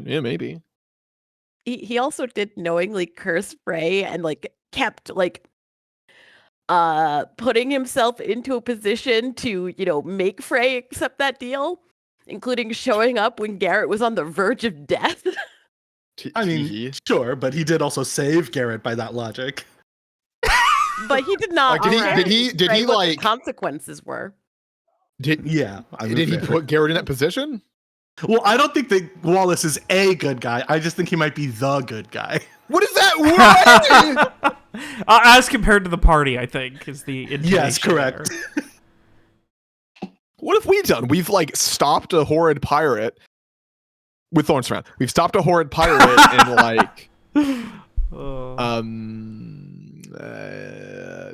Yeah, maybe. He also did knowingly curse Frey and kept putting himself into a position to, make Frey accept that deal, including showing up when Garrett was on the verge of death. I mean, sure, but he did also save Garrett by that logic. But he did not. Did he what the consequences were? Did he put Garrett in that position? Well, I don't think that Wallace is a good guy. I just think he might be the good guy. What is that? What? As compared to the party, I think is the yes, correct. What have we done? We've stopped a horrid pirate with thorns around. We've stopped a horrid pirate and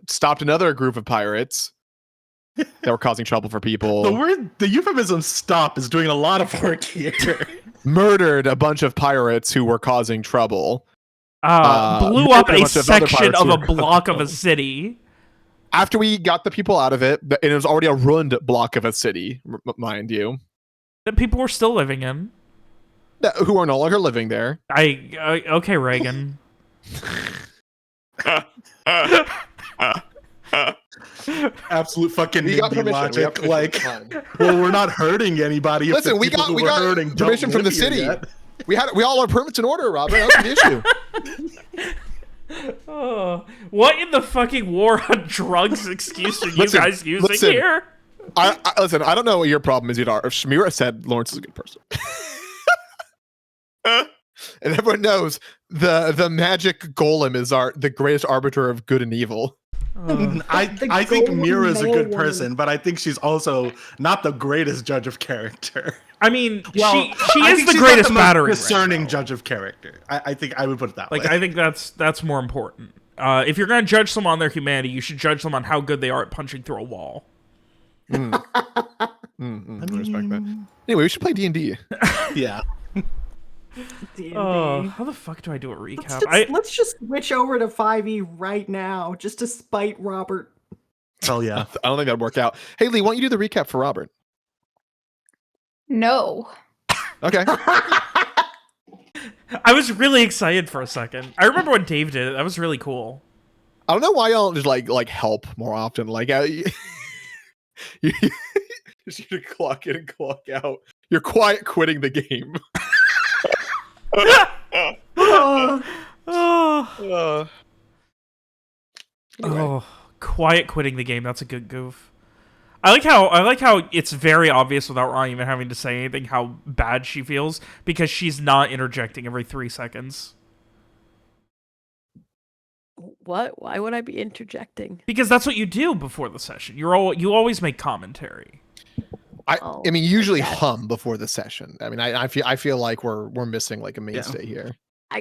stopped another group of pirates that were causing trouble for people. The euphemism "stop" is doing a lot of work here. Murdered a bunch of pirates who were causing trouble. Blew up a section of a block of a city. After we got the people out of it, and it was already a ruined block of a city, mind you. That people were still living in. Who are no longer living there. Okay, Reagan. Absolute fucking logic. Well, we're not hurting anybody. Listen, we got permission from the city. Yet. We all have permits in order, Robert. That's the issue. What in the fucking war on drugs excuse are you guys using here? Listen, I don't know what your problem is, Yadar. Shamira said Lawrence is a good person. And everyone knows the magic golem is the greatest arbiter of good and evil. I think Mira's a good person, but I think she's also not the greatest judge of character. I mean, she is the greatest battery. Discerning judge of character. I think I would put it that way. I think that's more important. If you're going to judge someone on their humanity, you should judge them on how good they are at punching through a wall. I respect that. Anyway, we should play D&D. Yeah. D&D. How the fuck do I do a recap? Let's just switch over to 5e right now, just to spite Robert. Oh yeah. I don't think that'd work out. Hey Lee, why don't you do the recap for Robert? No. Okay. I was really excited for a second. I remember when Dave did it. That was really cool. I don't know why y'all just help more often. You should clock in and clock out. You're quiet quitting the game. Quiet quitting the game. That's a good goof. I like how it's very obvious without Ron even having to say anything how bad she feels because she's not interjecting every 3 seconds. What? Why would I be interjecting? Because that's what you do before the session. You always make commentary. I mean, usually hum before the session. I mean, I feel like we're missing a mainstay here. I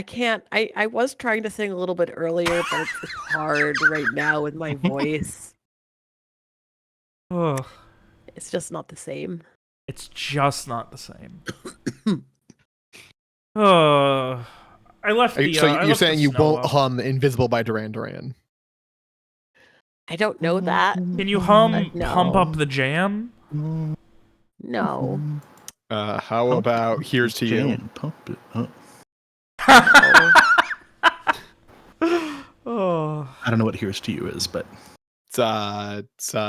can't. I was trying to sing a little bit earlier, but it's hard right now with my voice. Ugh. It's just not the same. It's just not the same. I left the. So you're saying you won't hum "Invisible" by Duran Duran? I don't know that. Can you hum "Pump Up the Jam"? No. How about "Here's to You"? Pump it up. Oh. I don't know what "Here's to You" is, but it's a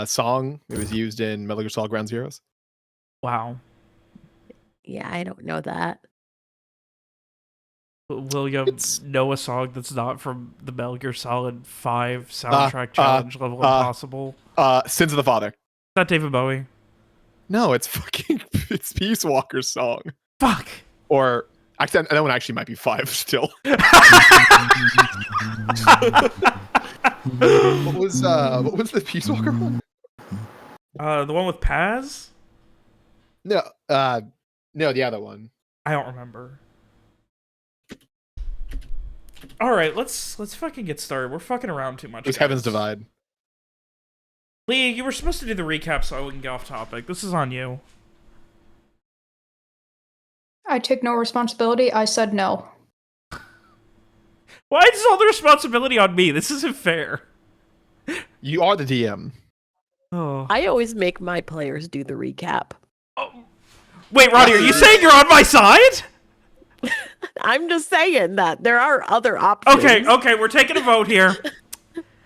song. It was used in Metal Gear Solid Ground Zeroes. Wow. Yeah, I don't know that. William, know a song that's not from the Metal Gear Solid 5 soundtrack challenge level impossible? Sins of the Father. Is that David Bowie? No, it's Peace Walker's song. Fuck. Or actually, that one actually might be 5 still. What was the Peace Walker one? The one with Paz? No, the other one. I don't remember. All right, let's fucking get started. We're fucking around too much. It was Heaven's Divide. Lee, you were supposed to do the recap so we can get off topic. This is on you. I took no responsibility. I said no. Why is all the responsibility on me? This isn't fair. You are the DM. Oh. I always make my players do the recap. Oh. Wait, Ronnie, are you saying you're on my side? I'm just saying that there are other options. Okay, we're taking a vote here.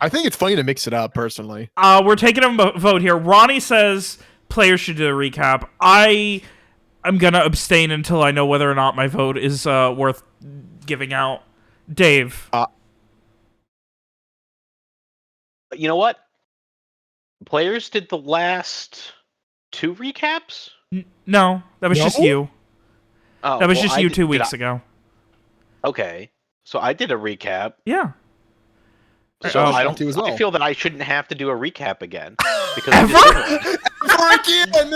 I think it's funny to mix it up, personally. We're taking a vote here. Ronnie says players should do a recap. I'm gonna abstain until I know whether or not my vote is worth giving out. Dave. You know what? Players did the last 2 recaps? No, that was just you. Oh, That was well, just you 2 weeks ago. Okay. So I did a recap. Yeah. So I don't. as well. I feel that I shouldn't have to do a recap again because Again!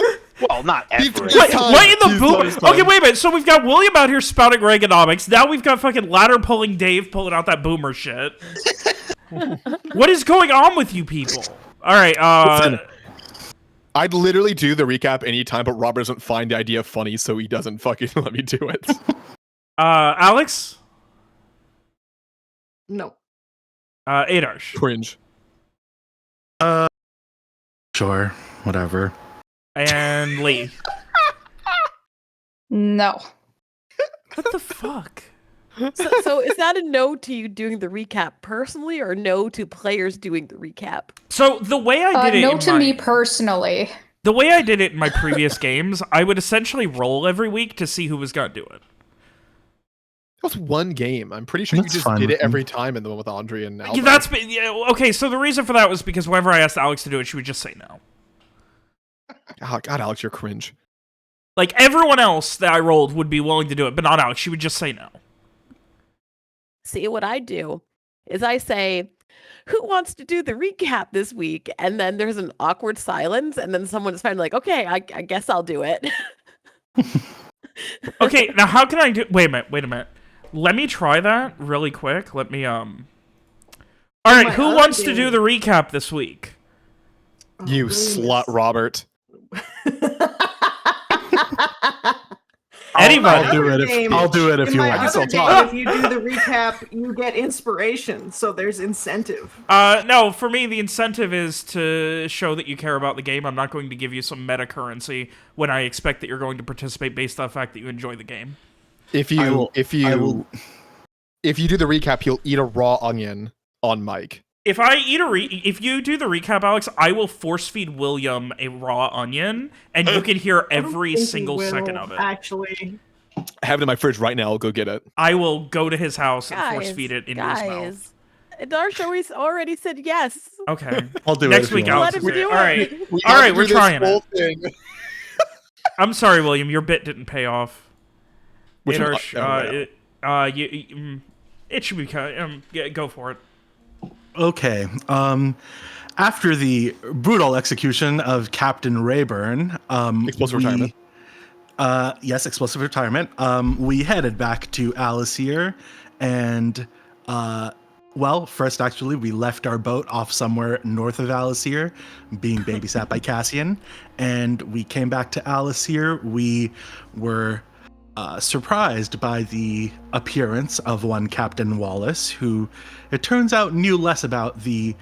well, not ever. What in the boom? Okay, wait a minute. So we've got William out here spouting Reaganomics. Now we've got fucking ladder pulling Dave pulling out that boomer shit. What is going on with you people? All right. Listen, I'd literally do the recap anytime, but Robert doesn't find the idea funny, so he doesn't fucking let me do it. Alex. No. Adarsh. Cringe. Sure, whatever. And Lee. No. What the fuck? So is that a no to you doing the recap personally, or no to players doing the recap? So the way I did it, No to me personally. the way I did it in my previous games, I would essentially roll every week to see who was gonna do it. That was one game. I'm pretty sure That's you just fine did with it me. every time in the one with Andre and Alba. Okay. So the reason for that was because whenever I asked Alex to do it, she would just say no. Oh, God, Alex, you're cringe. Like everyone else that I rolled would be willing to do it, but not Alex. She would just say no. See, what I do is I say, who wants to do the recap this week? And then there's an awkward silence, and then someone's finally like, okay, I guess I'll do it. Okay, now how can I do? Wait a minute. Let me try that really quick. Let me All right, my who other wants to game- do the recap this week? You slut, Robert. Anybody? I'll do it if you my want. other I'll game, talk. if you do the recap, you get inspiration, so there's incentive. No, for me, the incentive is to show that you care about the game. I'm not going to give you some meta currency when I expect that you're going to participate based on the fact that you enjoy the game. If you do the recap, you'll eat a raw onion on mic. If you do the recap, Alex, I will force feed William a raw onion, and you can hear every think you single will, second of it. Actually, I have it in my fridge right now. I'll go get it. I will go to his house and force feed it into his mouth. Darsha already said yes. Okay. I'll do Next it. week, if you want. Alex. Let him do All right. it. All right, we're trying it. I'm sorry, William. Your bit didn't pay off. Which one? It should be go for it. Okay. After the brutal execution of Captain Rayburn, Explosive retirement. Yes, explosive retirement. We headed back to Alacyr, and well, first actually we left our boat off somewhere north of Alacyr, being babysat by Cassian, and we came back to Alacyr. We were surprised by the appearance of one Captain Wallace, who it turns out knew less about the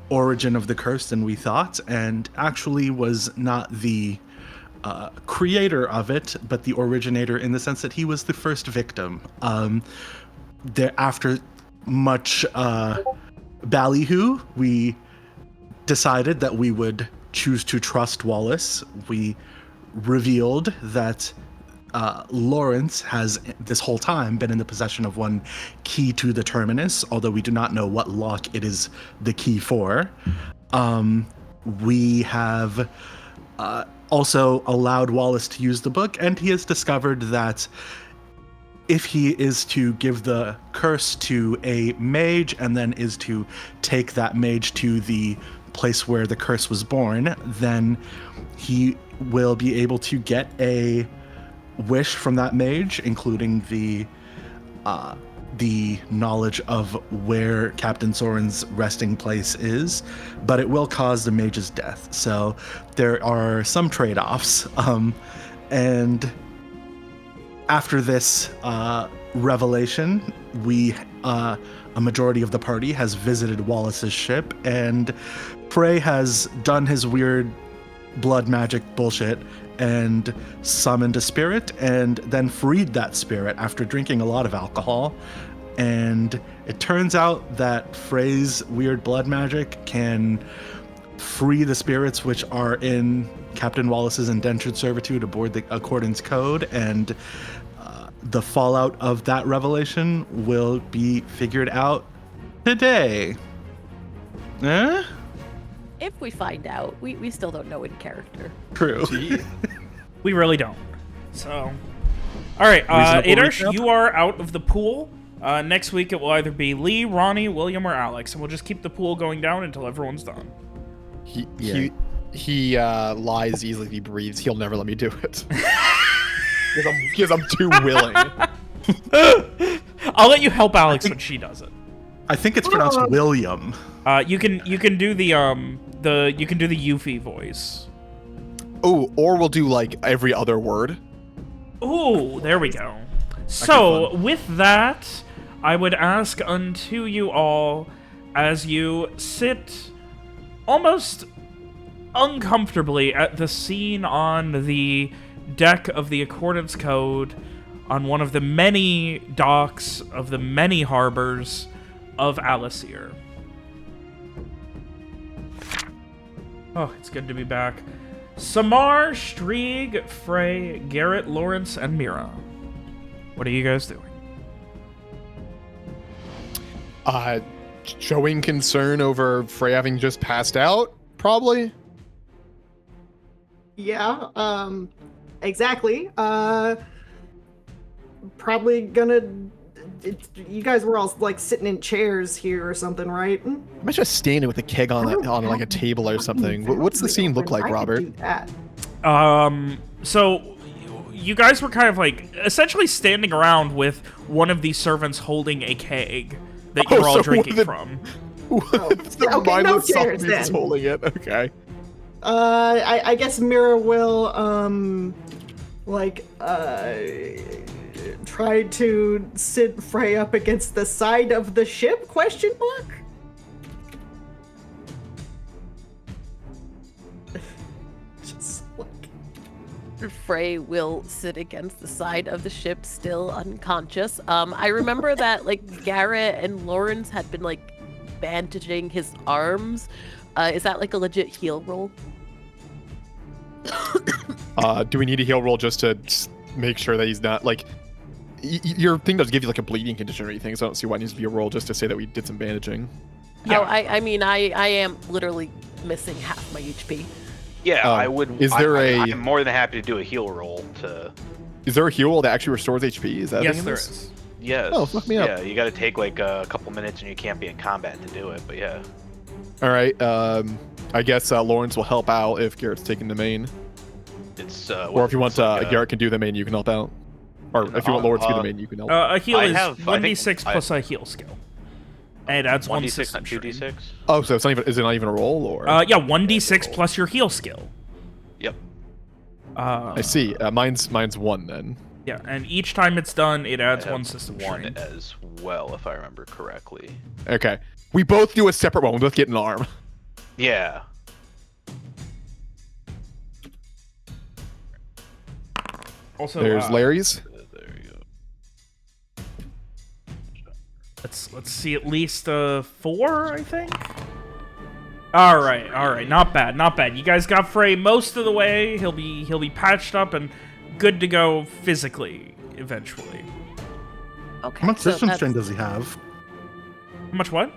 origin of the curse than we thought, and actually was not the creator of it, but the originator in the sense that he was the first victim. After much ballyhoo, we decided that we would choose to trust Wallace. We revealed that Lawrence has this whole time been in the possession of one key to the terminus, although we do not know what lock it is the key for. We have also allowed Wallace to use the book, and he has discovered that if he is to give the curse to a mage and then is to take that mage to the place where the curse was born, then he will be able to get a wish from that mage, including the knowledge of where Captain Soren's resting place is, but it will cause the mage's death. So there are some trade-offs. And after this revelation, a majority of the party has visited Wallace's ship, and Frey has done his weird blood magic bullshit and summoned a spirit and then freed that spirit after drinking a lot of alcohol. And it turns out that Frey's weird blood magic can free the spirits which are in Captain Wallace's indentured servitude aboard the Accordance Code, and the fallout of that revelation will be figured out today. Eh? If we find out, we still don't know in character. True. We really don't. So, all right, Reasonable Adarsh, recap? you are out of the pool. Next week it will either be Lee, Ronnie, William, or Alex, and we'll just keep the pool going down until everyone's done. He lies easily. He breathes. He'll never let me do it. Because I'm too willing. I'll let you help Alex when she does it. I think it's pronounced William. You can do the Yuffie voice. Oh, or we'll do like every other word. Ooh, there we go. So with that, I would ask unto you all, as you sit almost uncomfortably at the scene on the deck of the Accordance Code on one of the many docks of the many harbors of Alacyr. Oh, it's good to be back. Samar, Strieg, Frey, Garrett, Lawrence, and Mira. What are you guys doing? Showing concern over Frey having just passed out, probably. Yeah, exactly. Probably gonna. You guys were all like sitting in chairs here or something, right? I'm just standing with a keg on like a table or something. What's the scene look like, Robert? Do that. So you guys were kind of like essentially standing around with one of these servants holding a keg that you were all so drinking the- from. The Okay, mindless no chairs zombie is then. holding it. Okay. I guess Mira will try to sit Frey up against the side of the ship? Question mark. Just like Frey will sit against the side of the ship, still unconscious. I remember that like Garrett and Lawrence had been like bandaging his arms. Is that like a legit heal roll? Do we need a heal roll just to make sure that he's not like? Your thing does give you like a bleeding condition or anything, so I don't see why it needs to be a roll just to say that we did some bandaging. Yeah. Oh, I mean, I am literally missing half my HP. Yeah, I would. Is there I'm more than happy to do a heal roll to. Is there a heal roll that actually restores HP? Is that a thing Yes, in there this? is. Yes. Oh, fuck me up. Yeah, you got to take like a couple minutes, and you can't be in combat to do it. But yeah. All right. I guess Lawrence will help out if Garrett's taking the main, It's or if you want Garrett can do the main, you can help out. Or if you want Lawrence to do the main, you can help. A heal I is have- I think 1d6 plus a heal skill. And adds 1 1d6 system and strain. 2d6. Oh, so it's not even. Is it not even a roll or? Yeah, 1d6 plus your heal skill. Yep. I see. Mine's 1 then. Yeah, and each time it's done, it adds I 1 have system one strain. as well, if I remember correctly. Okay. We both do a separate one. We both get an arm. Yeah. Also, There's Larry's. There you go. let's see, at least 4, I think. All right, not bad. You guys got Frey most of the way. He'll be patched up and good to go physically eventually. Okay. How much so system that's- strain does he have? How much what?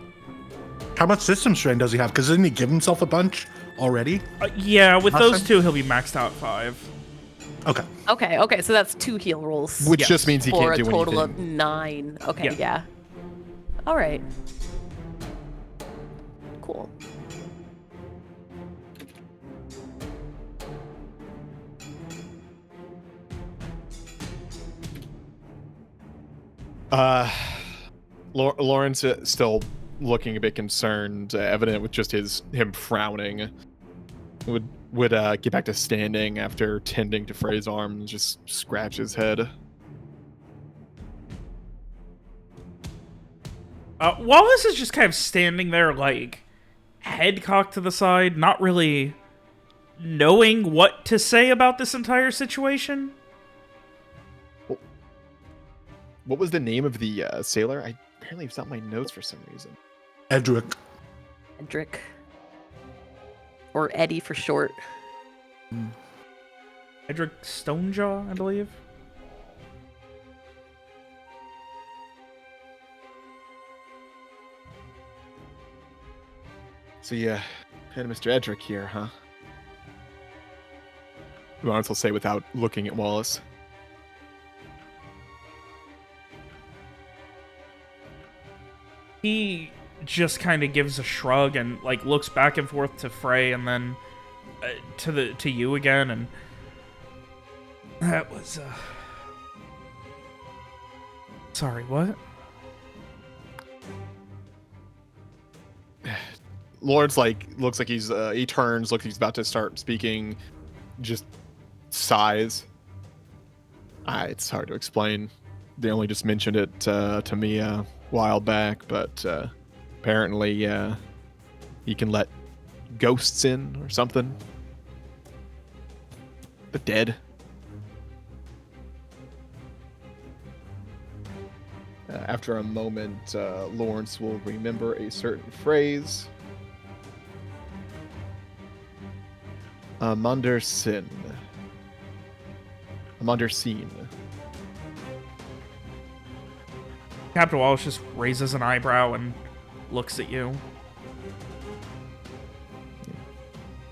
How much system strain does he have? Because didn't he give himself a bunch already? Yeah, with Last those time? two, he'll be maxed out 5. Okay. Okay, so that's 2 heal rolls. Which Yes. just means he for can't a do total anything. of 9. Okay, Yeah. yeah. All right. Cool. Lawrence still looking a bit concerned, evident with just him frowning. Would get back to standing after tending to Frey's arm and just scratch his head. Wallace is just kind of standing there, like, head cocked to the side, not really knowing what to say about this entire situation. What was the name of the sailor? Apparently it's not in my notes for some reason. Edric. Edric. Or Eddie for short. Edric Stonejaw, I believe. So yeah, had Mr. Edric here, huh? Lawrence will say without looking at Wallace. He just kind of gives a shrug and like looks back and forth to Frey and then to you again, and that was sorry, what? Lawrence looks like he turns, looks like he's about to start speaking, just sighs. It's hard to explain. They only just mentioned it to me a while back, but apparently he can let ghosts in or something. The dead. After a moment, Lawrence will remember a certain phrase. Amandersin. Amandersin. Captain Wallace just raises an eyebrow and looks at you.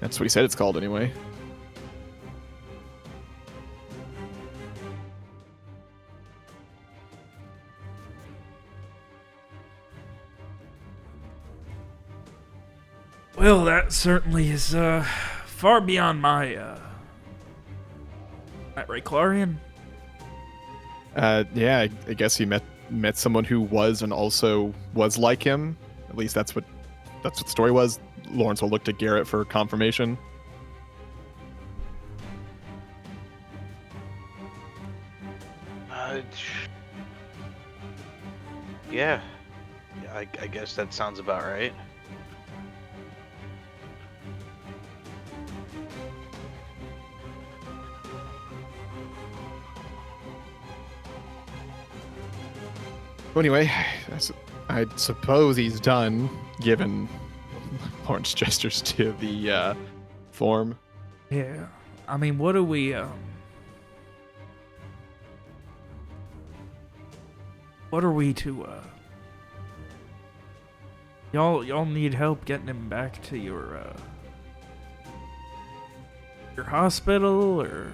That's what he said it's called anyway. Well, that certainly is far beyond my right, Clarion? Yeah, I guess he met someone who was and also was like him. At least that's what the story was. Lawrence will look to Garrett for confirmation. Yeah, I guess that sounds about right. Well, anyway, I suppose he's done, given Lawrence gestures to the form. Yeah. I mean, what do we, what are we to, y'all need help getting him back to your hospital, or?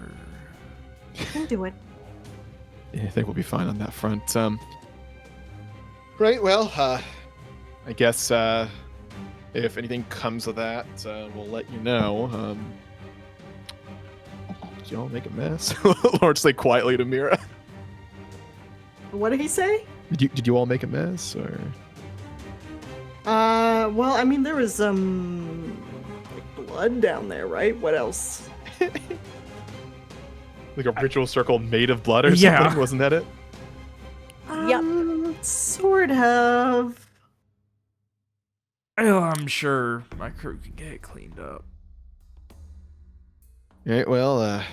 We'll do it. Yeah, I think we'll be fine on that front. Right, well, I guess if anything comes of that, we'll let you know. Did y'all make a mess? Lawrence say quietly to Mira. What did he say? Did you all make a mess, or? Well, I mean, there was blood down there, right? What else? Like a ritual circle made of blood or Yeah. something? Wasn't that it? Yep. Sort of. Well, I'm sure my crew can get it cleaned up. Right, well,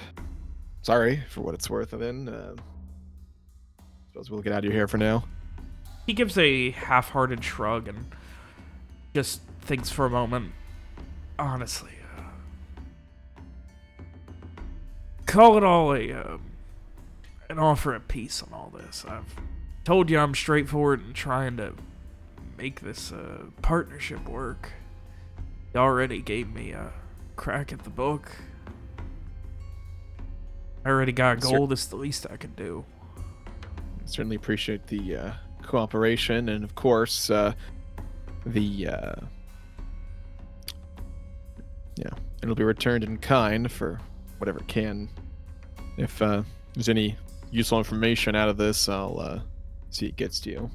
sorry for what it's worth, then. Suppose we'll get out of your hair for now. He gives a half-hearted shrug and just thinks for a moment. Honestly, call it all an offer of peace on all this. I've told you I'm straightforward in trying to make this partnership work. You already gave me a crack at the book. I already got gold. It's the least I could do. Certainly appreciate the cooperation, and of course, it'll be returned in kind for whatever it can. If there's any useful information out of this, I'll see it gets to you.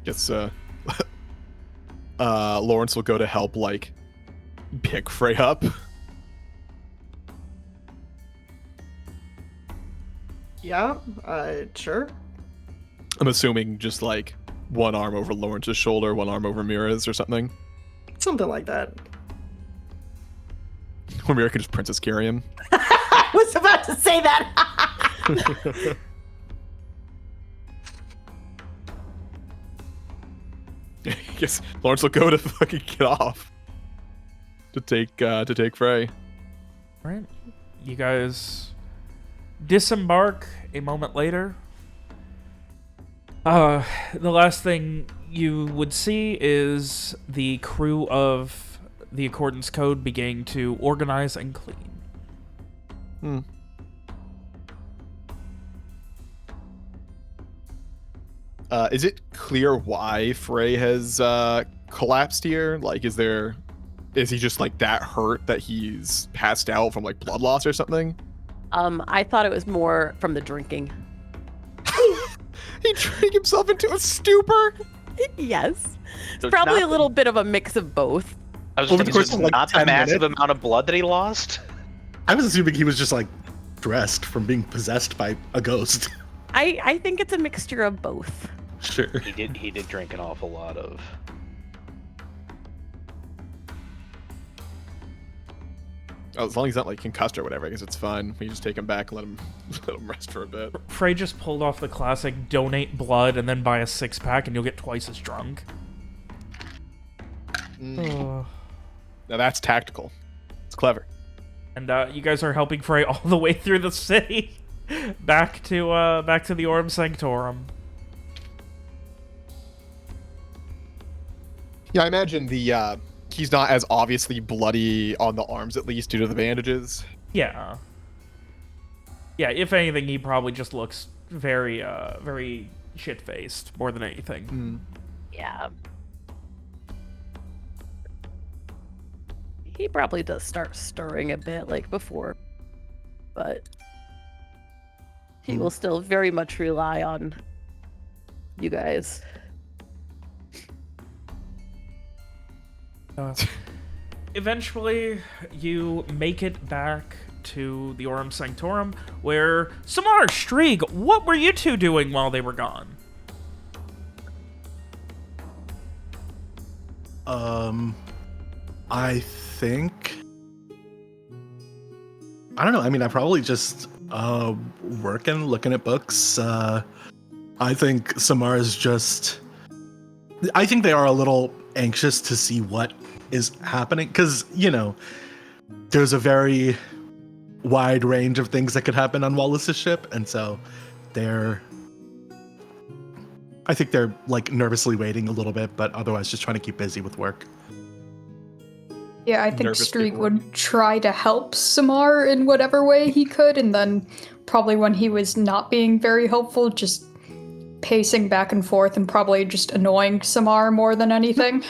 Guess Lawrence will go to help, like, pick Frey up. Yeah, sure. I'm assuming just like one arm over Lawrence's shoulder, one arm over Mira's or something. Something like that. Or Mira could just princess carry him. I was about to say that. I guess Lawrence will go to fucking get off to take Frey. Right. You guys disembark a moment later. The last thing you would see is the crew of the Accordance Code beginning to organize and clean. Is it clear why Frey has collapsed here? Like, is he just like that hurt that he's passed out from like blood loss or something? I thought it was more from the drinking. He drank himself into a stupor. Yes. So it's Probably not a little bit of a mix of both. I was Over thinking the course it's of, like, not the 10 massive minutes? amount of blood that he lost. I was assuming he was just like dressed from being possessed by a ghost. I think it's a mixture of both. Sure. He did drink an awful lot of. Oh, as long as he's not like concussed or whatever, I guess it's fine. We just take him back and let him rest for a bit. Frey just pulled off the classic donate blood and then buy a 6-pack and you'll get twice as drunk. Now that's tactical. It's clever. And you guys are helping Frey all the way through the city, back to the Orb Sanctorum. Yeah, I imagine he's not as obviously bloody on the arms, at least due to the bandages. Yeah. Yeah. If anything, he probably just looks very very shit-faced more than anything. Yeah. He probably does start stirring a bit like before, but he will still very much rely on you guys. Eventually, you make it back to the Orem Sanctorum, where Samar, Strieg, what were you two doing while they were gone? I think I don't know. I mean, I probably just working, looking at books. I think Samara's just. I think they are a little anxious to see what is happening because there's a very wide range of things that could happen on Wallace's ship, and so I think they're like nervously waiting a little bit, but otherwise just trying to keep busy with work. Yeah, I think Nervous Streak people. would try to help Samar in whatever way he could, and then probably when he was not being very helpful, just pacing back and forth and probably just annoying Samar more than anything.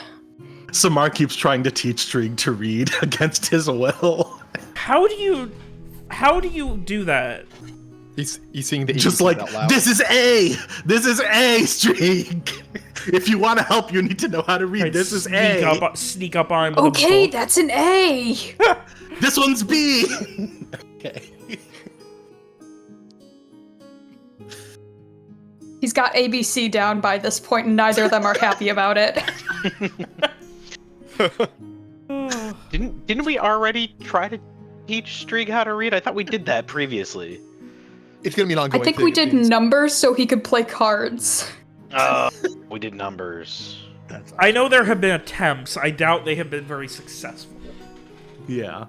Samar keeps trying to teach Strieg to read against his will. How do you do that? He's seeing the Just ABCs like, out loud. this is A, Strieg. If you want to help, you need to know how to read. This is A. Sneak up on him with Okay, a book. that's an A! This one's B. Okay. He's got ABC down by this point, and neither of them are happy about it. Didn't we already try to teach Strieg how to read? I thought we did that previously. It's gonna be an I ongoing think thing, we it did seems. numbers so he could play cards. We did numbers. I know there have been attempts. I doubt they have been very successful. Yeah.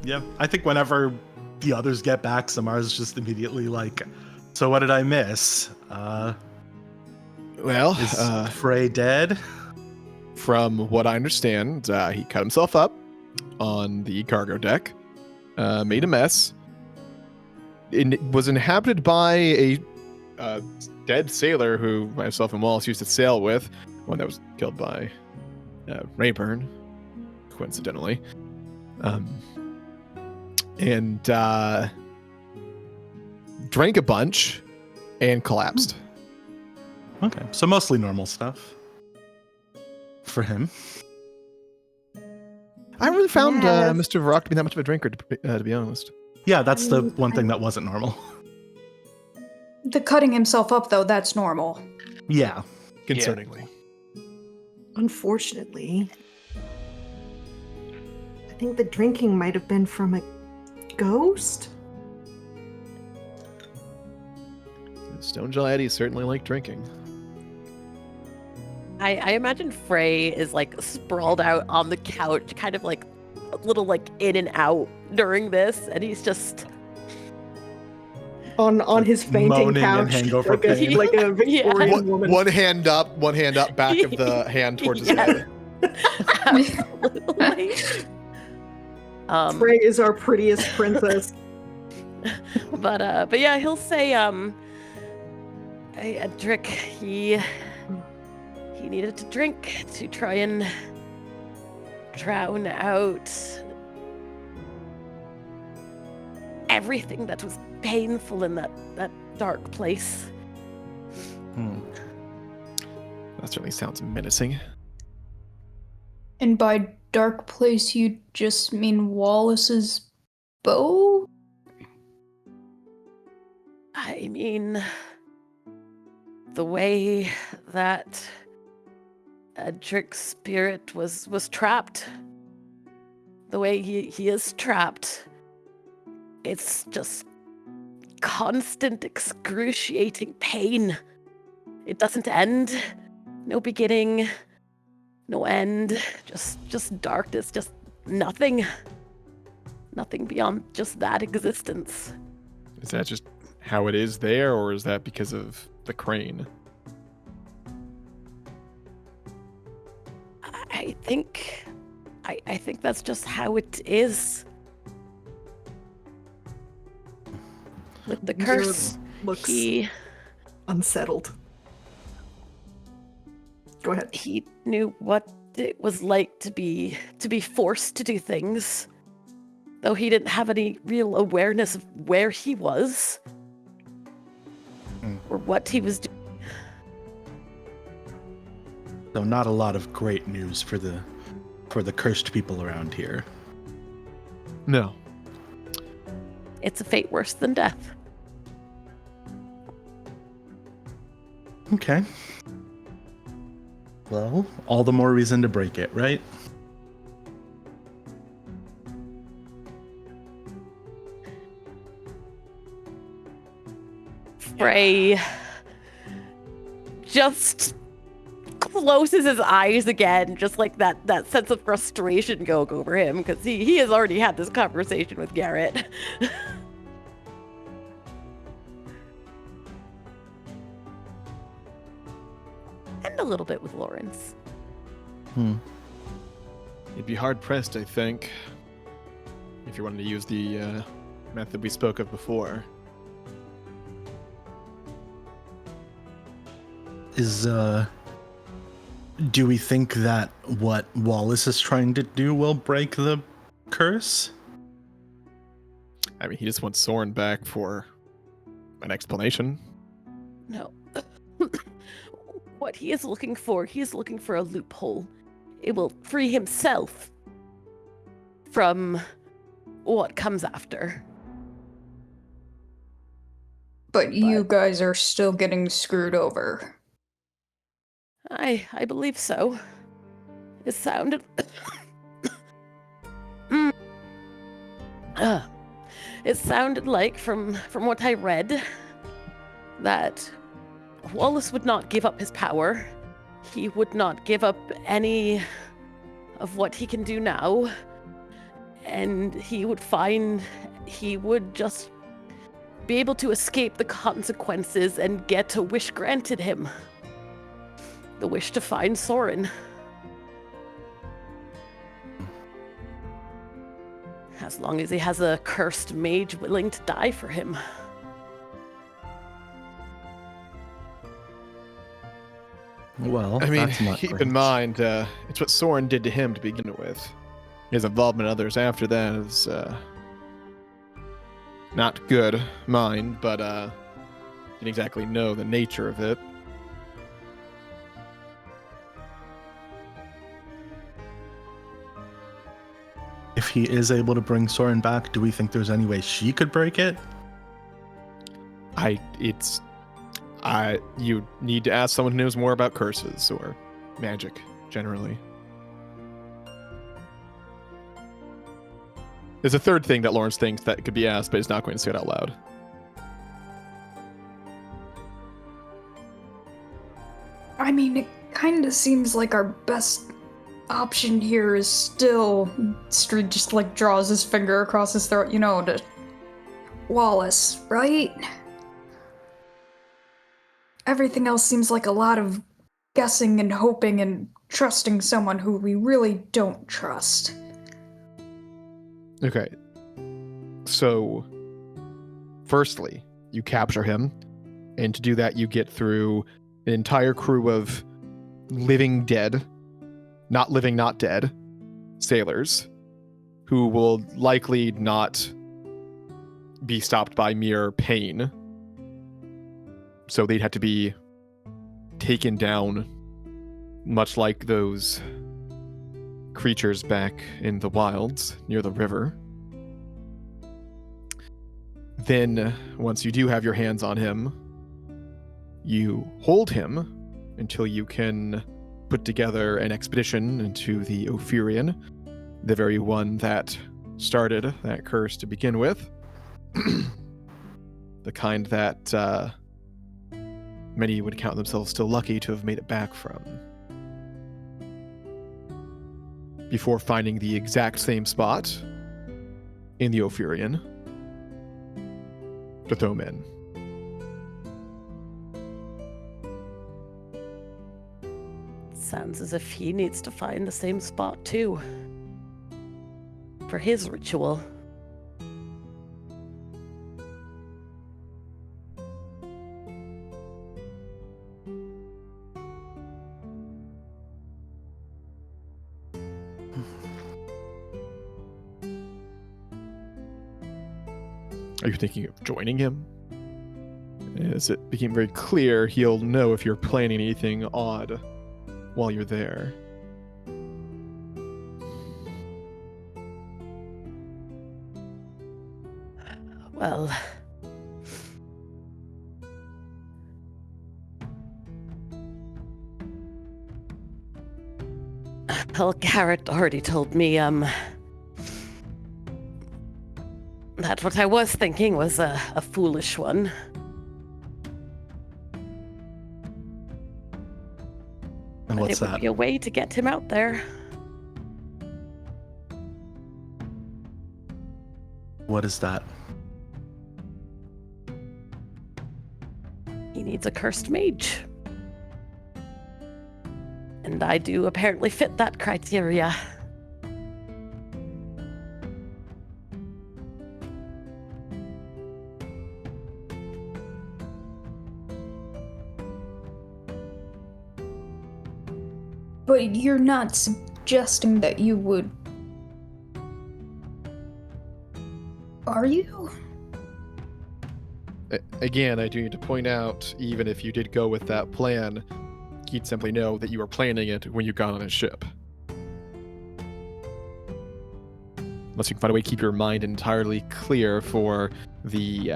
Yeah, I think whenever the others get back, Samar's just immediately like, so what did I miss? Well, Is Frey dead? from what I understand, he cut himself up on the cargo deck, made a mess. It was inhabited by a dead sailor who myself and Wallace used to sail with, one that was killed by Rayburn, coincidentally. And drank a bunch and collapsed. Okay, so mostly normal stuff for him. I really found Yeah. Mr. Varrock to be that much of a drinker, to be honest. Yeah, that's the one thing that wasn't normal. The cutting himself up, though, that's normal. Yeah. Concerningly. Unfortunately, I think the drinking might have been from a ghost. Stonejaw Eddie certainly liked drinking. I imagine Frey is like sprawled out on the couch, kind of like a little like in and out during this, and he's just On his fainting moaning and couch, hangover like a, pain. like a Victorian woman. One hand up, back of the hand towards his Yes. head. absolutely. Frey is our prettiest princess. But yeah, he'll say Edric, he needed to drink to try and drown out everything that was painful in that dark place. That certainly sounds menacing. And by dark place, you just mean Wallace's bow? I mean, the way that Edric's spirit was trapped, the way he is trapped, it's just constant, excruciating pain. It doesn't end. No beginning, no end. Just darkness, just nothing. Nothing beyond just that existence. Is that just how it is there, or is that because of the crane? I think that's just how it is. With the curse, Looks he unsettled. Go ahead. he knew what it was like to be forced to do things, though he didn't have any real awareness of where he was or what he was doing. So not a lot of great news for the cursed people around here. No. It's a fate worse than death. Okay. Well, all the more reason to break it, right? Frey just closes his eyes again, just like that sense of frustration going over him, because he has already had this conversation with Garrett. And a little bit with Lawrence. You'd be hard pressed, I think, if you wanted to use the method we spoke of before. Do we think that what Wallace is trying to do will break the curse? I mean, he just wants Soren back for an explanation. No. What he is looking for a loophole. It will free himself from what comes after. But you guys are still getting screwed over. I believe so. It sounded it sounded like from what I read that Wallace would not give up his power. He would not give up any of what he can do now. And he would just be able to escape the consequences and get a wish granted him. The wish to find Soren. As long as he has a cursed mage willing to die for him. Well, I mean, that's not keep great. in mind, it's what Soren did to him to begin with. His involvement in others after that is not good, mind, but didn't exactly know the nature of it. If he is able to bring Soren back, do we think there's any way she could break it? It's You need to ask someone who knows more about curses or magic generally. There's a third thing that Lawrence thinks that could be asked, but he's not going to say it out loud. I mean, it kind of seems like our best option here is still. Street just like draws his finger across his throat, to Wallace, right? Everything else seems like a lot of guessing and hoping and trusting someone who we really don't trust. Okay. So, firstly, you capture him, and to do that, you get through an entire crew of living dead, not living, not dead sailors who will likely not be stopped by mere pain. So they'd have to be taken down, much like those creatures back in the wilds near the river. Then, once you do have your hands on him, you hold him until you can put together an expedition into the Ophirian, the very one that started that curse to begin with. The kind that many would count themselves still lucky to have made it back from. Before finding the exact same spot in the Ophirian to throw him in. Sounds as if he needs to find the same spot too. For his ritual. Are you thinking of joining him? As it became very clear, he'll know if you're planning anything odd while you're there. Well, Garrett already told me, that what I was thinking was a foolish one. And But what's it would that? be a way to get him out there. What is that? He needs a cursed mage. And I do apparently fit that criteria. But you're not suggesting that you would. Are you? Again, I do need to point out, even if you did go with that plan, you'd simply know that you were planning it when you got on his ship. Unless you can find a way to keep your mind entirely clear for the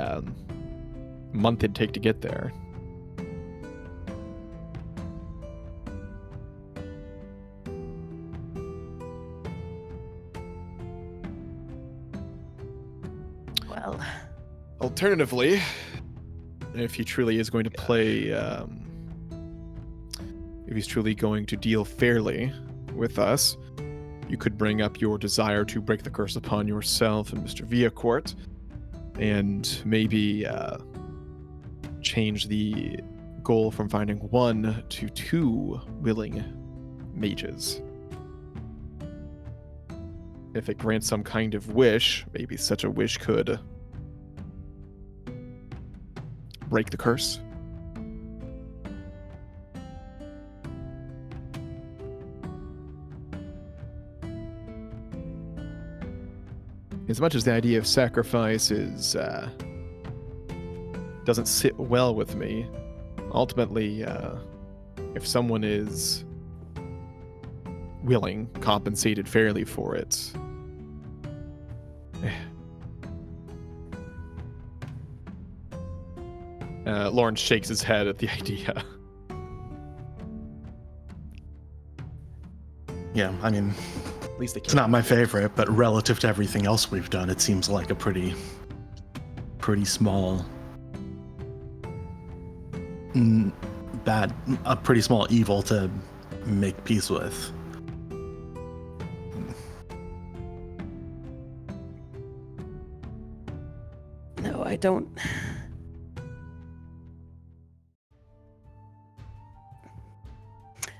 month it'd take to get there. Well, Alternatively, if he truly is going to play, if he's truly going to deal fairly with us, you could bring up your desire to break the curse upon yourself and Mr. Villacourt, and maybe change the goal from finding 1 to 2 willing mages. If it grants some kind of wish, maybe such a wish could break the curse. As much as the idea of sacrifice is doesn't sit well with me, ultimately, if someone is willing, compensated fairly for it, Lawrence shakes his head at the idea. Yeah, I mean, At least they it's not my favorite, but relative to everything else we've done, it seems like a pretty small a pretty small evil to make peace with. No, I don't.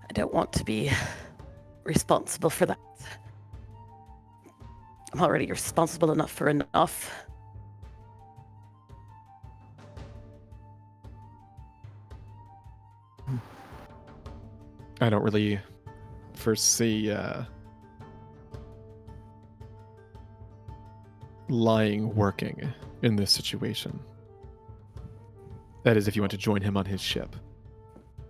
I don't want to be responsible for that. I'm already responsible enough for enough. I don't really foresee lying working in this situation. That is, if you want to join him on his ship.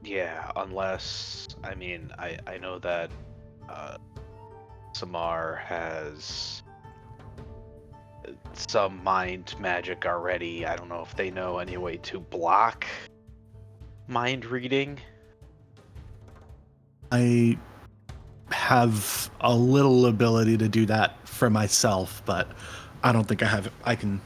Yeah, unless, I mean, I know that Samar has some mind magic already. I don't know if they know any way to block mind reading. I have a little ability to do that for myself, but I don't think I can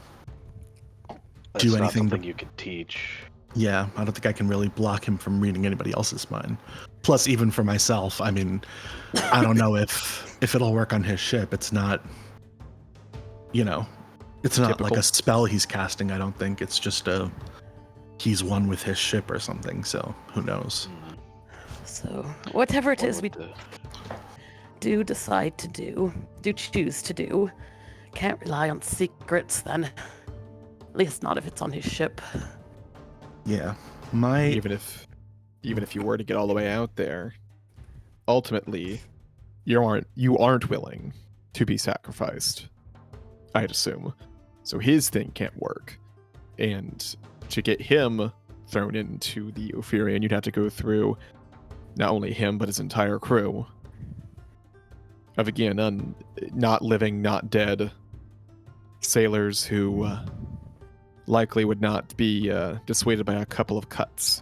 That's do not anything something to- you can teach. Yeah, I don't think I can really block him from reading anybody else's mind. Plus, even for myself, I mean, I don't know if it'll work on his ship. It's not, it's not Typical. like a spell he's casting. I don't think it's just he's one with his ship or something. So who knows? So, whatever it Or is we with the- do decide to do choose to do, can't rely on secrets then. At least not if it's on his ship. Yeah, Even if you were to get all the way out there, ultimately, you aren't willing to be sacrificed, I'd assume. So his thing can't work. And to get him thrown into the Ophirian, you'd have to go through not only him, but his entire crew of, again, not living, not dead sailors who likely would not be dissuaded by a couple of cuts.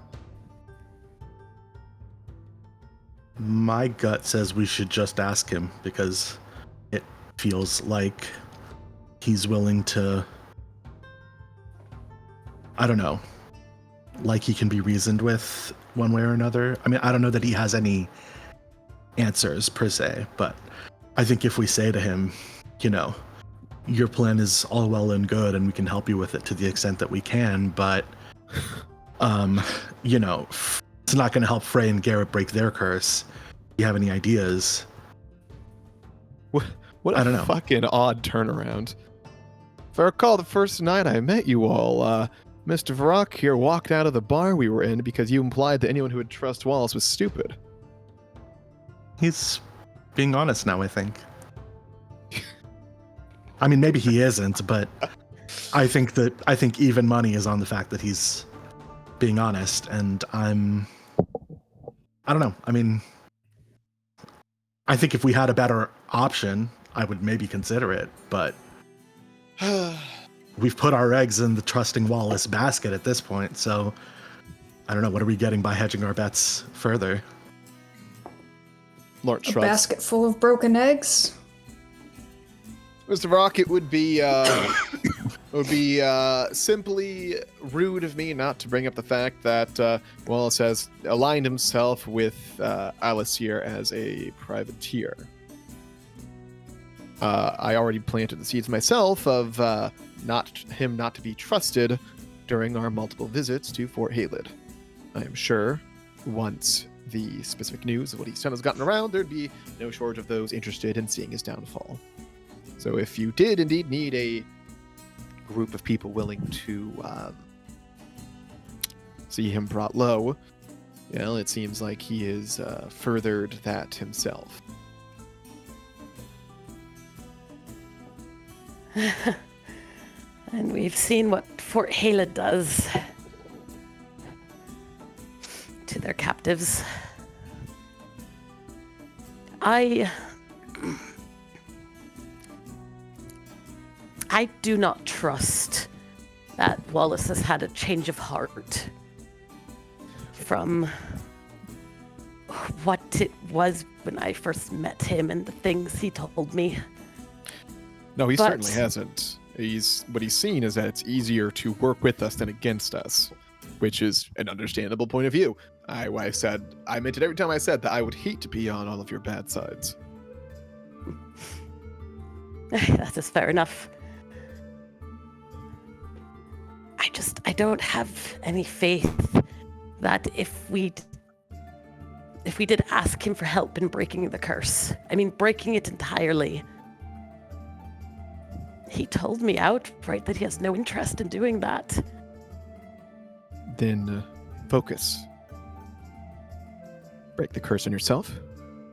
My gut says we should just ask him because it feels like he's willing to, I don't know, like he can be reasoned with one way or another. I mean, I don't know that he has any answers per se, but I think if we say to him, your plan is all well and good and we can help you with it to the extent that we can, but it's not going to help Frey and Garrett break their curse. Do you have any ideas? What I a don't know. fucking odd turnaround. If I recall, the first night I met you all, Mr. Varrock here walked out of the bar we were in because you implied that anyone who would trust Wallace was stupid. He's being honest now, I think. I mean, maybe he isn't, but I think even money is on the fact that he's being honest, and I don't know. I mean, I think if we had a better option, I would maybe consider it, but we've put our eggs in the trusting Wallace basket at this point, so I don't know. What are we getting by hedging our bets further? Lawrence A shrugs. basket full of broken eggs. Mr. Varrock, it would be simply rude of me not to bring up the fact that Wallace has aligned himself with Alacyr as a privateer. I already planted the seeds myself of not to be trusted during our multiple visits to Fort Halid. I am sure once the specific news of what he's done has gotten around, there'd be no shortage of those interested in seeing his downfall. So if you did indeed need a group of people willing to see him brought low, well, it seems like he has furthered that himself. And we've seen what Fort Halid does to their captives. I do not trust that Wallace has had a change of heart from what it was when I first met him and the things he told me. No, he But- certainly hasn't. What he's seen is that it's easier to work with us than against us, which is an understandable point of view. I meant it every time I said that I would hate to be on all of your bad sides. That is fair enough. I don't have any faith that if we did ask him for help in breaking the curse, I mean breaking it entirely, he told me outright that he has no interest in doing that. Then focus. Break the curse on yourself.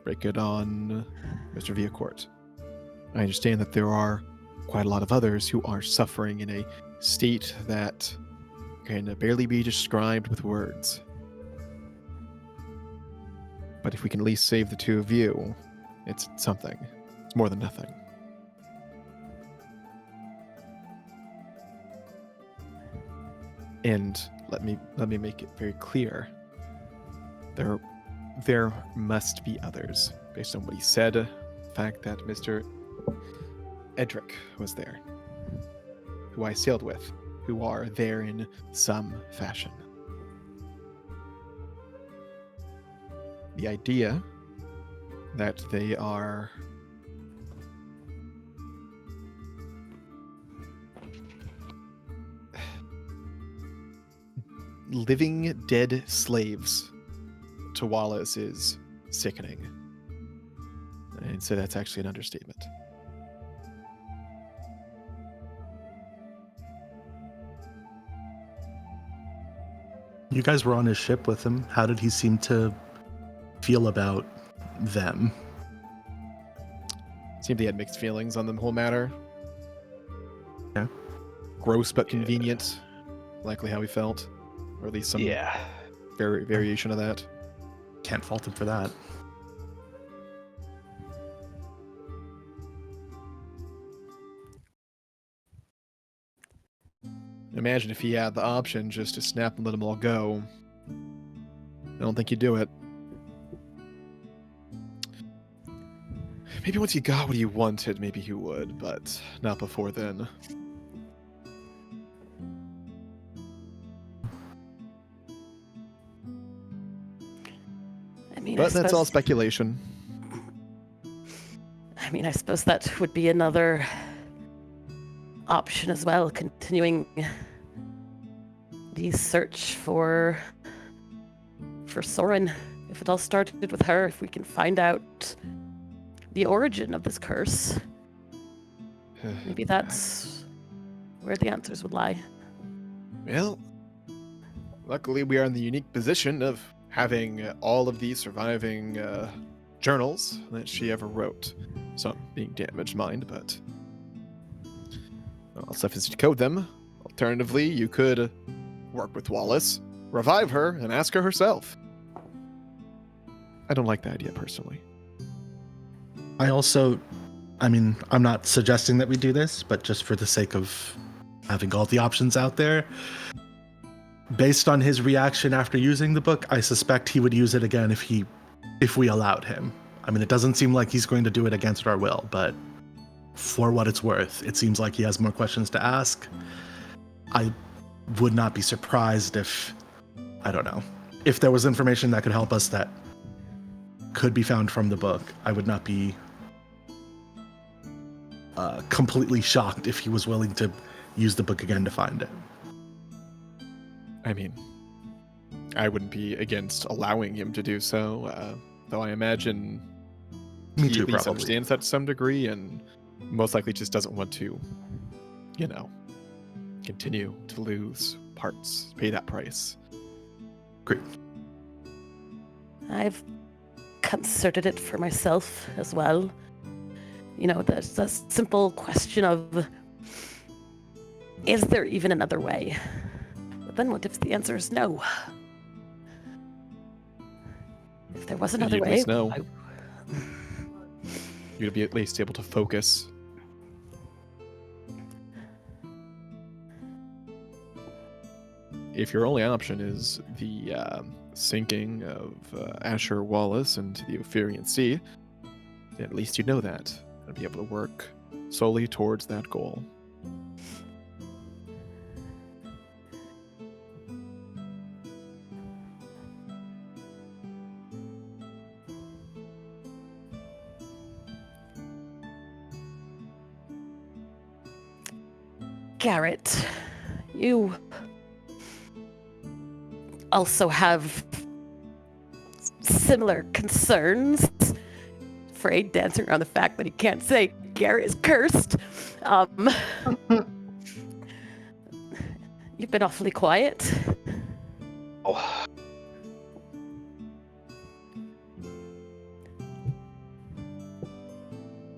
Break it on Mr. Viacourt. I understand that there are quite a lot of others who are suffering in a state that can barely be described with words. But if we can at least save the two of you, it's something. It's more than nothing. And let me make it very clear. There must be others, based on what he said. The fact that Mr. Edric was there, who I sailed with, who are there in some fashion. The idea that they are living dead slaves to Wallace is sickening. And so that's actually an understatement. You guys were on his ship with him. How did he seem to feel about them? Seemed he had mixed feelings on the whole matter. Yeah. Gross but convenient, likely how he felt. Or at least some variation of that. Can't fault him for that. Imagine if he had the option just to snap and let them all go. I don't think he'd do it. Maybe once he got what he wanted, maybe he would, but not before then. I mean, But that's all speculation. I mean, I suppose that would be another option as well, continuing the search for Soren. If it all started with her, if we can find out the origin of this curse, maybe that's where the answers would lie. Well, luckily we are in the unique position of having all of these surviving journals that she ever wrote. Some being damaged, mind, but all stuff is to decode them. Alternatively, you could work with Wallace, revive her, and ask her herself. I don't like the idea personally. I'm not suggesting that we do this, but just for the sake of having all the options out there, based on his reaction after using the book, I suspect he would use it again if we allowed him. I mean, it doesn't seem like he's going to do it against our will, but for what it's worth, it seems like he has more questions to ask. I would not be surprised if there was information that could help us that could be found from the book. I would not be completely shocked if he was willing to use the book again to find it. I mean, I wouldn't be against allowing him to do so, though I imagine Me he too, at least probably. understands that to some degree and most likely just doesn't want to, continue to lose parts, pay that price. Great. I've considered it for myself as well. There's a simple question of, is there even another way? But then what if the answer is no? If there was another You'd at way, least know. You'd be at least able to focus. if your only option is the sinking of Asher Wallace into the Ophirian Sea, then at least you know that and be able to work solely towards that goal. Garrett, you also have similar concerns. Frey dancing around the fact that he can't say Garrett is cursed. You've been awfully quiet. Oh.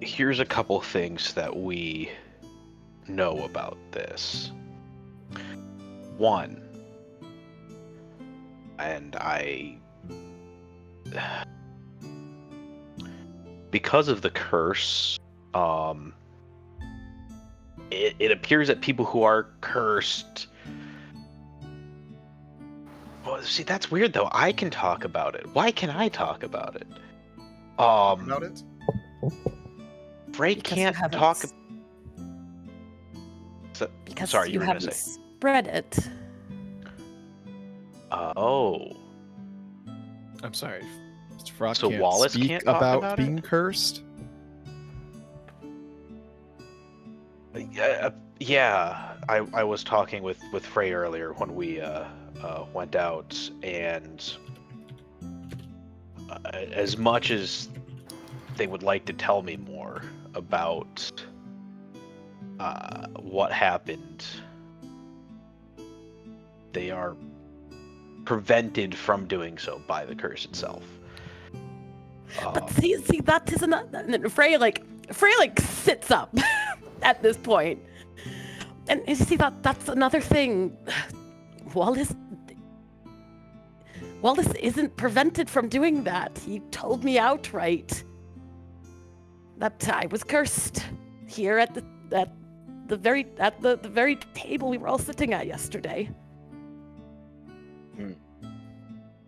Here's a couple things that we know about this. One, and because of the curse, it appears that people who are cursed. Well, see, that's weird though. I can talk about it. Why can I talk about it? About it? Frey Because can't you haven't talk. Because Sorry, you you were gonna haven't say. spread it. Oh. I'm sorry. Mr. Frog So can't Wallace speak can't talk about being it? cursed? Yeah. I was talking with Frey earlier when we went out, and as much as they would like to tell me more about what happened, they are prevented from doing so by the curse itself. But see, that isn't. And Frey sits up at this point, and you see that's another thing. Wallace isn't prevented from doing that. He told me outright that I was cursed here at the very table we were all sitting at yesterday.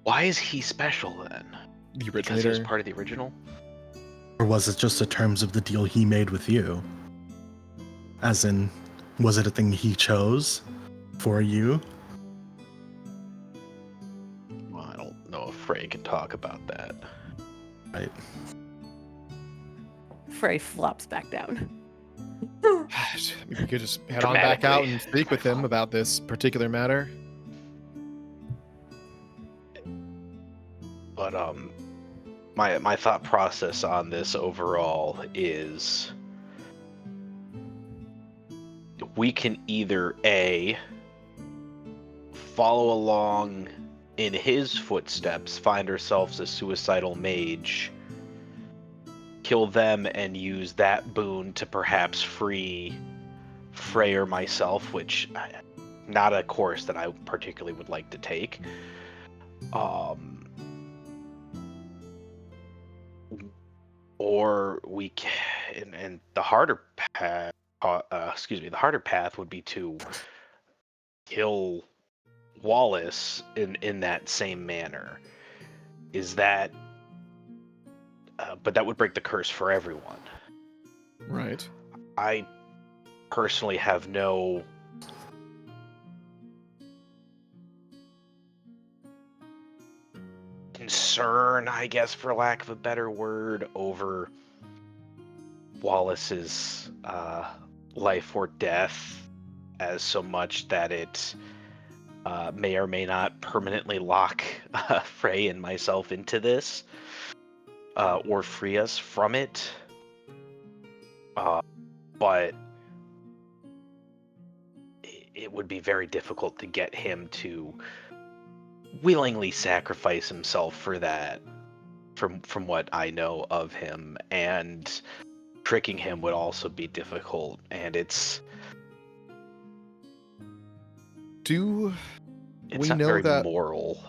Why is he special then? The Because he was originator? part of the original? Or was it just the terms of the deal he made with you? As in, was it a thing he chose for you? Well, I don't know if Frey can talk about that. Right. Frey flops back down. We could just head on back out and speak with him about this particular matter. But my thought process on this overall is we can either A, follow along in his footsteps, find ourselves a suicidal mage, kill them and use that boon to perhaps free Frey or myself, which not a course that I particularly would like to take. Or we can, and the harder path, the harder path would be to kill Wallace in that same manner. Is that? But that would break the curse for everyone. Right. I personally have no concern, I guess, for lack of a better word, over Wallace's life or death, as so much that it may or may not permanently lock Frey and myself into this, or free us from it. But it would be very difficult to get him to willingly sacrifice himself for that, from what I know of him, and tricking him would also be difficult, and it's we not know very that moral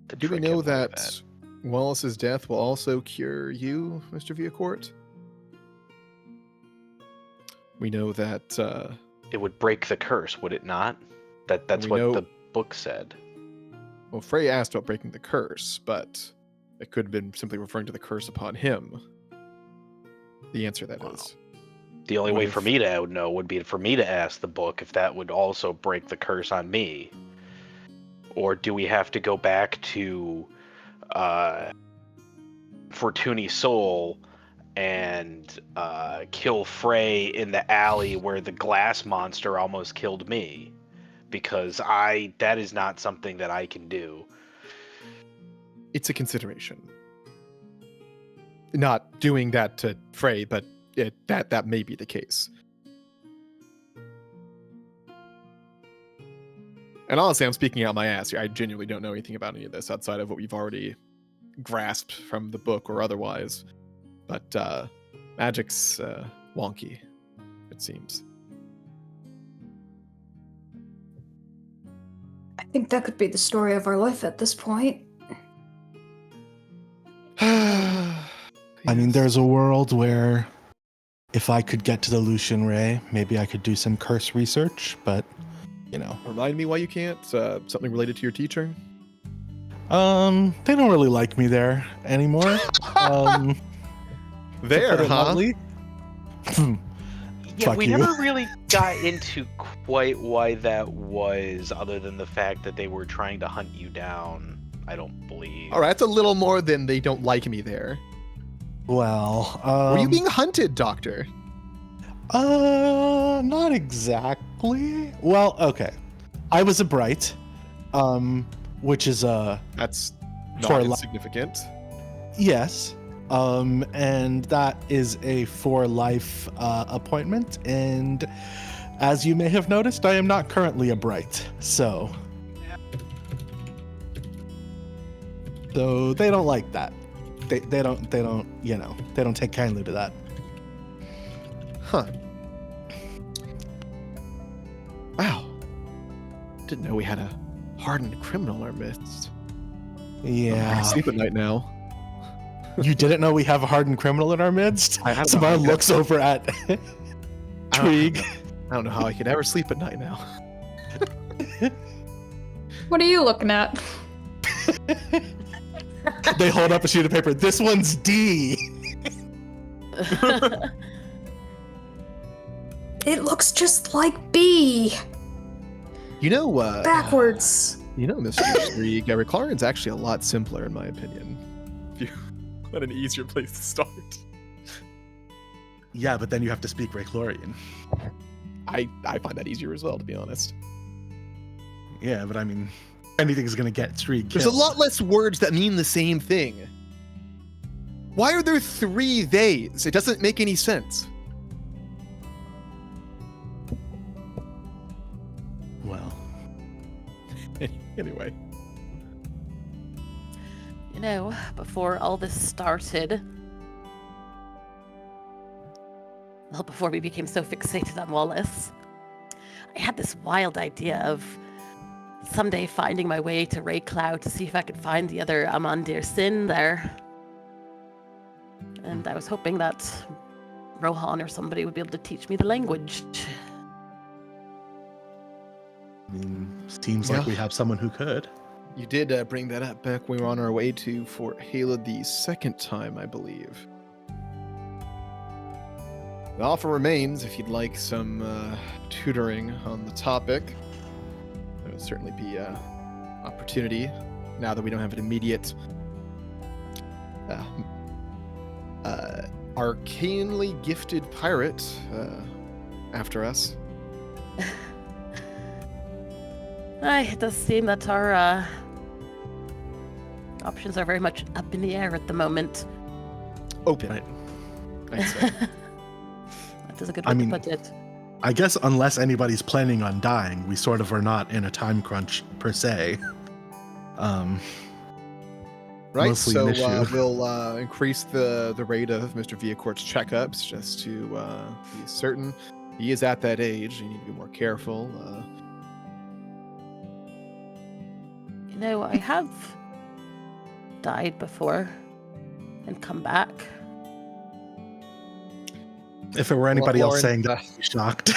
to do we trick know him like that Wallace's death will also cure you, Mr. Villacourt? We know that it would break the curse, would it not? That's we what know the book said. Well, Frey asked about breaking the curse, but it could have been simply referring to the curse upon him. The answer, that is. The only What way if- for me to know would be for me to ask the book if that would also break the curse on me. Or do we have to go back to Fortuny's soul and kill Frey in the alley where the glass monster almost killed me? Because that is not something that I can do. It's a consideration. Not doing that to Frey, but that may be the case. And honestly, I'm speaking out my ass here. I genuinely don't know anything about any of this outside of what we've already grasped from the book or otherwise. But magic's wonky, it seems. I think that could be the story of our life at this point. I mean, there's a world where if I could get to the Lucian Ray, maybe I could do some curse research, but, you know. Remind me why you can't? Something related to your teacher? They don't really like me there anymore. There, to put it huh? mildly. Yeah, Fuck we you. never really got into quite why that was, other than the fact that they were trying to hunt you down, I don't believe. All right, that's a little more than they don't like me there. Well, Were you being hunted, Doctor? Not exactly. Well, okay. I was a bright, which is That's For not li- insignificant. yes. And that is a for life appointment, and as you may have noticed, I am not currently a bright, so they don't like that. They don't you know, they don't take kindly to that. Huh. Wow. Didn't know we had a hardened criminal in our midst. I Yeah. can sleep at night now. You didn't know we have a hardened criminal in our midst? I don't know Samara how you looks over at Trig. I don't know how I could ever sleep at night now. What are you looking at? They hold up a sheet of paper. This one's D. It looks just like B. You know, Backwards. You know, Mr. Streak, Reclaren's actually a lot simpler, in my opinion. If you want an easier place to start. Yeah, but then you have to speak Raychlorian. I find that easier as well, to be honest. Yeah, but I mean, anything's gonna get Trig killed. There's a lot less words that mean the same thing. Why are there 3 theys? It doesn't make any sense. Well, Anyway. You know, before all this started, well, before we became so fixated on Wallace, I had this wild idea of someday finding my way to Raycloud to see if I could find the other Amandir Sin there. And I was hoping that Rohan or somebody would be able to teach me the language. I mean, seems like Yeah. we have someone who could. You did bring that up back when we were on our way to Fort Hela the second time, I believe. The offer remains if you'd like some tutoring on the topic. There would certainly be an opportunity now that we don't have an immediate arcanely gifted pirate after us. It does seem that our options are very much up in the air at the moment. Open. Right. I'd say. That is a good I way mean, to put it. I guess unless anybody's planning on dying, we sort of are not in a time crunch per se. Right, Mostly so an issue. we'll increase the rate of Mr. Viacort's checkups just to be certain. He is at that age. You need to be more careful. You know, I have died before and come back. If it were anybody else Lauren, saying that, I'd be shocked.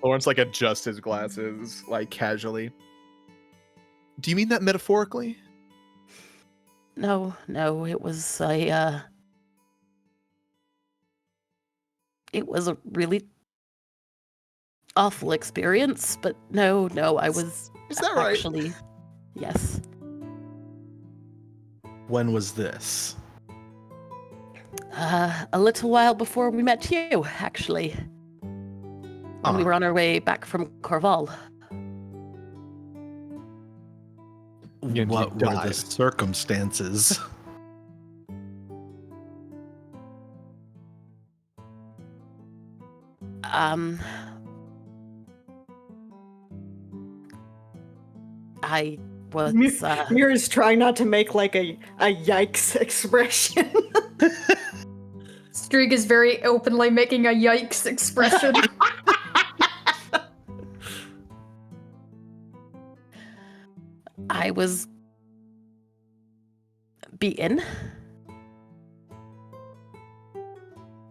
Lawrence like adjusts his glasses like casually. Do you mean that metaphorically? No, it was a really awful experience, but no, I was Is that right? actually yes. When was this? A little while before we met you, actually. When we were on our way back from Corval. You What were the died. circumstances? I was Mira's trying not to make like a yikes expression. Streak is very openly making a yikes expression. I was beaten.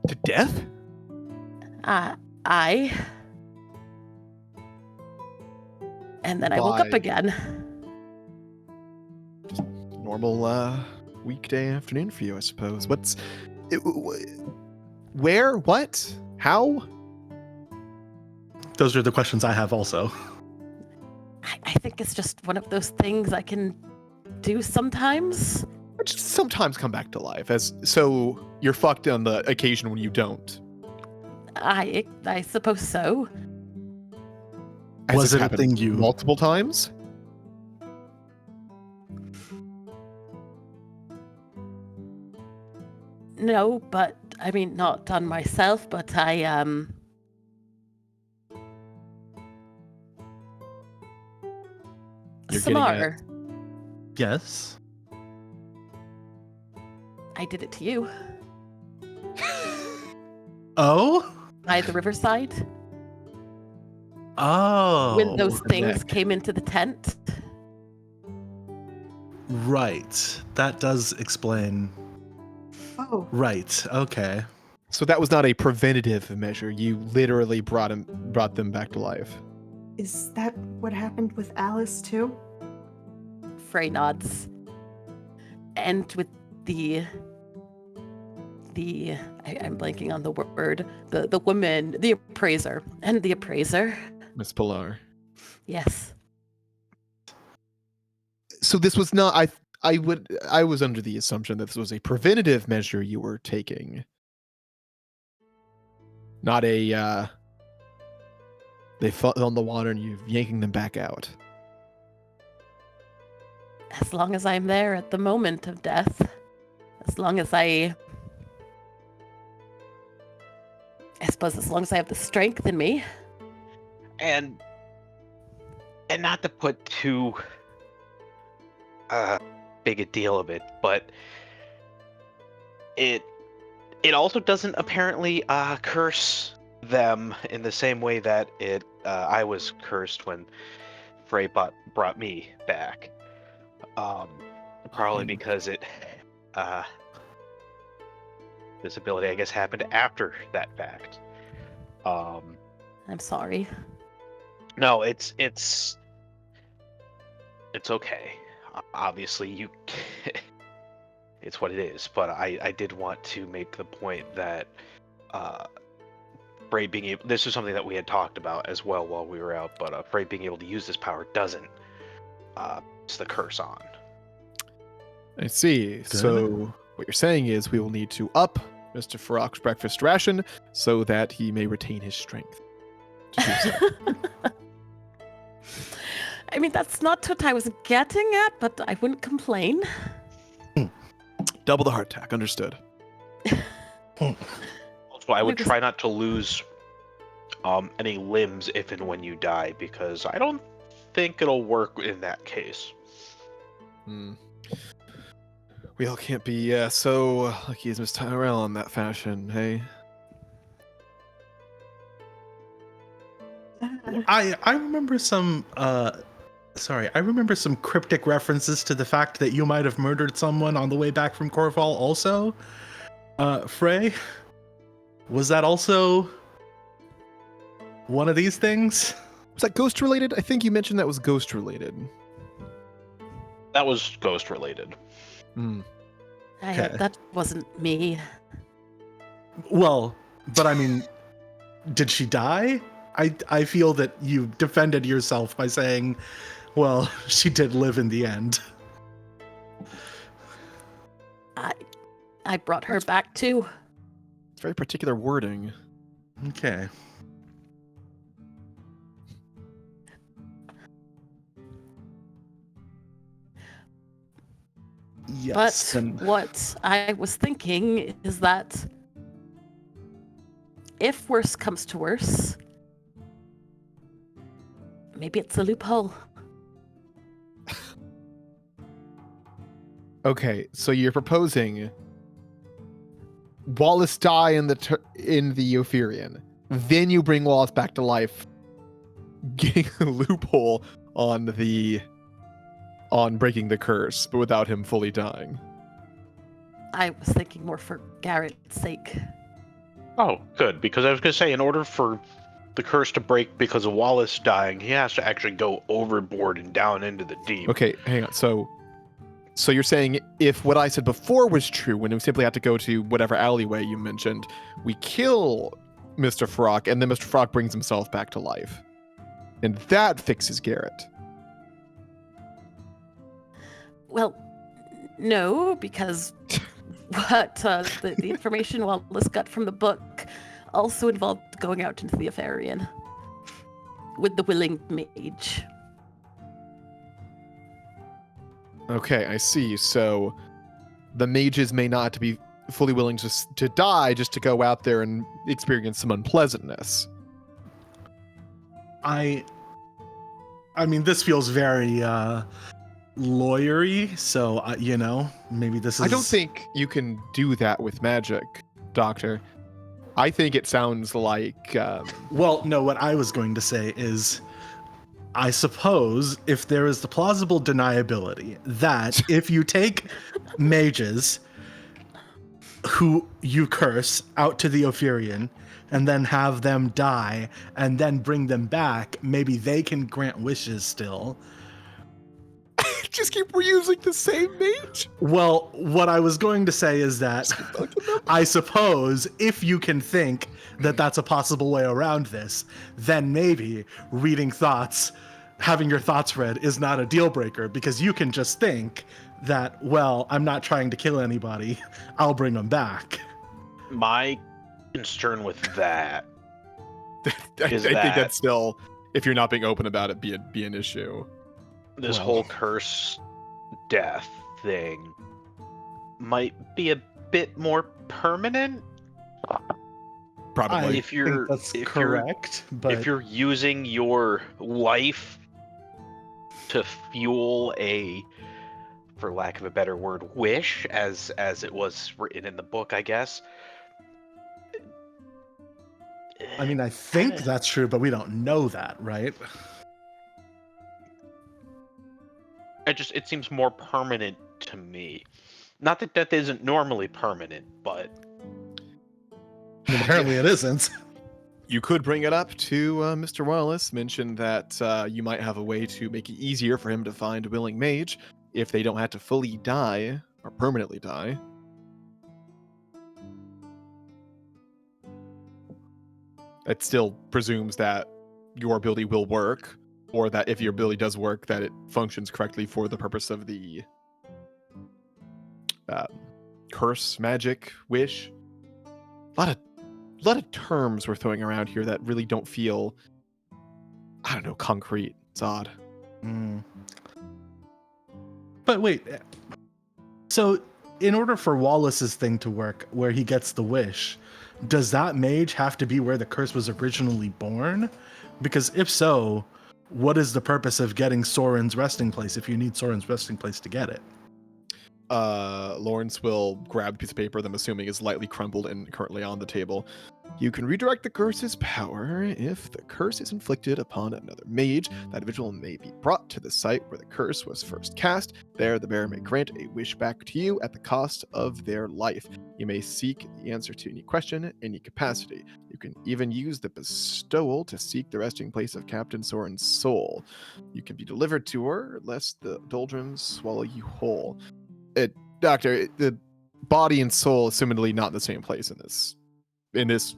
To death? And then I woke up By- again. Just normal weekday afternoon for you, I suppose. Where? What? How? Those are the questions I have also. I think it's just one of those things I can do sometimes. I just sometimes come back to life. So you're fucked on the occasion when you don't. I suppose so. Has Was this it a happened thing you- multiple times? No, but I mean not on myself, but I You're getting Samar, Yes. I did it to you Oh? by the riverside Oh. when those the things neck. came into the tent. Right. That does explain. Oh, Right. Okay. So that was not a preventative measure. You literally brought them back to life. is that what happened with Alice too? Frey nods. And with I'm blanking on the word. The woman, the appraiser. And the appraiser. Miss Pilar. Yes. So this was not I was under the assumption that this was a preventative measure you were taking. Not a they fell on the water and you're yanking them back out. As long as I'm there at the moment of death. As long as I suppose as long as I have the strength in me. And not to put too big a deal of it, but it also doesn't apparently curse them in the same way that I was cursed when Frey brought me back. Probably because this ability, I guess, happened after that fact. I'm sorry. No, it's okay. Obviously, it's what it is. But I did want to make the point that Frey being able. This is something that we had talked about as well while we were out. But Frey being able to use this power doesn't. It's the curse on. I see. So what you're saying is we will need to up Mr. Farrak's breakfast ration so that he may retain his strength. To do so. I mean, that's not what I was getting at, but I wouldn't complain. Double the hardtack, understood. Also, I would Because- try not to lose any limbs if and when you die, because I don't think it'll work in that case. We all can't be so lucky as Miss Tyrell in that fashion, hey? I remember some I remember some cryptic references to the fact that you might have murdered someone on the way back from Corval also. Frey, was that also one of these things? Was that ghost related? I think you mentioned that was ghost related. That was ghost related. Hmm. I Okay. hope that wasn't me. Well, but I mean, did she die? I feel that you defended yourself by saying, well, she did live in the end. I brought her back too. It's very particular wording. Okay. Yes. But and what I was thinking is that if worse comes to worse, maybe it's a loophole. Okay, so you're proposing Wallace die in the Euphorian, then you bring Wallace back to life, getting a loophole on breaking the curse, but without him fully dying. I was thinking more for Garrett's sake. Oh, good, because I was going to say, in order for the curse to break because of Wallace dying, he has to actually go overboard and down into the deep. Okay, hang on. So you're saying if what I said before was true, when we simply had to go to whatever alleyway you mentioned, we kill Mr. Frock, and then Mr. Frock brings himself back to life. And that fixes Garrett. Well, no, because what the information Wallace got from the book also involved going out into the Euphorian with the willing mage. Okay, I see. So the mages may not be fully willing to die just to go out there and experience some unpleasantness. I mean, this feels very lawyery, so maybe this is. I don't think you can do that with magic, Doctor. I think it sounds like. Well, no. What I was going to say is, I suppose if there is the plausible deniability that if you take mages who you curse out to the Euphorian and then have them die and then bring them back, maybe they can grant wishes still. Just keep reusing the same mage? Well, what I was going to say is that I suppose if you can think that that's a possible way around this, then maybe reading thoughts, having your thoughts read is not a deal breaker, because you can just think that, well, I'm not trying to kill anybody, I'll bring them back. My concern with that I is think that that's still, if you're not being open about it, be an issue. this Well. whole curse death thing might be a bit more permanent. Probably. If you're- think that's if you're- correct, but If you're using your life to fuel a, for lack of a better word, wish, as it was written in the book, I guess. I mean, I think that's true, but we don't know that, right? It seems more permanent to me. Not that death isn't normally permanent, but I mean, apparently it isn't. You could bring it up to Mr. Wallace, mention that you might have a way to make it easier for him to find a willing mage if they don't have to fully die or permanently die. It still presumes that your ability will work, or that if your ability does work, that it functions correctly for the purpose of the curse, magic, wish. A lot of terms we're throwing around here that really don't feel, I don't know, concrete. It's odd. Mm. But wait, so in order for Wallace's thing to work, where he gets the wish, does that mage have to be where the curse was originally born? Because if so, what is the purpose of getting Soren's resting place if you need Soren's resting place to get it? Lawrence will grab a piece of paper that I'm assuming is lightly crumpled and currently on the table. You can redirect the curse's power. If the curse is inflicted upon another mage, that individual may be brought to the site where the curse was first cast. There, the bearer may grant a wish back to you at the cost of their life. You may seek the answer to any question in any capacity. You can even use the bestowal to seek the resting place of Captain Soren's soul. You can be delivered to her, lest the doldrums swallow you whole. Doctor, the body and soul, assumedly not in the same place in this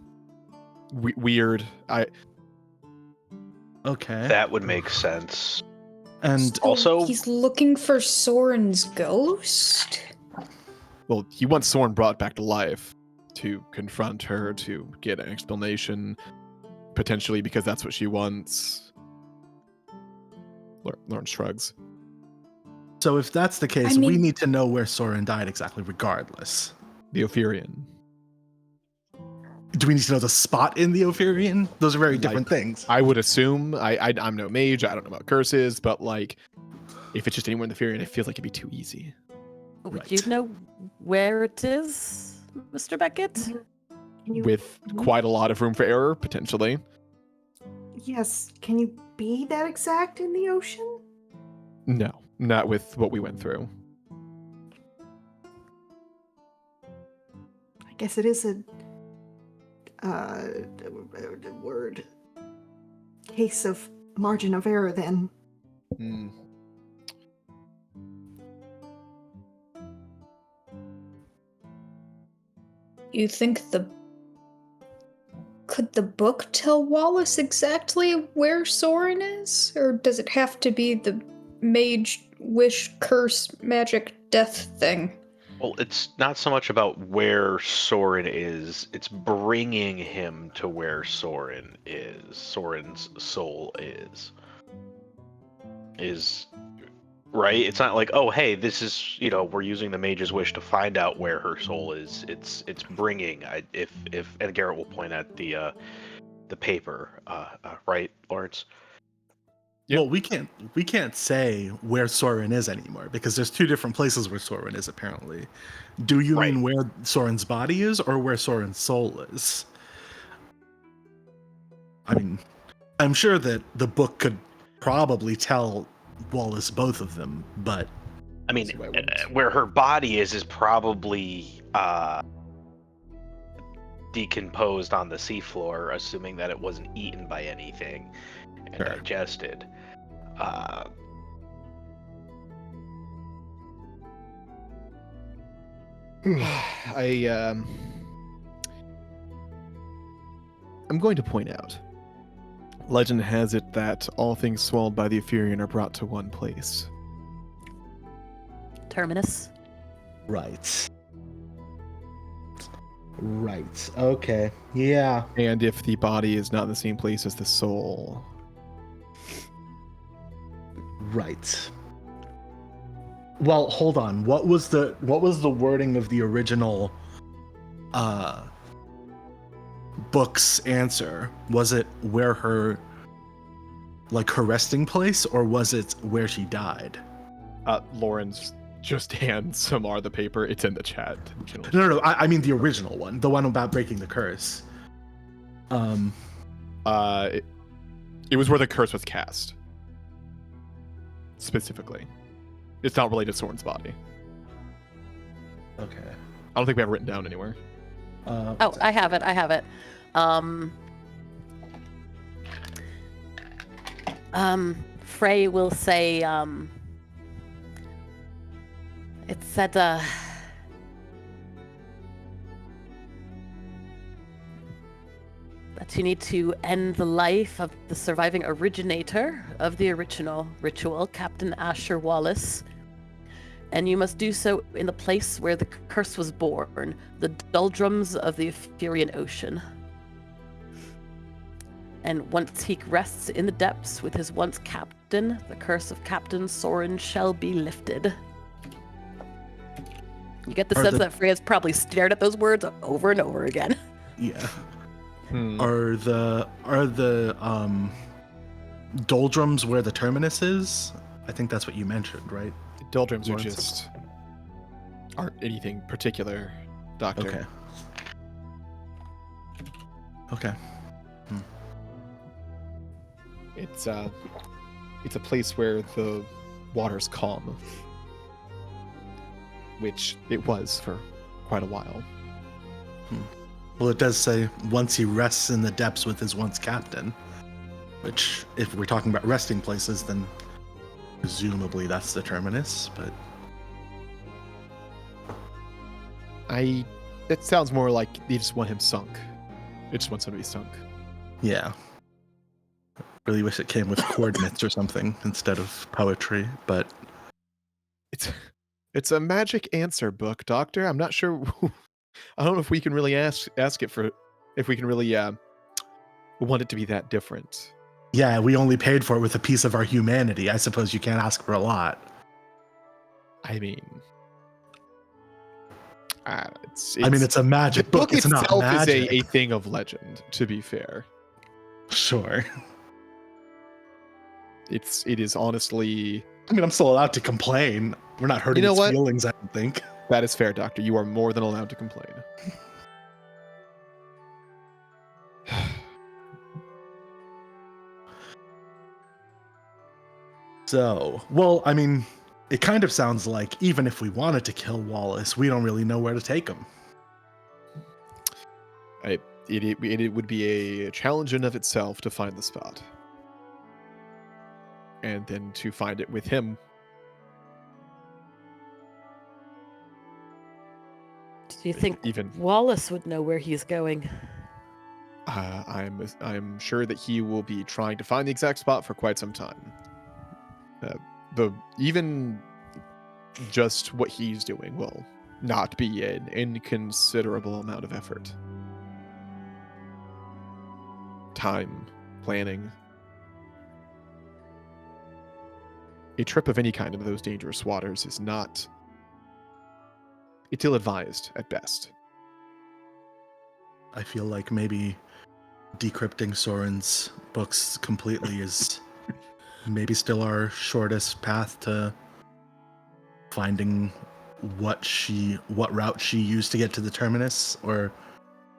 weird. Okay. That would make sense. And Also- he's looking for Soren's ghost? Well, he wants Soren brought back to life to confront her, to get an explanation, potentially because that's what she wants. Lauren shrugs. so if that's the case, I mean- we need to know where Soren died exactly, regardless. The Ophirian. Do we need to know the spot in the Ophirian? Those are very different things. I would assume. I'm no mage. I don't know about curses, but like, if it's just anywhere in the Ophirian, it feels like it'd be too easy. Would Right. you know where it is, Mr. Beckett? Can you, With quite a lot of room for error, potentially. yes, can you be that exact in the ocean? No, not with what we went through. I guess it is a word case of margin of error then. Hmm. You think could the book tell Wallace exactly where Soren is? Or does it have to be the mage wish curse magic death thing? Well, it's not so much about where Soren is, it's bringing him to where Soren is. Soren's soul is right? It's not like, oh, hey, this is, we're using the mage's wish to find out where her soul is. It's bringing. And Garrett will point at the paper, right, Lawrence? Yep. Well, we can't say where Soren is anymore because there's two different places where Soren is apparently. Do you Right. mean where Soren's body is or where Soren's soul is? I mean, I'm sure that the book could probably tell Wallace both of them, but I mean, That's why I wouldn't. where her body is probably decomposed on the seafloor, assuming that it wasn't eaten by anything and Sure. digested. I'm going to point out. Legend has it that all things swallowed by the Ophirian are brought to one place. Terminus. right. Right. Okay. Yeah. And if the body is not in the same place as the soul, Right. Well, hold on. What was the wording of the original book's answer? Was it where her resting place, or was it where she died? Lauren's just hands Samar the paper. It's in the chat. No. I mean the original one, the one about breaking the curse. It was where the curse was cast. Specifically. It's not related to Soren's body. Okay. I don't think we have it written down anywhere. Oh, I have it. Frey will say, it said, that you need to end the life of the surviving originator of the original ritual, Captain Asher Wallace. And you must do so in the place where the curse was born, the doldrums of the Ophirian Ocean. And once he rests in the depths with his once captain, the curse of Captain Soren shall be lifted. You get the Are sense the- that Frey has probably stared at those words over and over again. Yeah. Hmm. Are the doldrums where the terminus is? I think that's what you mentioned, right? Doldrums are Lawrence? just aren't anything particular, Doctor. Okay. Okay. It's a place where the water's calm, which it was for quite a while. Well, it does say once he rests in the depths with his once captain, which, if we're talking about resting places, then presumably that's the terminus, but... It sounds more like you just want him sunk. It just wants him to be sunk. Yeah. Really wish it came with coordinates or something instead of poetry, but... It's a magic answer book, Doctor. I'm not sure... I don't know if we can really ask it for... If we can really want it to be that different. Yeah, we only paid for it with a piece of our humanity. I suppose you can't ask for a lot. I mean... it's a magic book. The book It's not itself magic. is a thing of legend, to be fair. Sure. It is honestly... I mean, I'm still allowed to complain. We're not hurting its feelings, I don't think. That is fair, Doctor. You are more than allowed to complain. So, well, I mean, it kind of sounds like even if we wanted to kill Wallace, we don't really know where to take him. It would be a challenge in of itself to find the spot. And then to find it with him. Do you think Even Wallace would know where he's going? I'm sure that he will be trying to find the exact spot for quite some time. Even just what he's doing will not be an inconsiderable amount of effort. Time, planning. A trip of any kind into those dangerous waters is not... It's ill-advised at best. I feel like maybe decrypting Soren's books completely is maybe still our shortest path to finding what route she used to get to the terminus, or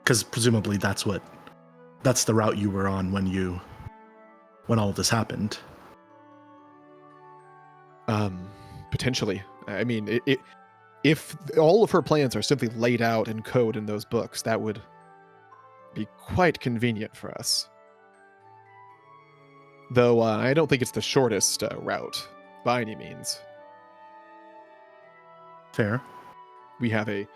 because presumably that's the route you were on when all of this happened. Potentially. I mean, if all of her plans are simply laid out in code in those books, that would be quite convenient for us. Though I don't think it's the shortest route by any means. Fair. We have a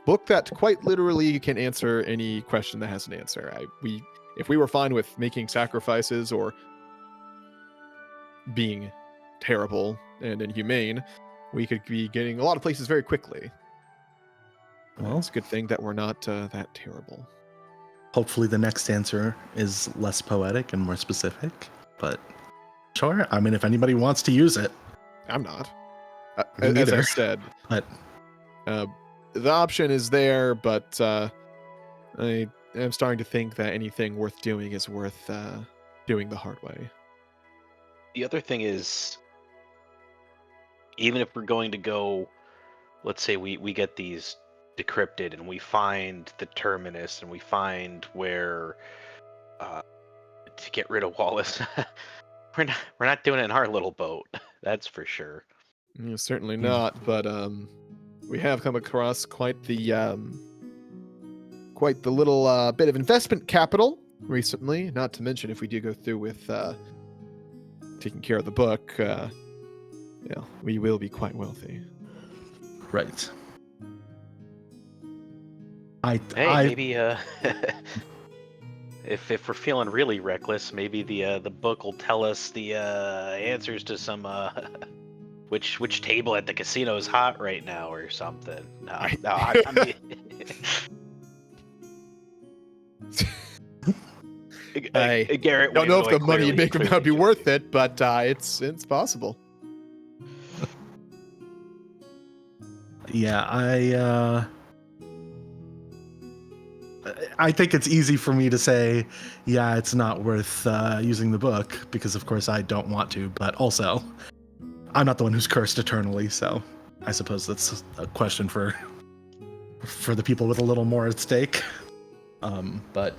book that quite literally can answer any question that has an answer. If we were fine with making sacrifices or being terrible and inhumane, we could be getting a lot of places very quickly. Well, it's a good thing that we're not that terrible. Hopefully the next answer is less poetic and more specific, but sure. I mean, if anybody wants to use it. I'm not. Me As neither. I said, But the option is there, but I am starting to think that anything worth doing is worth doing the hard way. The other thing is, even if we're going to go, let's say we get these decrypted and we find the terminus and we find where to get rid of Wallace, we're not doing it in our little boat. That's for sure. Certainly not, but we have come across quite the little bit of investment capital recently. Not to mention, if we do go through with taking care of the book, we will be quite wealthy. right. Maybe if we're feeling really reckless, maybe the book will tell us the answers to some which table at the casino is hot right now or something. I mean, Garrett. Don't know if the Wayne money you'd make from that would be clearly worth it, but it's possible. Yeah, I think it's easy for me to say, yeah, it's not worth using the book, because of course I don't want to, but also I'm not the one who's cursed eternally, so I suppose that's a question for the people with a little more at stake. But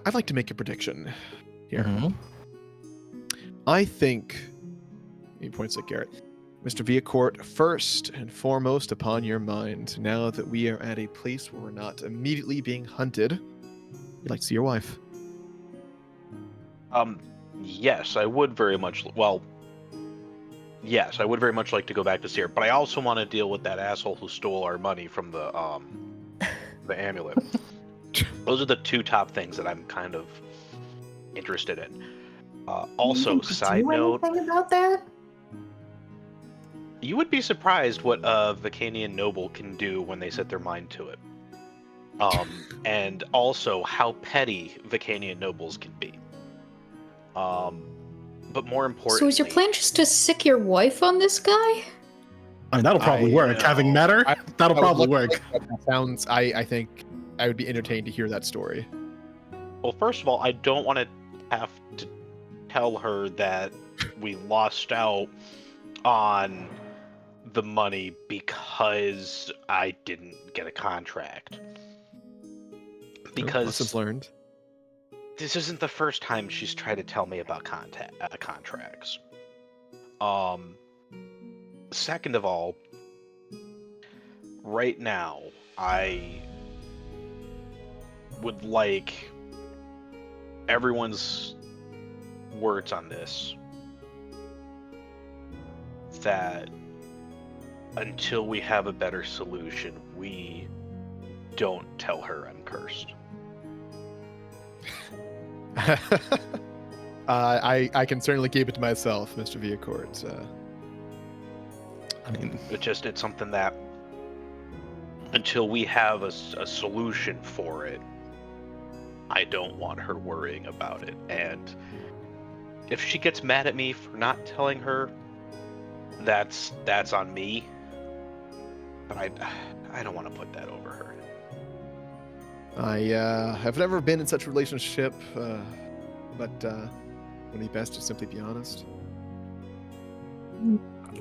I'd like to make a prediction here. Mhm. I think, he points at Garrett, Mr. Viacourt, first and foremost upon your mind, now that we are at a place where we're not immediately being hunted, you'd like to see your wife. Yes, I would very much. Well, yes, I would very much like to go back to see her, but I also want to deal with that asshole who stole our money from the amulet. Those are the two top things that I'm kind of interested in. Also, You think to side do note, anything about that? you would be surprised what a Vacanian noble can do when they set their mind to it. And also how petty Vacanian nobles can be. But more importantly, So is your plan just to sick your wife on this guy? I mean, that'll probably work. know. Having met her, that'll I would probably look work. like that sounds. I think I would be entertained to hear that story. well, first of all, I don't want to have to tell her that we lost out on the money because I didn't get a contract. Because Lessons learned. this isn't the first time she's tried to tell me about contracts. Second of all, right now, I would like everyone's words on this. That until we have a better solution, we don't tell her I'm cursed. I can certainly keep it to myself, Mr. Viacourt. I mean, It's something that until we have a solution for it, I don't want her worrying about it. And if she gets mad at me for not telling her, that's on me. But I don't want to put that over her. I have never been in such a relationship, but would it be best to simply be honest?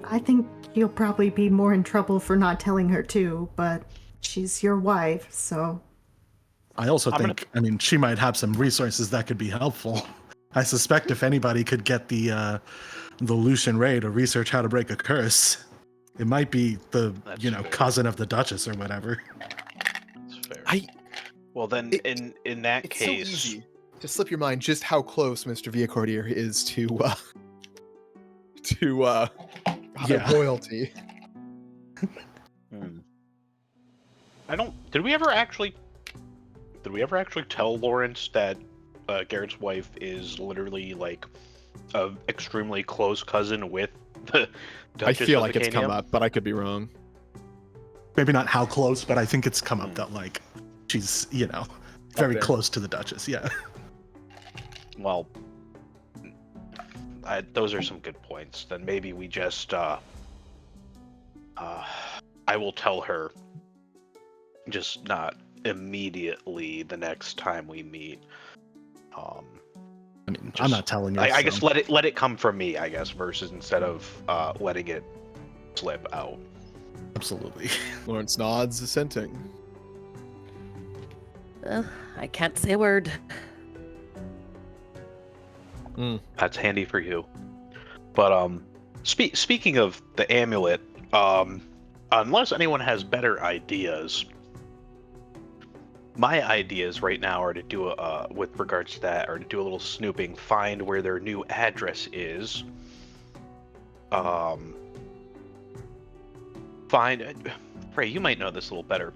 I think you'll probably be more in trouble for not telling her too, but she's your wife, so. I also I'm think, I mean, she might have some resources that could be helpful. I suspect if anybody could get the Lucian Ray to research how to break a curse, it might be the That's fair. cousin of the Duchess or whatever. That's fair. I Well, then, in that It's case, so easy to slip your mind just how close Mr. Viacordier is to Yeah. royalty. I don't. Did we ever actually tell Lawrence that Garrett's wife is literally like a extremely close cousin with the Duchess I feel of like it's come Vacania? up, but I could be wrong. Maybe not how close, but I think it's come up that, like, she's, very there. close to the Duchess, yeah. Well, those are some good points. Then maybe we just I will tell her, just not immediately the next time we meet. I mean, I'm Just- not telling her. I guess so- let it come from me, I guess, versus instead of letting it slip out. Absolutely. Lawrence nods, assenting. I can't say a word. That's handy for you. But speaking of the amulet, unless anyone has better ideas, my ideas right now are to do with regards to that, are to do a little snooping, find where their new address is. Find Frey, you might know this a little better.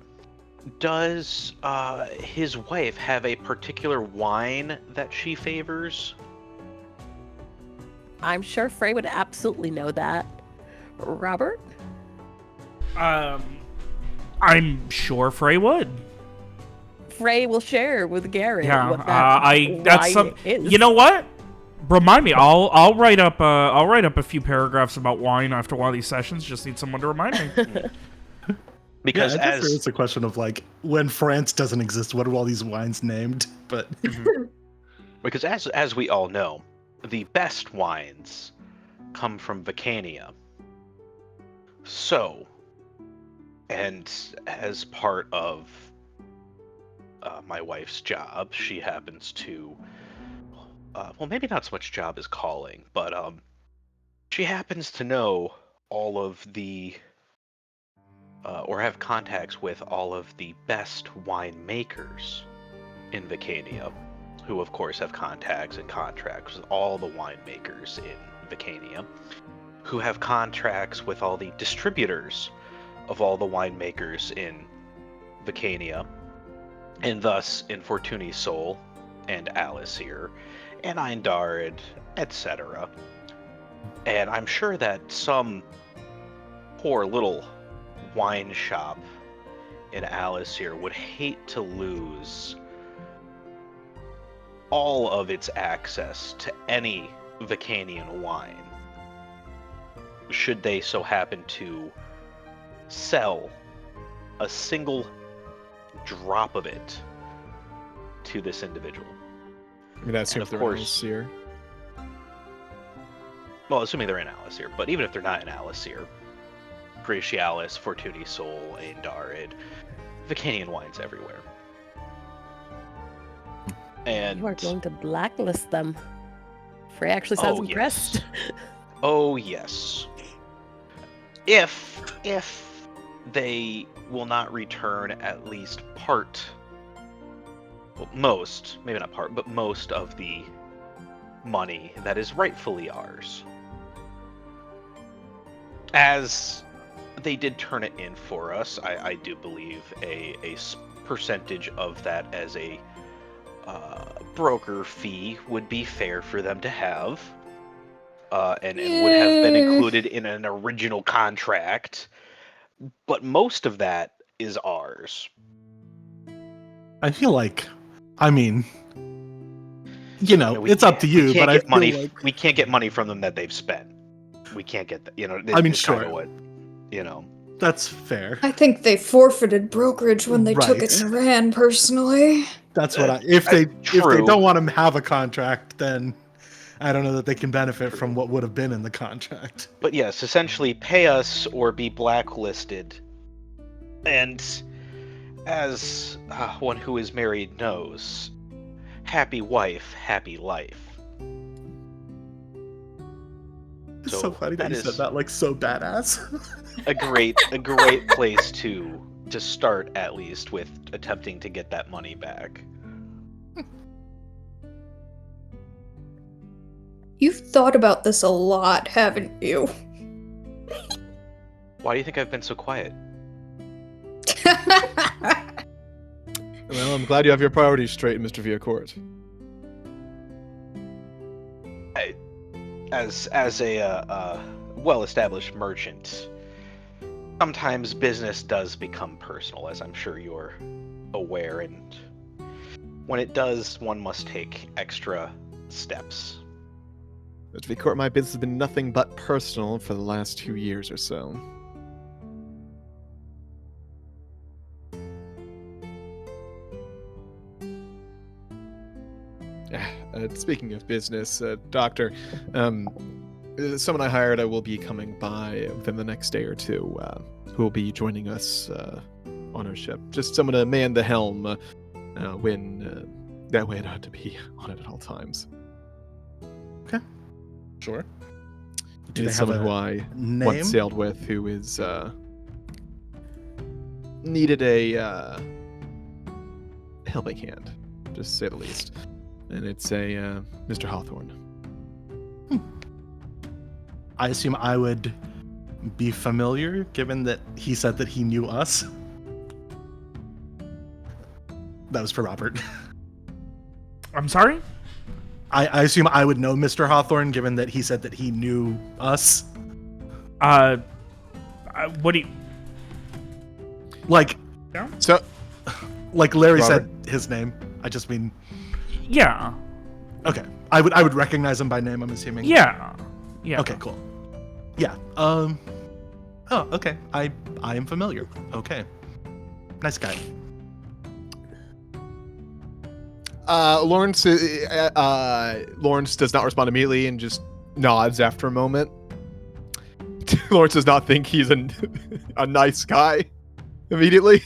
Does his wife have a particular wine that she favors? I'm sure Frey would absolutely know that. Robert? I'm sure Frey would. Frey will share with Garrett Yeah, what that that's wine is. You know what? Remind me. I'll write up a few paragraphs about wine after one of these sessions. Just need someone to remind me. Because yeah, I guess as it's a question of, like, when France doesn't exist, what are all these wines named? But Because as we all know, the best wines come from Vacania. So, and as part of my wife's job. She happens to, well, maybe not so much job as calling, but she happens to know all of the, or have contacts with all of the best winemakers in Vicania, who of course have contacts and contracts with all the winemakers in Vicania, who have contracts with all the distributors of all the winemakers in Vicania, and thus in Fortuny Soul and Alacyr and Eindarid, etc. And I'm sure that some poor little wine shop in Alacyr would hate to lose all of its access to any Vicanian wine, should they so happen to sell a single drop of it to this individual. I mean, that's And if of they're course- Alacyr. Well, assuming they're in Alacyr, but even if they're not in Alacyr, Gratialis, Fortuny Soul, Eindarid, Vicanian wines everywhere. And You are going to blacklist them. Frey actually sounds Oh, impressed. yes. Oh yes. If they will not return at least part, well, most, maybe not part, but most of the money that is rightfully ours. As they did turn it in for us, I do believe a percentage of that as a broker fee would be fair for them to have, and would have been included in an original contract. But most of that is ours. I feel like, I mean, you know, We it's up to can't- you, we can't but I get feel money. like, We can't get money from them that they've spent. We can't get that. You know, I mean, it's kinda sure. what, you know. that's fair. I think they forfeited brokerage when they took it Right. and ran, personally. That's what if they true. don't want to have a contract, then I don't know that they can benefit from what would have been in the contract. But yes, essentially pay us or be blacklisted. And as one who is married knows, happy wife, happy life. It's So so funny that that you is- said that like so badass. A great place to start, at least, with attempting to get that money back. You've thought about this a lot, haven't you? Why do you think I've been so quiet? Well, I'm glad you have your priorities straight, Mr. Villacourt. As a well-established merchant, sometimes business does become personal, as I'm sure you're aware, and when it does, one must take extra steps. Mr. Villacourt, my business has been nothing but personal for the last 2 years or so. Speaking of business, Doctor, someone I hired will be coming by within the next day or two, who will be joining us on our ship. Just someone to man the helm when that way it ought to be on it at all times. Sure. It is someone who I name? once sailed with who is needed a helping hand, just to say the least. And it's a Mr. Hawthorne. I assume I would be familiar, given that he said that he knew us. That was for Robert. I'm sorry? I assume I would know Mr. Hawthorne, given that he said that he knew us. What do you... Like, So, like Larry Robert? said his name. I just mean, Yeah. okay. I would recognize him by name, I'm assuming. Yeah. Yeah. Okay, cool. Yeah. Oh, okay. I am familiar. Okay. Nice guy. Lawrence does not respond immediately and just nods after a moment. Lawrence does not think he's a nice guy immediately.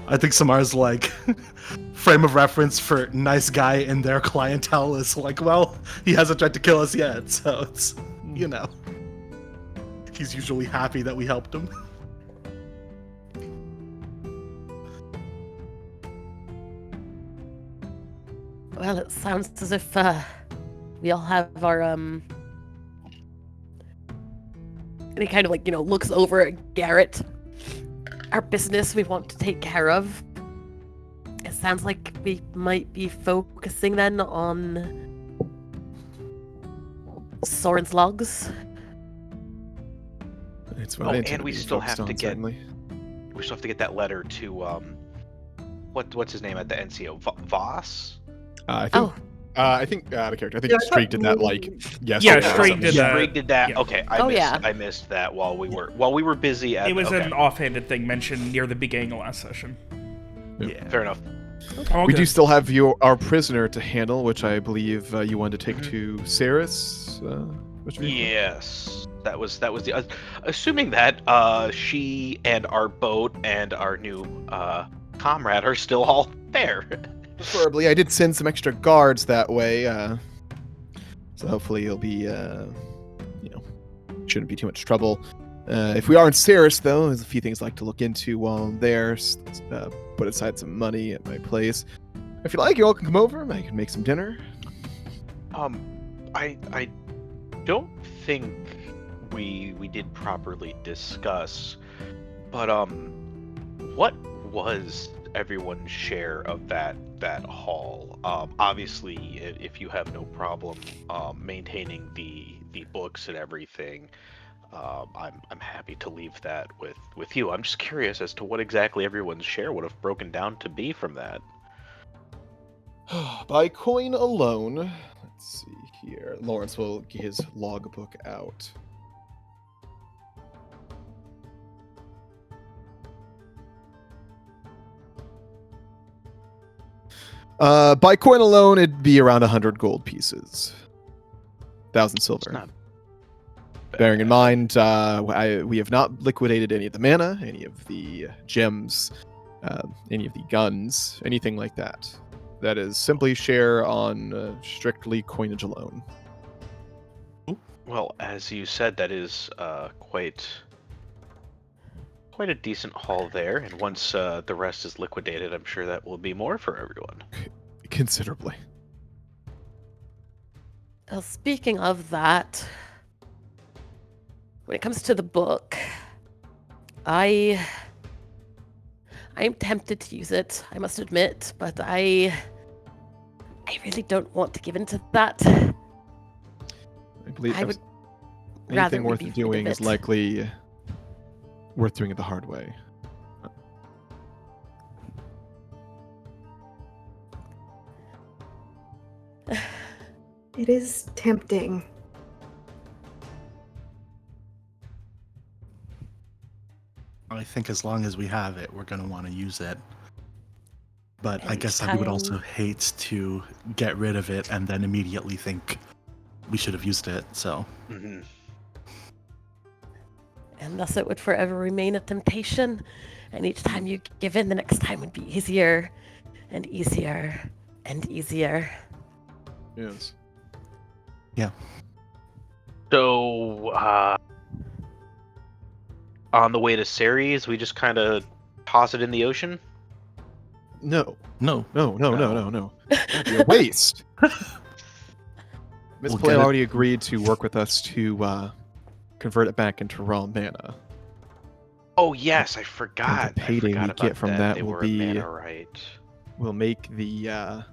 I think Samar's like, frame of reference for nice guy in their clientele is like, well, he hasn't tried to kill us yet, so it's, you know, he's usually happy that we helped him. Well, it sounds as if we all have our And he kind of like, looks over at Garrett. Our business we want to take care of. It sounds like we might be focusing then on Soren's logs. It's what I intend and to we be still focused have to on, get certainly. we still have to get that letter to what's his name at the NCO? Voss? I think out of character. I think Yeah, I thought Streak did that like Yeah, yesterday. or Streak something. did Yeah. Streak did that. Yeah. Okay, Oh, yeah. I missed that while we were busy at It was okay. an offhanded thing mentioned near the beginning of last session. Yeah. Fair enough. All We do good. still have our prisoner to handle, which I believe you wanted to take Mhm. to Ceres. Which vehicle? Yes, that was the. Assuming that she and our boat and our new comrade are still all there. Preferably, I did send some extra guards that way, so hopefully you'll be, shouldn't be too much trouble. If we are in Ceres, though, there's a few things I'd like to look into while I'm there. Put aside some money at my place. If you like, you all can come over. I can make some dinner. I don't think we did properly discuss, but what was everyone's share of that haul? Obviously, if you have no problem maintaining the books and everything, I'm happy to leave that with you. I'm just curious as to what exactly everyone's share would have broken down to be from that. By coin alone, let's see here. Lawrence will get his logbook out. By coin alone, it'd be around 100 gold pieces. 1,000 It's silver. not Bearing in bad. mind, we have not liquidated any of the mana, any of the gems, any of the guns, anything like that. That is simply share on strictly coinage alone. Well, as you said, that is quite a decent haul there, and once the rest is liquidated, I'm sure that will be more for everyone. Considerably. Well, speaking of that, when it comes to the book, I'm tempted to use it, I must admit, but I really don't want to give into that. I believe I would rather anything we worth be rid of doing is it. likely worth doing it the hard way. It is tempting. I think as long as we have it, we're going to want to use it. But I And guess I would time- also hate to get rid of it and then immediately think we should have used it, so. Mm-hmm. And thus it would forever remain a temptation. And each time you give in, the next time would be easier and easier and easier. Yes. So, on the way to Ceres, we just kind of toss it in the ocean? No. No. No. That'd be a waste. Miss We'll Play get it. already agreed to work with us to convert it back into raw mana. Oh, yes, I forgot. the payday we about get from that They will were be- a mana right. We'll make the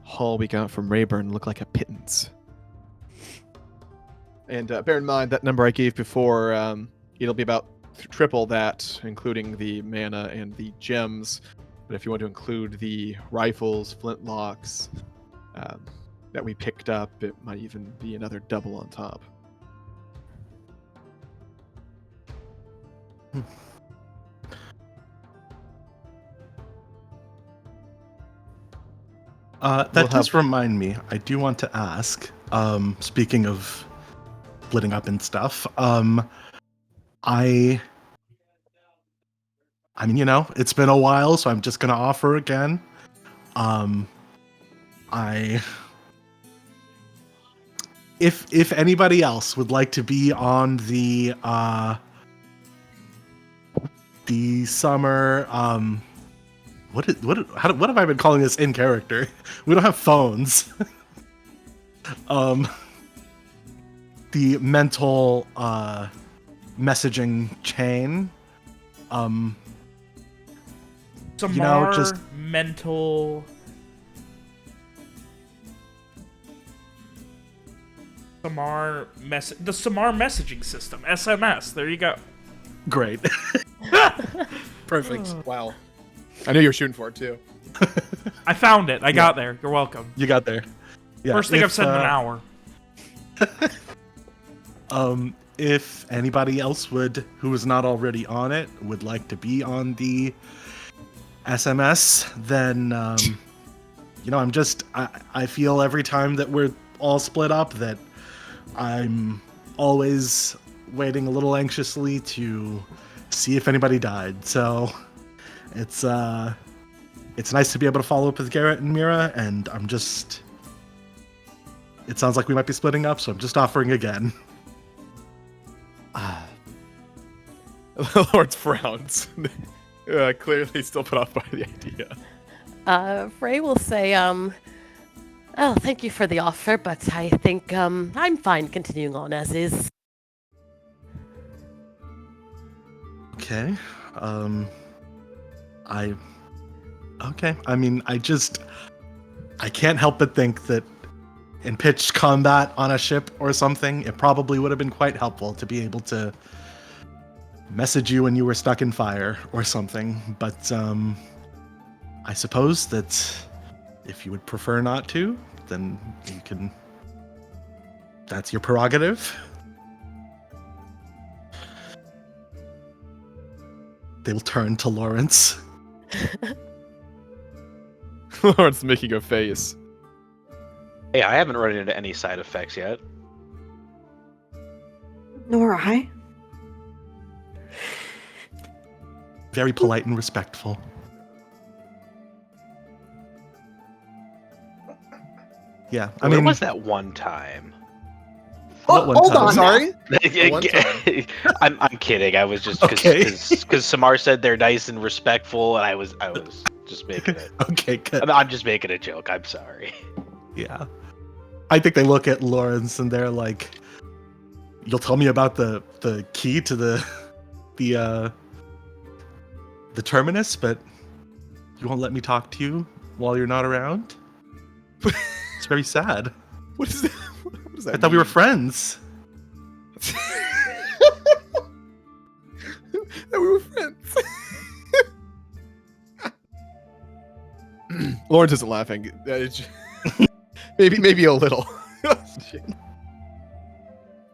haul we got from Rayburn look like a pittance. And bear in mind that number I gave before, it'll be about triple that, including the mana and the gems. But if you want to include the rifles, flintlocks that we picked up, it might even be another double on top. That We'll does have- remind me, I do want to ask, speaking of splitting up and stuff, I mean, it's been a while, so I'm just going to offer again. I if anybody else would like to be on the summer what have I been calling this in character? We don't have phones. The mental messaging chain. Samar mental. The Samar messaging system, SMS. There you go. Great. Perfect. Wow. I knew you were shooting for it too. I found it. I got there. You're welcome. You got there. Yeah. First thing I've said in an hour. If anybody else who is not already on it, would like to be on the SMS, then I feel every time that we're all split up that I'm always waiting a little anxiously to see if anybody died. So it's nice to be able to follow up with Garrett and Mira, and it sounds like we might be splitting up, so I'm just offering again. Lawrence frowns. Clearly still put off by the idea. Frey will say, oh, thank you for the offer, but I think I'm fine continuing on as is. Okay. I mean, I can't help but think that in pitched combat on a ship or something, it probably would have been quite helpful to be able to message you when you were stuck in fire or something. But I suppose that if you would prefer not to, then you can. That's your prerogative. They'll turn to Lawrence. Lawrence making a face. Hey, I haven't run into any side effects yet. Nor I. Very polite and respectful. Yeah, I Where mean, was that one time? what one Hold time? on. Sorry? One time. I'm kidding. I was just Okay. because Samar said they're nice and respectful, and I was just making it. Okay, good. I'm just making a joke. I'm sorry. Yeah. I think they look at Lawrence and they're like, "You'll tell me about the key to the terminus, but you won't let me talk to you while you're not around?" It's very sad. What is that? What does that I thought we were mean? friends. That we were friends. Lawrence isn't laughing. It's just- maybe a little. Shit.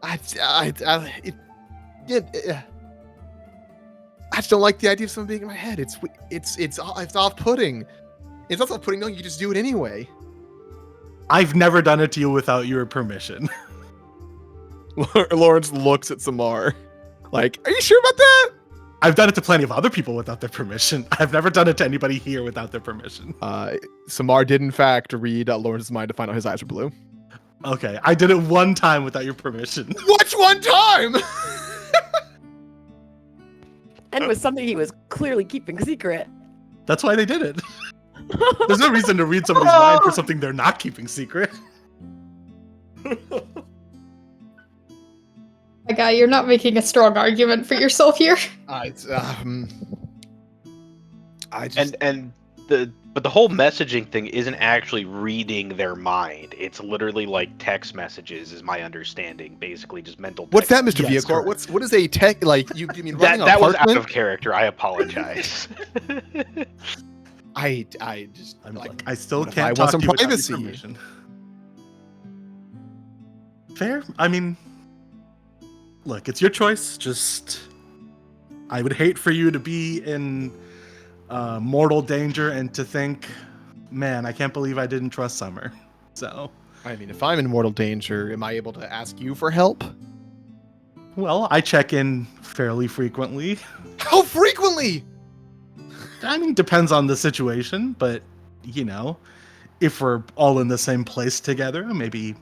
I just don't like the idea of someone being in my head. It's off-putting. It's also off-putting knowing you just do it anyway. I've never done it to you without your permission. Lawrence looks at Samar, like, "Are you sure about that?" I've done it to plenty of other people without their permission. I've never done it to anybody here without their permission. Samar did in fact read Lawrence's mind to find out his eyes were blue. Okay, I did it one time without your permission. Which one time? And it was something he was clearly keeping secret. That's why they did it. There's no reason to read somebody's mind for something they're not keeping secret. My guy, you're not making a strong argument for yourself here. I just But the whole messaging thing isn't actually reading their mind. It's literally like text messages, is my understanding. Basically, just mental. What's that, text. Mr. Yes, Vehicle? correct. What is a tech like? You mean That running an that was out apartment? of character. I apologize. I just I'm like, like, I still what if can't I talk want some to you without your privacy? permission. Fair. I mean, look, it's your choice. Just, I would hate for you to be in mortal danger and to think, man, I can't believe I didn't trust Summer. So, I mean, if I'm in mortal danger, am I able to ask you for help? well, I check in fairly frequently. How frequently? I mean, depends on the situation, but if we're all in the same place together, maybe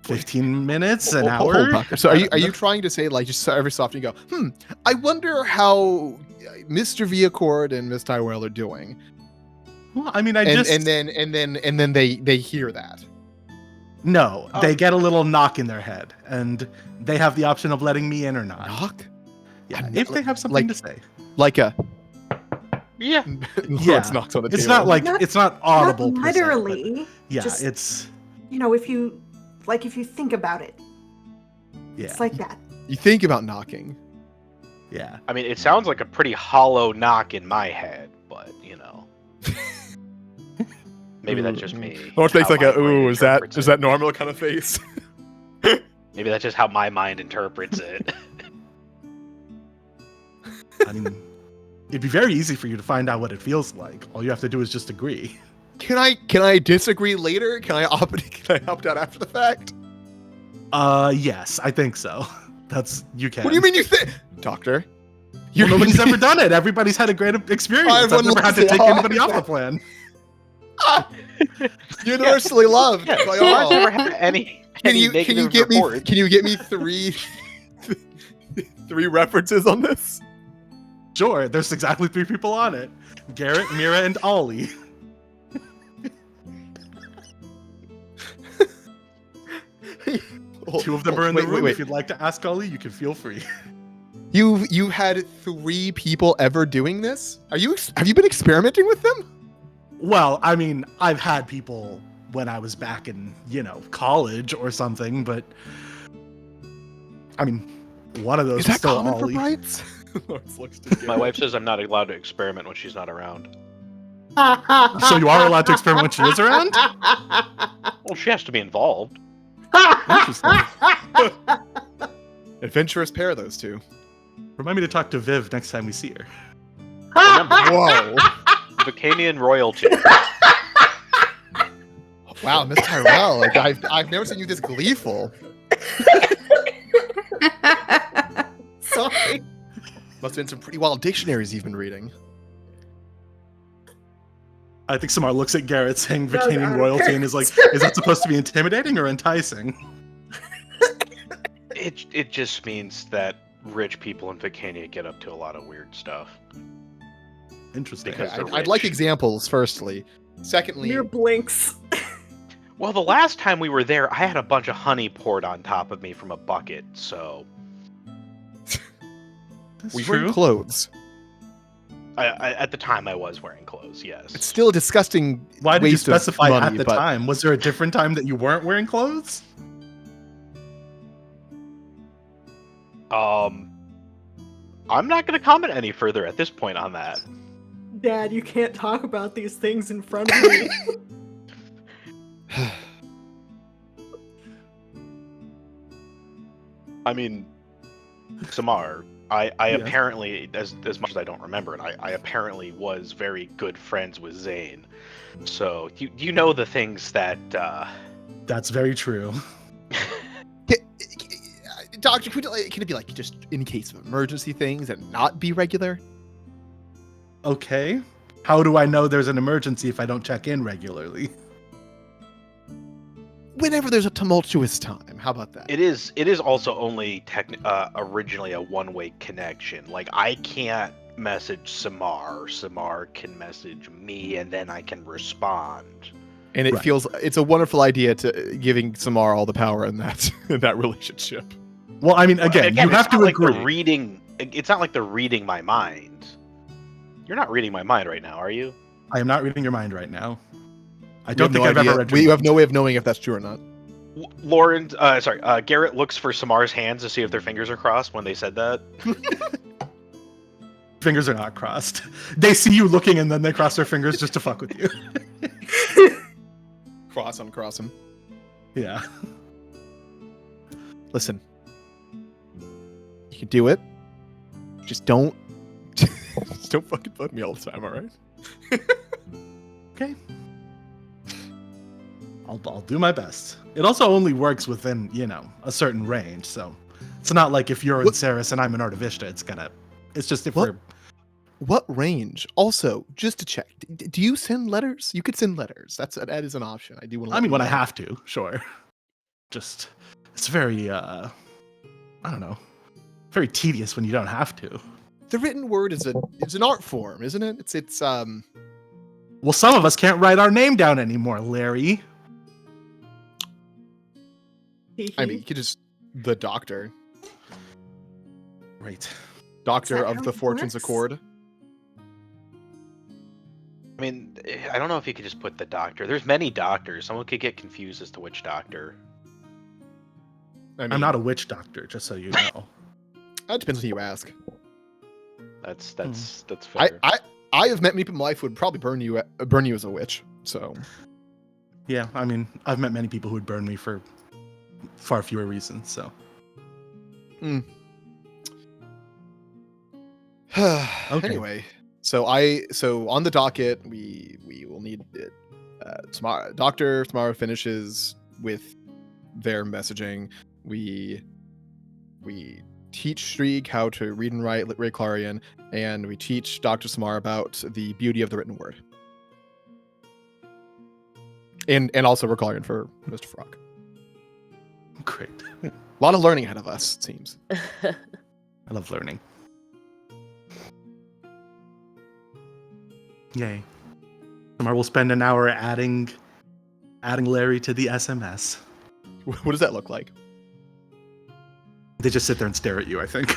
15 minutes, an hour. Hold, so are you trying to say, like, just every so often you go, I wonder how Mr. Viacord and Miss Tyrell are doing? Well, I mean, and then they hear that. No, they get a little knock in their head, and they have the option of letting me in or not. Knock? Yeah, if they have something to say. Like a... Yeah. Lawrence knocks on the table. It's not like, it's not audible. Not per se, literally. yeah, just, it's... if you think about it. Yeah. It's like that. You think about knocking. Yeah. I mean, it sounds like a pretty hollow knock in my head, but, maybe that's just me. Lawrence makes how like my a, brain is interprets that it. normal kind of face? Maybe that's just how my mind interprets it. I mean, it'd be very easy for you to find out what it feels like. All you have to do is just agree. Can I disagree later? Can I opt out after the fact? Yes, I think so. You can. What do you mean you think? Doctor? Nobody's ever done it. Everybody's had a great experience. I've never had to take anybody off the plan. Universally loved by all. Never had any Can you get me three references on this? Sure, there's exactly 3 people on it. Garrett, Mira, and Ollie. Two of them are in the room. If you'd like to ask Ollie, you can feel free. You had 3 people ever doing this? Have you been experimenting with them? Well, I mean, I've had people when I was back in, college or something, but I mean, one of those is that still common Ollie. for brides? My wife says I'm not allowed to experiment when she's not around. So you are allowed to experiment when she is around? Well, she has to be involved. Interesting. Adventurous pair, those two. Remind me to talk to Viv next time we see her. Remember, Whoa. Bacanian royalty. Wow, Miss Tyrell, like I've never seen you this gleeful. Sorry. Must have been some pretty wild dictionaries you've been reading. I think Samar looks at Garrett saying No, Vicanian no, royalty and is like, is that supposed to be intimidating or enticing? It just means that rich people in Vicania get up to a lot of weird stuff. Interesting. Because they're I'd like rich. examples, firstly. Secondly, Your blinks. Well, the last time we were there, I had a bunch of honey poured on top of me from a bucket, so... That's we true. wear clothes. At the time, I was wearing clothes, yes. It's still a disgusting Why did you waste of specify money, at the but- time? Was there a different time that you weren't wearing clothes? I'm not going to comment any further at this point on that. Dad, you can't talk about these things in front of me. I mean, Samar, I Yes. apparently, as much as I don't remember it, I apparently was very good friends with Zane. So, you know the things that, That's very true. Doctor, can it be like just in case of emergency things and not be regular? Okay. How do I know there's an emergency if I don't check in regularly? Whenever there's a tumultuous time. How about that? it is also only originally a one-way connection. Like, I can't message Samar. Samar can message me, and then I can respond. And it Right. feels it's a wonderful idea to giving Samar all the power in that in that relationship. Well, I mean, again, you have it's not to like agree. they're reading. It's not like they're reading my mind. You're not reading my mind right now, are you? I am not reading your mind right now. I We don't have think no I've idea. ever read your We mind. have no way of knowing if that's true or not. Garrett looks for Samar's hands to see if their fingers are crossed when they said that. Fingers are not crossed. They see you looking and then they cross their fingers just to fuck with you. Cross them. Yeah. Listen. You can do it. Just don't fucking fuck me all the time, alright? Okay. I'll do my best. It also only works within, a certain range, so it's not like if you're in What- Ceres and I'm in Artivista, it's just if What? What range? Also, just to check, do you send letters? You could send letters. That is an option. I do want to. I mean, when I have to, sure. Just, it's very, I don't know, very tedious when you don't have to. The written word is it's an art form, isn't it? It's Well, some of us can't write our name down anymore, Larry. I mean, you could just the doctor, Right. doctor that of how the it Fortune's works? Accord. I mean, I don't know if you could just put the doctor. There's many doctors. Someone could get confused as to which doctor. I mean, I'm not a witch doctor, just so you know. That depends on who you ask. That's fair. I have met many people in my life who would probably burn you as a witch. So Yeah, I mean, I've met many people who would burn me for far fewer reasons, so. Anyway, so on the docket we will need tomorrow. Doctor tomorrow finishes with their messaging. We teach Strieg how to read and write Rayclarian, and we teach Dr. Samar about the beauty of the written word. And also Rayclarian for Mr. Frog. Great. A lot of learning ahead of us, it seems. I love learning. Yay. Tomorrow we'll spend an hour adding Larry to the SMS. What does that look like? They just sit there and stare at you, I think.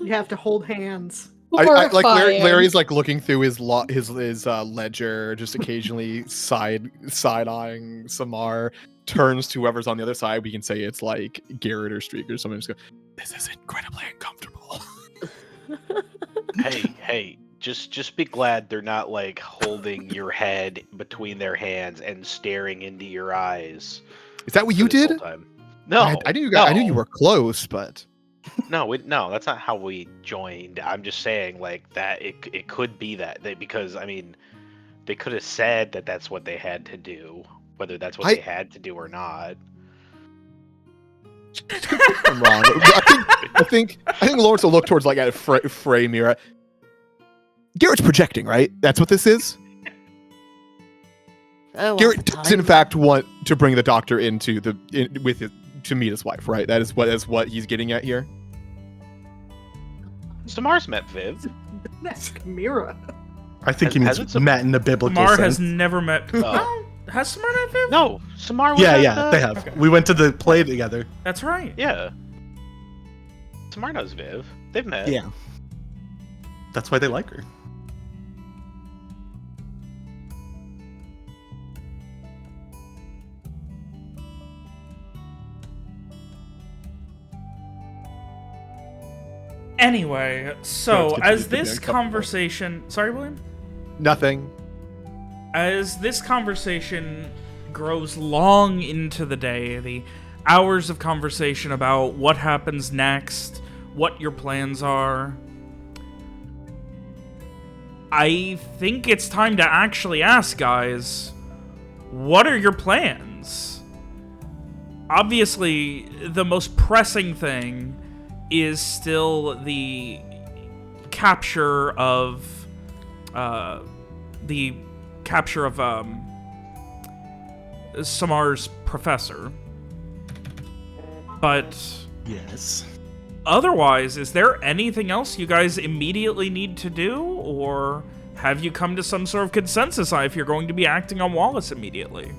You have to hold hands. I like Horrifying. Larry's like looking through his ledger, just occasionally side eyeing Samar, turns to whoever's on the other side. We can say it's like Garrett or Streak or something. Just go, this is incredibly uncomfortable. Hey, just be glad they're not like holding your head between their hands and staring into your eyes. Is that what you for this did? whole time. No, I knew you guys, I knew you no. were close, but No, that's not how we joined. I'm just saying, like, that it could be that because I mean, they could have said that that's what they had to do, whether that's what they had to do or not. I'm wrong. I think Lawrence will look towards like at Frey mirror. Garrett's projecting, right? That's what this is. Garrett does in fact want to bring the doctor into to meet his wife, right? That is what he's getting at here. Samar's met Viv. That's Chimera. I think he means Hasn't met in the biblical Samar sense. has never met. Oh. Has Samar met Viv? No, Samar was Yeah, they have. Okay. We went to the play together. That's right. Yeah. Samar knows Viv. They've met. Yeah. That's why they like her. Anyway, so Let's get to as the this uncomfortable. conversation, sorry, William. Nothing. As this conversation grows long into the day, the hours of conversation about what happens next, what your plans are, I think it's time to actually ask, guys, what are your plans? Obviously, the most pressing thing is still the capture of Samar's professor. But Yes. otherwise, is there anything else you guys immediately need to do, or have you come to some sort of consensus on if you're going to be acting on Wallace immediately? I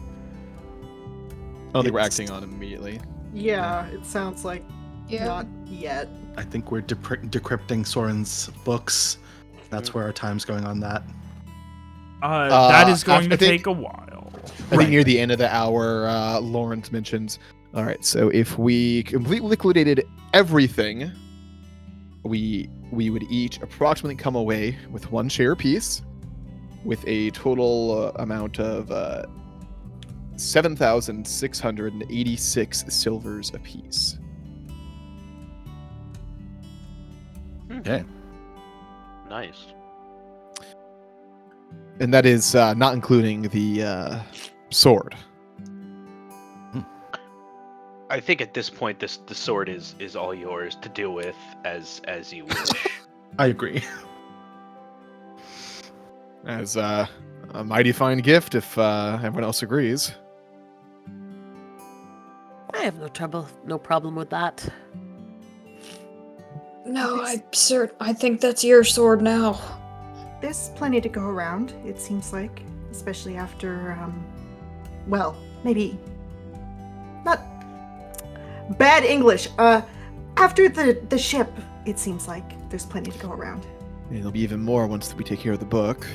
don't think we're acting on him immediately. Yeah, it sounds like Yeah. not yet. I think we're decrypting Soren's books. That's where our time's going on that. That is going I to think- take a while. I think near the end of the hour, Lawrence mentions, all right, so if we completely liquidated everything, we would each approximately come away with 1 share apiece, with a total amount of 7,686 silvers apiece. Okay. Nice. And that is not including the sword. I think at this point, the sword is all yours to deal with as you wish. I agree. as a mighty fine gift if everyone else agrees. I have no problem with that. No, I think that's your sword now. There's plenty to go around, it seems like. Especially after, well, maybe not bad English. After the ship, it seems like there's plenty to go around. And there'll be even more once we take care of the book.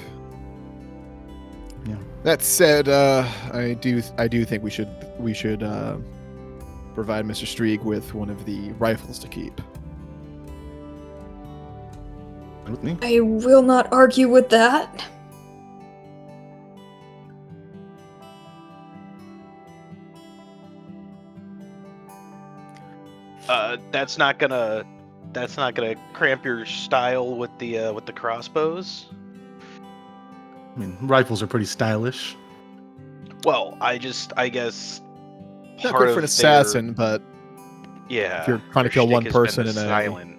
Yeah. That said, I do think we should provide Mr. Strieg with one of the rifles to keep. With me. I will not argue with that. That's not gonna cramp your style with the crossbows. I mean, rifles are pretty stylish. Well, I guess Not part great of for an assassin, but yeah, if you're trying to their kill one shtick has been person the in a silent.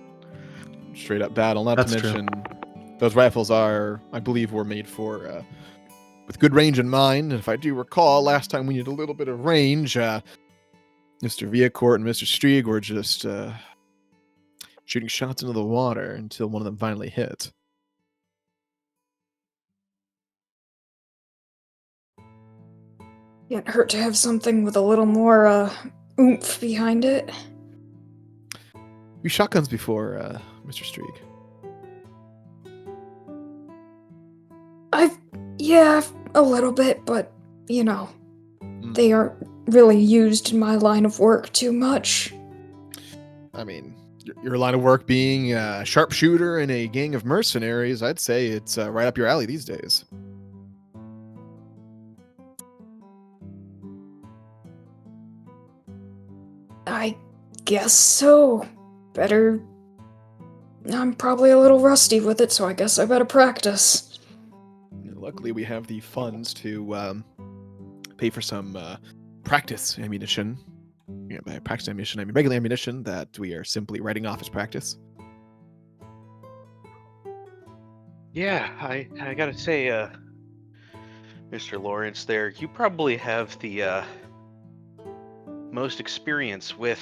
straight up battle, not That's to true. mention those rifles are, I believe, were made for with good range in mind. And if I do recall, last time we needed a little bit of range, Mr. Viacourt and Mr. Strieg were just shooting shots into the water until one of them finally hit. Can't hurt to have something with a little more oomph behind it. You shotguns before, Mr. Strieg. Yeah, a little bit, but you know, Mm. they aren't really used in my line of work too much. I mean, your line of work being a sharpshooter in a gang of mercenaries, I'd say it's right up your alley these days. I guess so. I'm probably a little rusty with it, so I guess I better practice. Luckily, we have the funds to pay for some practice ammunition. Yeah, by practice ammunition, I mean regular ammunition that we are simply writing off as practice. Yeah, I gotta say, Mr. Lawrence, there, you probably have the most experience with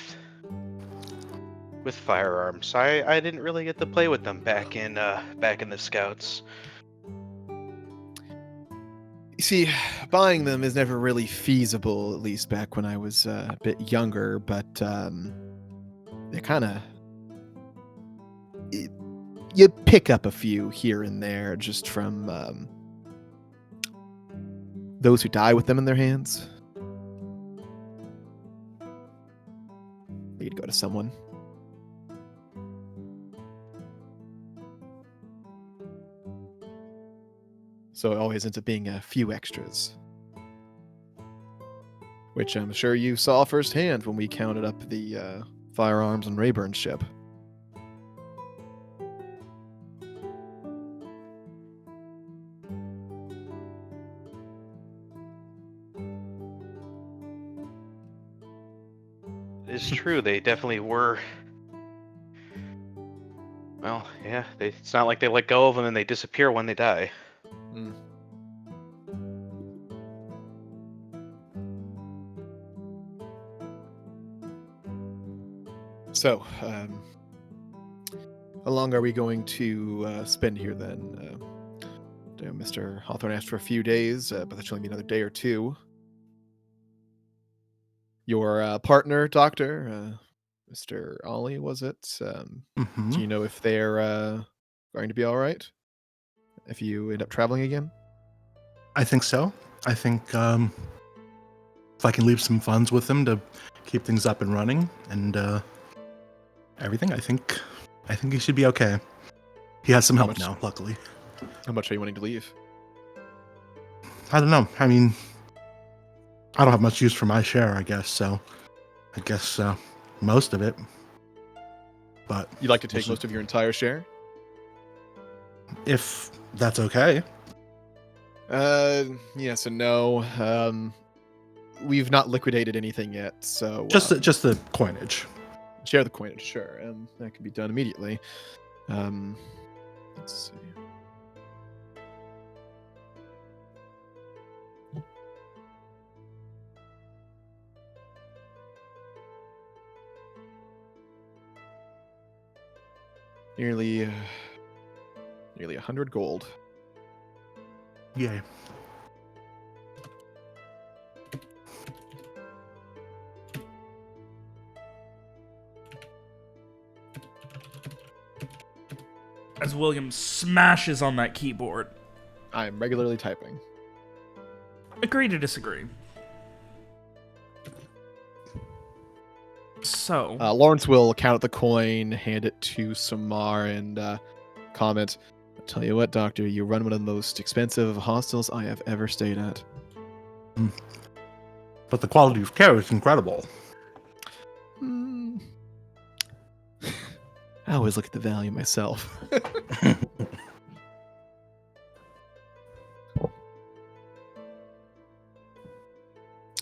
firearms. I didn't really get to play with them back in the Scouts. You see, buying them is never really feasible, at least back when I was a bit younger, but they're kind of... You pick up a few here and there just from those who die with them in their hands. You'd go to someone. So it always ends up being a few extras. Which I'm sure you saw firsthand when we counted up the firearms on Rayburn's ship. It's true, they definitely were. Well, yeah, it's not like they let go of them and they disappear when they die. Mm. So, how long are we going to spend here then? Mr. Hawthorne asked for a few days, but that should only be another day or two. Your partner, Doctor, Mr. Ollie, was it? Mhm. Do you know if they're going to be all right? If you end up traveling again? I think so. I think if I can leave some funds with him to keep things up and running and everything, I think he should be okay. He has some How help much- now, luckily. How much are you wanting to leave? I don't know. I mean, I don't have much use for my share, I guess. So, I guess most of it. But You'd like to take We'll see. most of your entire share? if that's okay, Yes and no. We've not liquidated anything yet, so just the coinage. share the coinage, sure. That can be done immediately. Let's see. Nearly 100 gold. Yay. As William smashes on that keyboard. I'm regularly typing. Agree to disagree. So, Lawrence will count the coin, hand it to Samar, and comment, "I'll tell you what, Doctor, you run one of the most expensive hostels I have ever stayed at." But the quality of care is incredible. Hmm. I always look at the value myself.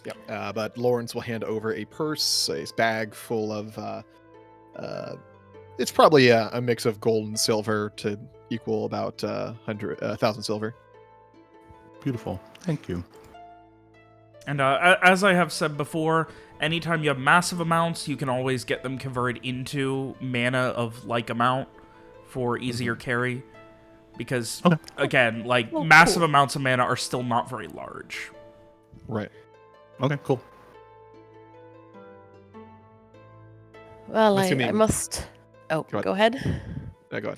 Yeah, but Lawrence will hand over a purse, a bag full of, it's probably a mix of gold and silver to equal about 1,000 silver. Beautiful. Thank you. and as I have said before, anytime you have massive amounts, you can always get them converted into mana of like amount for easier carry. Because, Okay. again, like, Well, massive cool. amounts of mana are still not very large. Right. Okay, cool. Well, I Assuming- must. Oh, Go ahead. go ahead. Go ahead.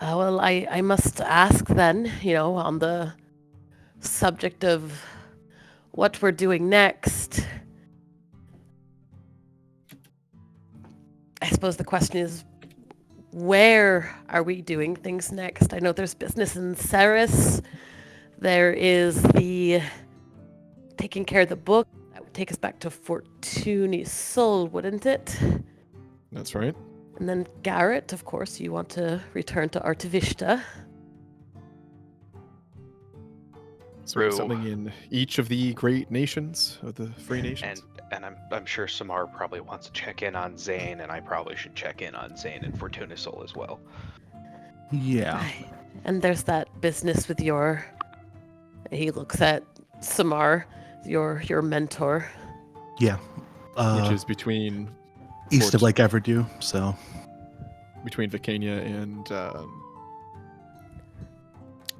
Well, I must ask then, on the subject of what we're doing next. I suppose the question is, where are we doing things next? I know there's business in Ceres. There is the taking care of the book. That would take us back to Fortuny's Soul, wouldn't it? That's right. And then Garrett, of course, you want to return to Artavishta. So we have True. something in each of the great nations of the free nations. And I'm sure Samar probably wants to check in on Zane, and I probably should check in on Zane and Fortuna Soul as well. Yeah. And there's that business with your. He looks at Samar, your mentor. Yeah. Which is between east of Lake Everdew, so. between Vicania and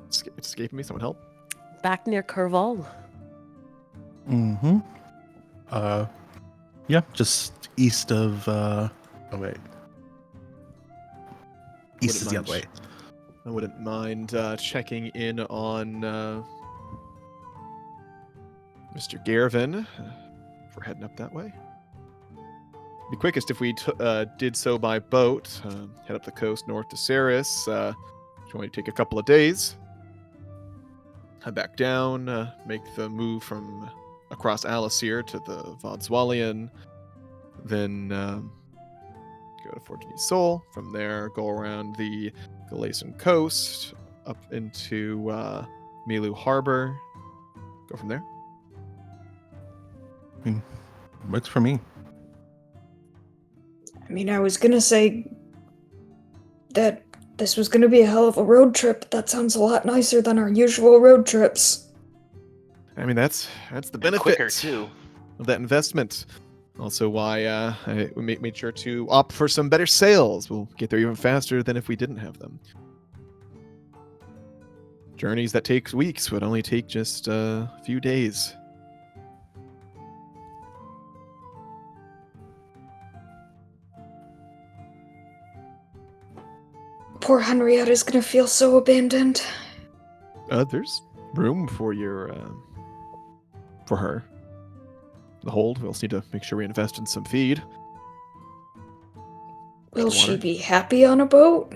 it's escaping me. Someone help. Back near Curval. Mm-hmm. Yeah, just east of oh wait. East is the other way. I wouldn't mind checking in on Mr. Garvin if we're heading up that way. Be quickest if we did so by boat. Head up the coast north to Ceres. Which only take a couple of days. Head back down. Make the move from across Alacyr to the Vodswalian. Then go to Fortuny's Soul. From there, go around the Galatian coast up into Milu Harbor. Go from there. I mean, works for me. I mean, I was gonna say that this was gonna be a hell of a road trip. That sounds a lot nicer than our usual road trips. I mean, that's the benefit Quicker too. of that investment. Also, why I made sure to opt for some better sales. We'll get there even faster than if we didn't have them. Journeys that take weeks would only take just a few days. Poor Henrietta's gonna feel so abandoned. There's room for for her. The hold. We'll just need to make sure we invest in some feed. Will she Water. be happy on a boat?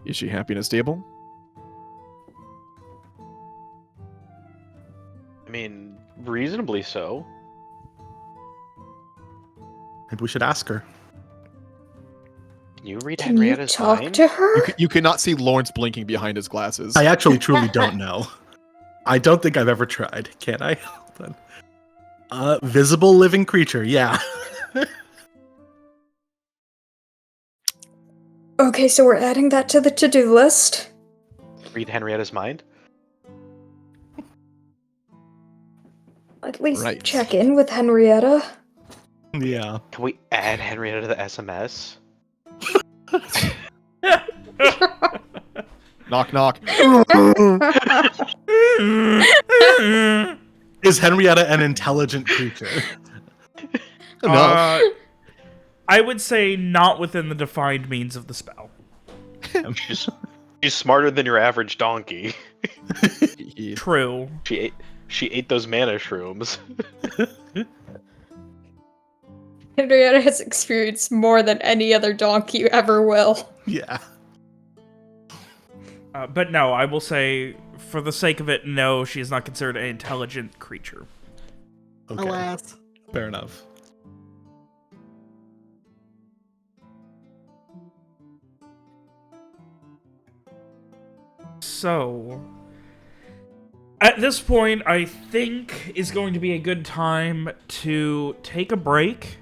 Is she happy in a stable? I mean, reasonably so. Maybe we should ask her. Can you read Can you Henrietta's talk mind? to her? You cannot see Lawrence blinking behind his glasses. I actually truly don't know. I don't think I've ever tried. Can I? Hold on. Visible living creature, yeah. Okay, so we're adding that to the to-do list. Read Henrietta's mind? At least Right. check in with Henrietta. Yeah. Can we add Henrietta to the SMS? Knock, knock. Is Henrietta an intelligent creature? Enough. I would say not within the defined means of the spell. She's smarter than your average donkey. True. She ate those mana shrooms. Henrietta has experienced more than any other donkey ever will. Yeah. But no, I will say, for the sake of it, no, she is not considered an intelligent creature. Okay. Alas. Fair enough. So, at this point, I think is going to be a good time to take a break,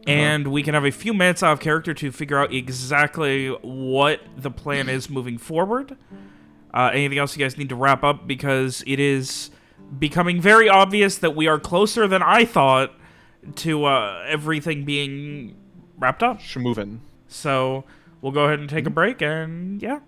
and we can have a few minutes out of character to figure out exactly what the plan is moving forward. Anything else you guys need to wrap up, because it is becoming very obvious that we are closer than I thought to everything being wrapped up. Schmovin. So, we'll go ahead and take a break, and yeah.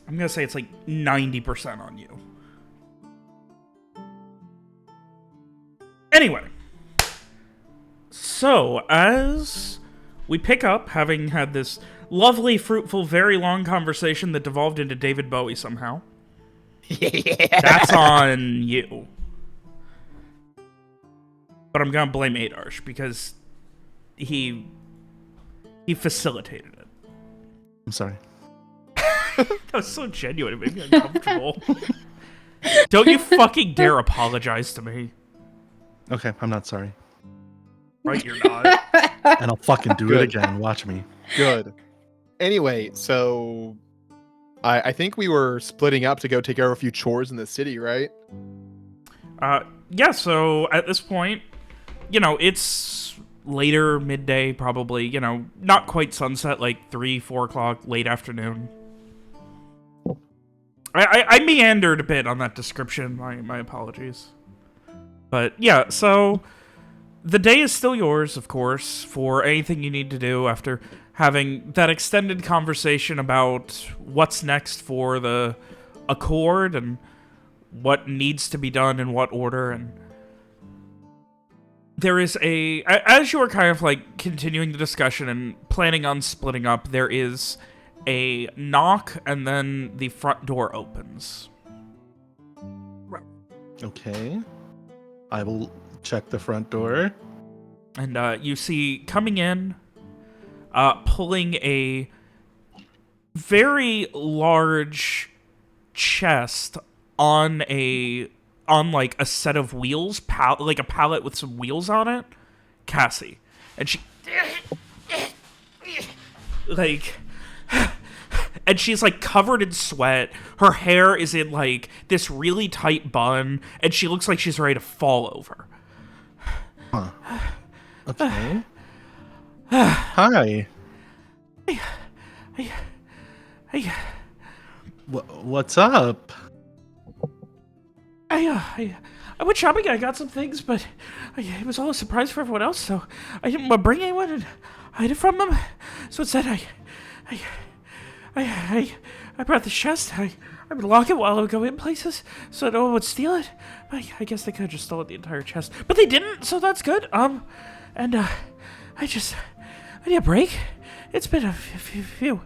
I'm gonna say it's like 90% on you. Anyway. So, as we pick up, having had this lovely, fruitful, very long conversation that devolved into David Bowie somehow. That's on you. But I'm gonna blame Adarsh, because he facilitated it. I'm sorry. That was so genuine, it made me uncomfortable. Don't you fucking dare apologize to me. Okay, I'm not sorry. Right, you're not. And I'll fucking do it Good. again. Watch me. Good. Anyway, so I think we were splitting up to go take care of a few chores in the city, right? Yeah, so at this point, you know, it's later, midday, probably, you know, not quite sunset, like 3, 4 o'clock, late afternoon. I meandered a bit on that description, my apologies. But yeah, so the day is still yours, of course, for anything you need to do after having that extended conversation about what's next for the Accord and what needs to be done in what order. And there is as you are kind of like continuing the discussion and planning on splitting up, there is a knock, and then the front door opens. Okay. I will check the front door. And you see coming in, pulling a very large chest on like a set of wheels, like a pallet with some wheels on it, Cassie. And she like, and she's like covered in sweat. Her hair is in like this really tight bun, and she looks like she's ready to fall over. Huh. Okay. Hi. Hey, What's up? I went shopping. I got some things, but it was all a surprise for everyone else, so I didn't want to bring anyone and hide it from them. So instead, I brought the chest. I would lock it while I would go in places, so no one would steal it. I guess they could have just stolen the entire chest, but they didn't, so that's good. And I need a break. It's been a few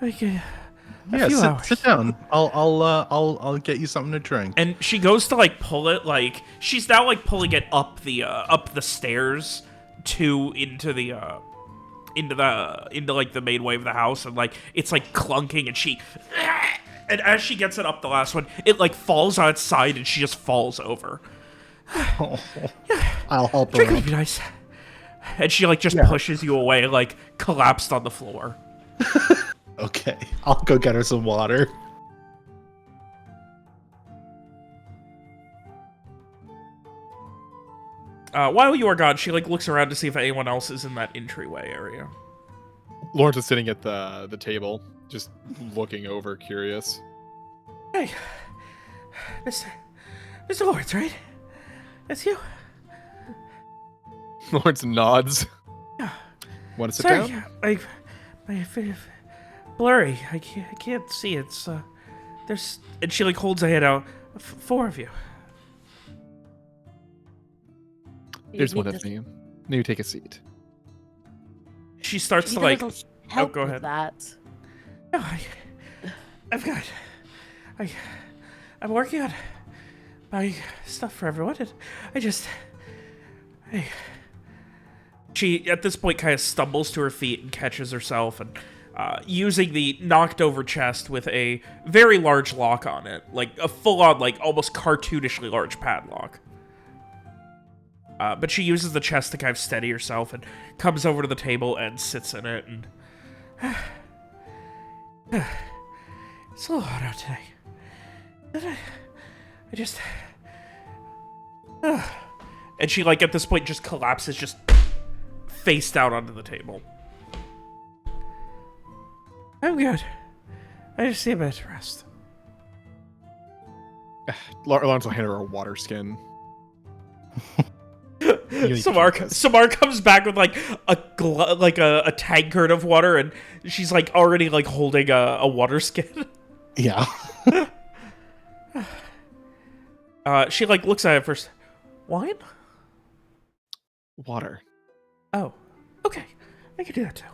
hours. Sit down. I'll get you something to drink. And she goes to like pull it, like she's now like pulling it up the stairs into like the main way of the house, and like it's like clunking, and as she gets it up the last one, it like falls on its side and she just falls over. I'll help her. Drink would up. be nice. And she like just pushes you away, like collapsed on the floor. Okay, I'll go get her some water. While you are gone, she like looks around to see if anyone else is in that entryway area. Lawrence is sitting at the table, just looking over, curious. Hey, Mr. Lawrence, right? That's you? Lawrence nods. Yeah. Want to sit Sorry, down? my blurry. I can't see. It's there's, and she like holds a hand out. 4 of you. There's one need of to- you. You take a seat. She starts need to a like. little help go with ahead. that. No, I'm working on buying stuff for everyone, and she at this point kind of stumbles to her feet and catches herself, and using the knocked over chest with a very large lock on it, like a full on, like almost cartoonishly large padlock. But she uses the chest to kind of steady herself and comes over to the table and sits in it, and it's a little hot out today. I just... And she, like, at this point just collapses, just face down onto the table. I'm good. I just need a bit of rest. Lawrence will hand her a water skin. You need to Samar, drink this. Samar comes back with like a tankard of water, and she's like already like holding a water skin. Yeah. She like looks at it first. Wine? Water. Oh, okay. I can do that too.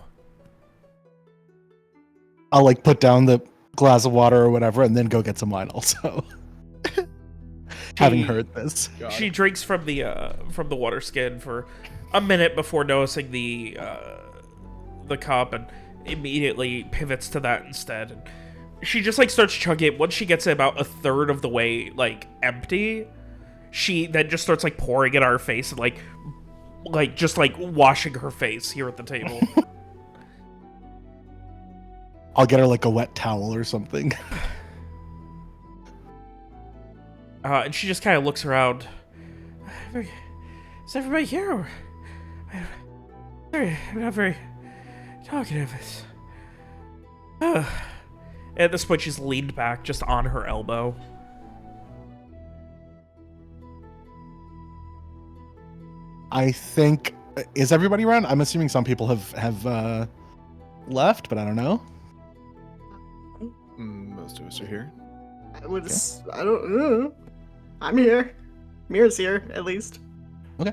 I'll like put down the glass of water or whatever and then go get some wine also. Having heard this. God. She drinks from the water skin for a minute before noticing the cup, and immediately pivots to that instead. And she just like starts chugging it. Once she gets it about a third of the way like empty, she then just starts like pouring it on her face and like just like washing her face here at the table. I'll get her like a wet towel or something. And she just kind of looks around. Is everybody here? Or... I'm not very talkative. At this point, she's leaned back just on her elbow. I think is everybody around? I'm assuming some people have left, but I don't know. Most of us are here. I don't know. I'm here. Mira's here, at least.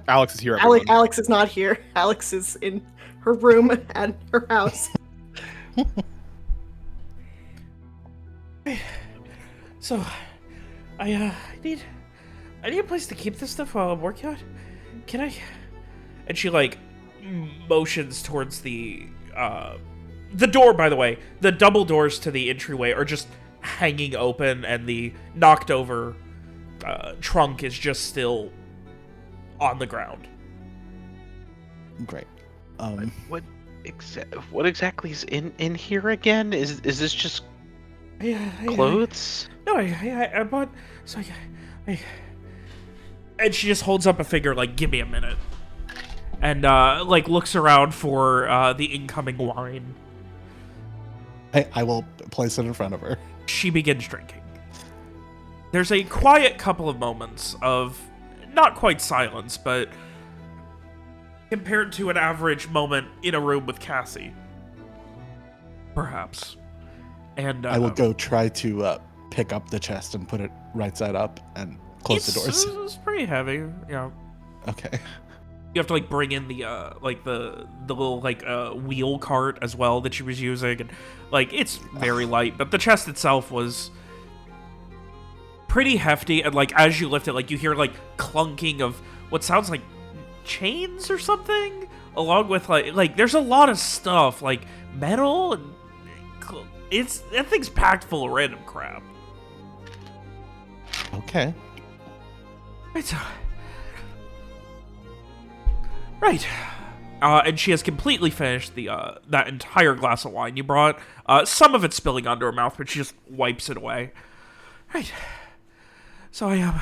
Alex is here. Everyone. Alex is not here. Alex is in her room at her house. So, I need a place to keep this stuff while I'm working on it. Can I? And she like motions towards the door. By the way, the double doors to the entryway are just hanging open, and the knocked over trunk is just still on the ground. Great. What exactly is in here again? Is this just clothes? No, I bought. So I. And she just holds up a finger, like, give me a minute. And, like, looks around for the incoming wine. I will place it in front of her. She begins drinking. There's a quiet couple of moments of not quite silence, but compared to an average moment in a room with Cassie. Perhaps. And I will go try to pick up the chest and put it right side up and close the doors. It's pretty heavy, yeah. Okay. You have to like bring in the little like wheel cart as well that she was using, and like it's very light, but the chest itself was pretty hefty, and like as you lift it, like you hear like clunking of what sounds like chains or something, along with like there's a lot of stuff like metal, and that thing's packed full of random crap. Okay. Right. And she has completely finished the that entire glass of wine you brought. Some of it spilling onto her mouth, but she just wipes it away. Right. So I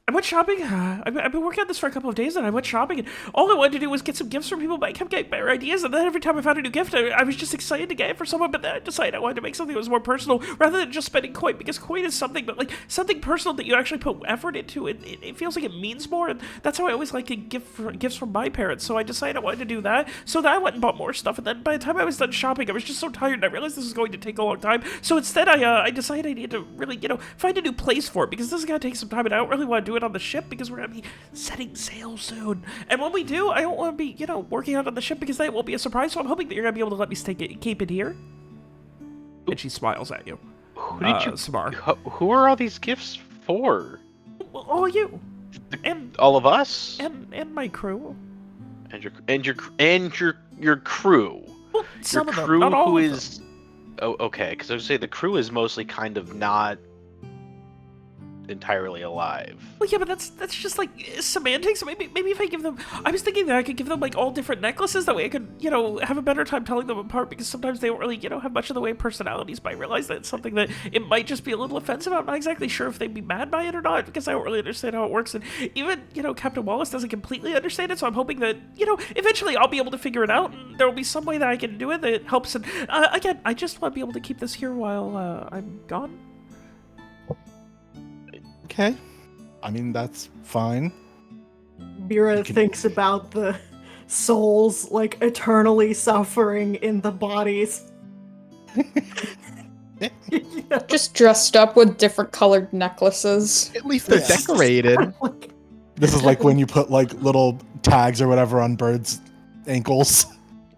I went shopping. I've been working on this for a couple of days, and I went shopping, and all I wanted to do was get some gifts from people, but I kept getting better ideas, and then every time I found a new gift, I was just excited to get it for someone, but then I decided I wanted to make something that was more personal, rather than just spending coin, because coin is something, but like, something personal that you actually put effort into, it feels like it means more, and that's how I always like to gifts from my parents, so I decided I wanted to do that, so then I went and bought more stuff, and then by the time I was done shopping, I was just so tired, and I realized this was going to take a long time, so instead I decided I needed to really, find a new place for it, because this is going to take some time, and I don't really want to do it on the ship, because we're going to be setting sail soon. And when we do, I don't want to be, working out on the ship, because that won't be a surprise, so I'm hoping that you're going to be able to let me keep it here. And she smiles at you. Who did you... Samar. Who are all these gifts for? Well, all you. And all of us? And my crew. And your crew. Well, some your of them, crew not all who of is... them. Oh, okay, because I was say the crew is mostly kind of not entirely alive. Well, yeah, but that's just like semantics. Maybe if I give them, I was thinking that I could give them like all different necklaces. That way I could, have a better time telling them apart, because sometimes they don't really, have much of the way of personalities. But I realize that it's something that it might just be a little offensive. I'm not exactly sure if they'd be mad by it or not, because I don't really understand how it works. And even, Captain Wallace doesn't completely understand it. So I'm hoping that, eventually I'll be able to figure it out, and there will be some way that I can do it that helps. And again, I just want to be able to keep this here while I'm gone. Okay. I mean, that's fine. Mira thinks about the souls, like, eternally suffering in the bodies. Just dressed up with different colored necklaces. At least they're decorated. This is like when you put like little tags or whatever on birds' ankles.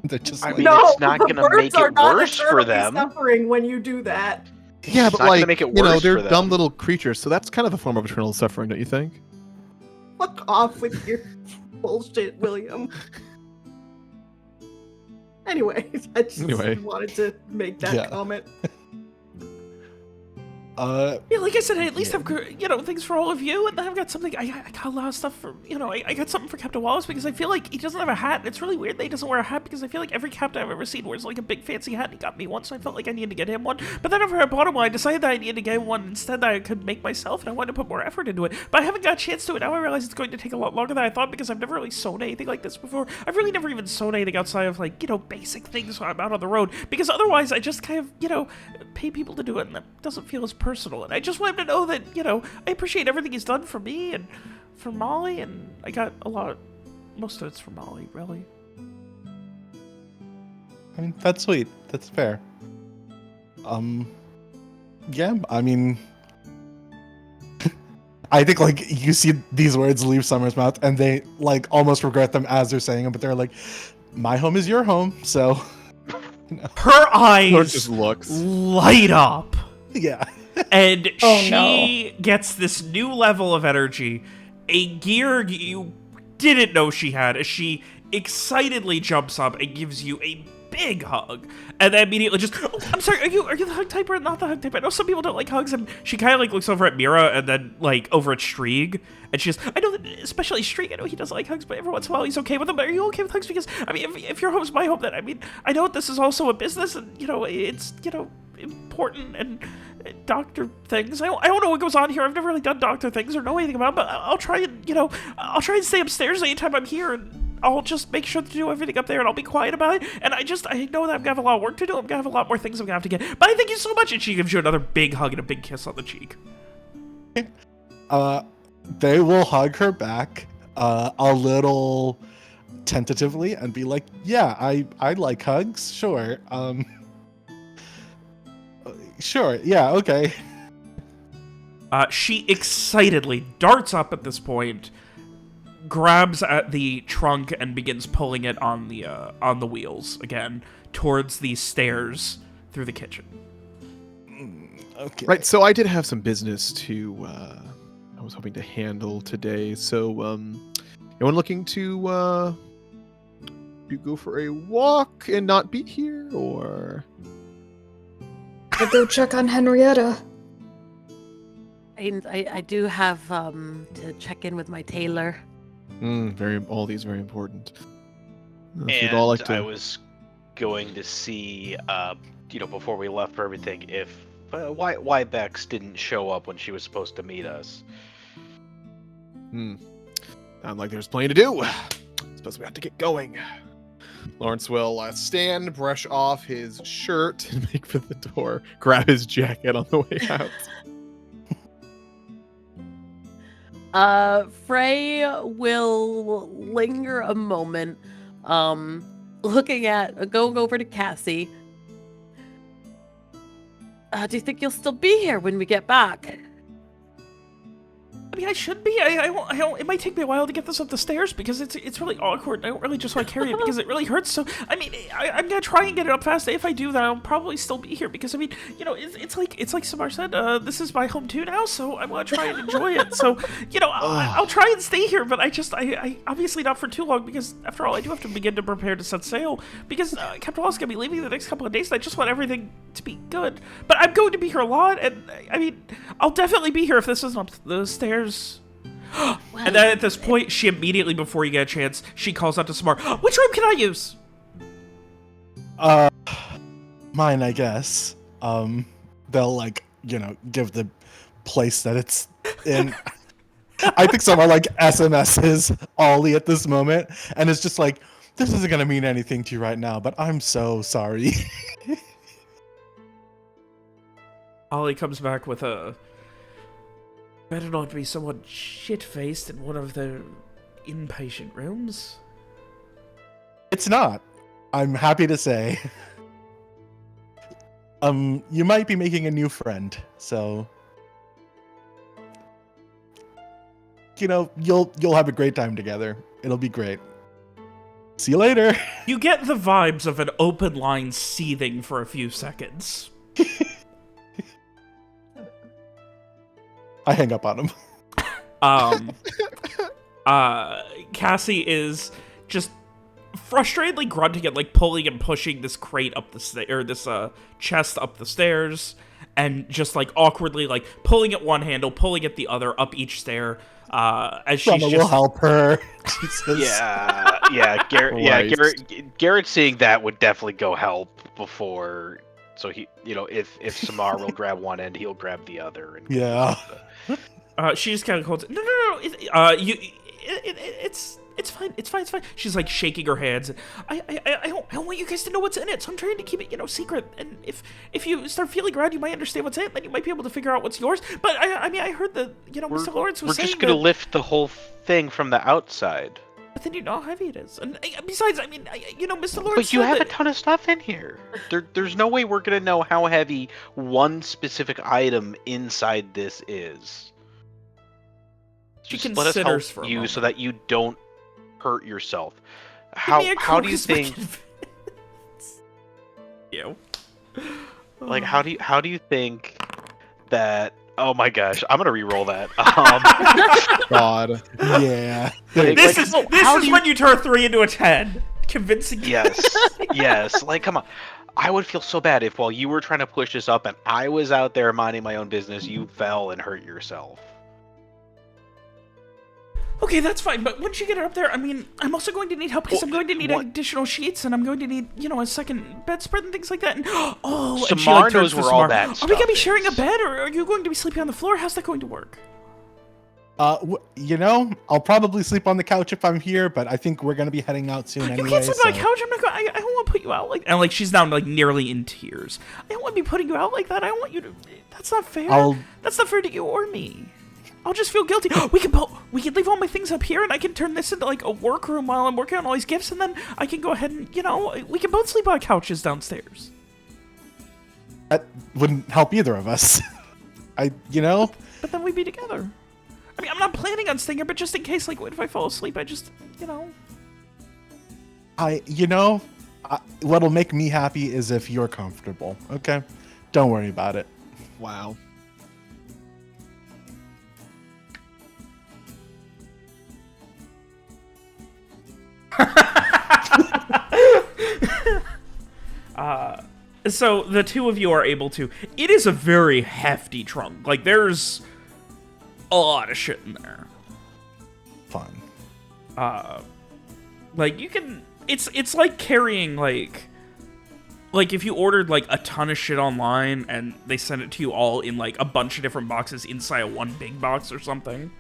They're just I like, mean, No, it's not going to make it worse for them. Suffering when you do that. Yeah, It's but not gonna like, make it worse they're for them. dumb little creatures, so that's kind of a form of eternal suffering, don't you think? Fuck off with your bullshit, William. Anyway, I just wanted to make that comment. Yeah, like I said, I at least have, things for all of you, and then I've got something, I got a lot of stuff for, I got something for Captain Wallace, because I feel like he doesn't have a hat, and it's really weird that he doesn't wear a hat, because I feel like every captain I've ever seen wears like a big fancy hat, and he got me one, so I felt like I needed to get him one, but then after I bought him one, I decided that I needed to get him one instead that I could make myself, and I wanted to put more effort into it, but I haven't got a chance to it. Now I realize it's going to take a lot longer than I thought, because I've never really sewn anything like this before. I've really never even sewn anything outside of, like, basic things when I'm out on the road, because otherwise I just kind of, pay people to do it, and that doesn't feel as personal, and I just want him to know that, I appreciate everything he's done for me and for Molly, and I got a lot, most of it's for Molly, really. I mean, that's sweet. That's fair. Yeah, I mean, I think like you see these words leave Summer's mouth, and they like almost regret them as they're saying them, but they're like, "My home is your home," so. Her eyes just looks light up. Yeah. And she gets this new level of energy, a gear you didn't know she had, as she excitedly jumps up and gives you a big hug, and then immediately just, oh, I'm sorry, are you the hug type or not the hug type? I know some people don't like hugs, and she kind of like looks over at Mira and then like over at Strieg, and she's, I know that especially Strieg, I know he doesn't like hugs, but every once in a while he's okay with them. But are you okay with hugs? Because I mean, if your home's my home, then I mean, I know this is also a business, and it's important and doctor things. I don't know what goes on here. I've never really done doctor things or know anything about, but I'll try and stay upstairs anytime I'm here, and I'll just make sure to do everything up there, and I'll be quiet about it. And I know that I'm gonna have a lot of work to do. I'm gonna have a lot more things I'm gonna have to get. But I thank you so much. And she gives you another big hug and a big kiss on the cheek. They will hug her back a little tentatively and be like, "Yeah, I like hugs. Sure. Sure. Yeah. Okay." She excitedly darts up at this point, grabs at the trunk and begins pulling it on the wheels again towards the stairs through the kitchen. Okay. Right, so I did have some business I was hoping to handle today. So, anyone looking to go for a walk and not be here, or? I'll go check on Henrietta. I do have to check in with my tailor. All these very important. If you'd And all like to... I was going to see, before we left for everything, if why Bex didn't show up when she was supposed to meet us. Sound like there's plenty to do. Suppose we have to get going. Lawrence will stand, brush off his shirt, and make for the door. Grab his jacket on the way out. Frey will linger a moment, looking at, going over to Cassie. Do you think you'll still be here when we get back? I mean, I should be. I don't, it might take me a while to get this up the stairs because it's really awkward. I don't really just want to carry it because it really hurts. So, I mean, I'm gonna try and get it up fast. If I do that, I'll probably still be here because, I mean, you know, it's like Samar said, this is my home too now, so I want to try and enjoy it. So, you know, I'll try and stay here, but I obviously not for too long because, after all, I do have to begin to prepare to set sail because Captain Wall's gonna be leaving the next couple of days, and I just want everything to be good. But I'm going to be here a lot, and I mean, I'll definitely be here if this isn't up the stairs. And then at this point, she immediately, before you get a chance, she calls out to Samar, "Which room can I use?" Mine, I guess. They'll, like, you know, give the place that it's in. I think someone, like, SMS's Ollie at this moment, and it's just like, this isn't gonna mean anything to you right now, but I'm so sorry. Ollie comes back with a... Better not be someone shit-faced in one of the inpatient rooms. It's not. I'm happy to say. You might be making a new friend, so... You know, you'll have a great time together. It'll be great. See you later. You get the vibes of an open line seething for a few seconds. I hang up on him. Cassie is just frustratedly grunting and, like, pulling and pushing this crate up the or this chest up the stairs, and just, like, awkwardly, like, pulling at one handle, pulling at the other up each stair. As she's just... will help her. Jesus. Yeah, Garrett seeing that would definitely go help before. So he, you know, if Samar will grab one end, he'll grab the other. And yeah. She just kind of holds it. No. It's fine. She's, like, shaking her hands. I don't want you guys to know what's in it, so I'm trying to keep it, you know, secret. And if you start feeling around, you might understand what's in it, then you might be able to figure out what's yours. But I mean, I heard that, you know, Mr. Lawrence was saying we're just gonna lift the whole thing from the outside. But then you know how heavy it is. And besides, I mean, you know, Mr. Lawrence. But you have a ton of stuff in here. There's no way we're gonna know how heavy one specific item inside this is. Just let us help you so that you don't hurt yourself. How do you think? You. Like, how do you think that? Oh my gosh, I'm gonna re-roll that. God. Yeah. This is when you turn 3 into a 10. Convincing. Yes. Like, come on. I would feel so bad if while you were trying to push this up and I was out there minding my own business, you fell and hurt yourself. Okay, that's fine, but once you get it up there, I mean, I'm also going to need help because I'm going to need additional sheets, and I'm going to need, you know, a second bedspread and things like that. And and she, like, knows where all that stuff Are we going to be sharing a bed, or are you going to be sleeping on the floor? How's that going to work? You know, I'll probably sleep on the couch if I'm here, but I think we're going to be heading out soon anyway. You can't sleep on a couch. I'm not going. I don't want to put you out like. And, like, she's now, like, nearly in tears. I don't want to be putting you out like that. I don't want you to. That's not fair. That's not fair to you or me. I'll just feel guilty. We can leave all my things up here, and I can turn this into, like, a workroom while I'm working on all these gifts, and then I can go ahead and, you know, we can both sleep on couches downstairs. That wouldn't help either of us. You know? But then we'd be together. I mean, I'm not planning on staying here, but just in case, like, what if I fall asleep? I just, you know. What'll make me happy is if you're comfortable, okay? Don't worry about it. Wow. So the two of you are able to. It is a very hefty trunk. Like, there's a lot of shit in there. Fun. Like, you can. It's like carrying, like if you ordered, like, a ton of shit online and they sent it to you all in, like, a bunch of different boxes inside of one big box or something.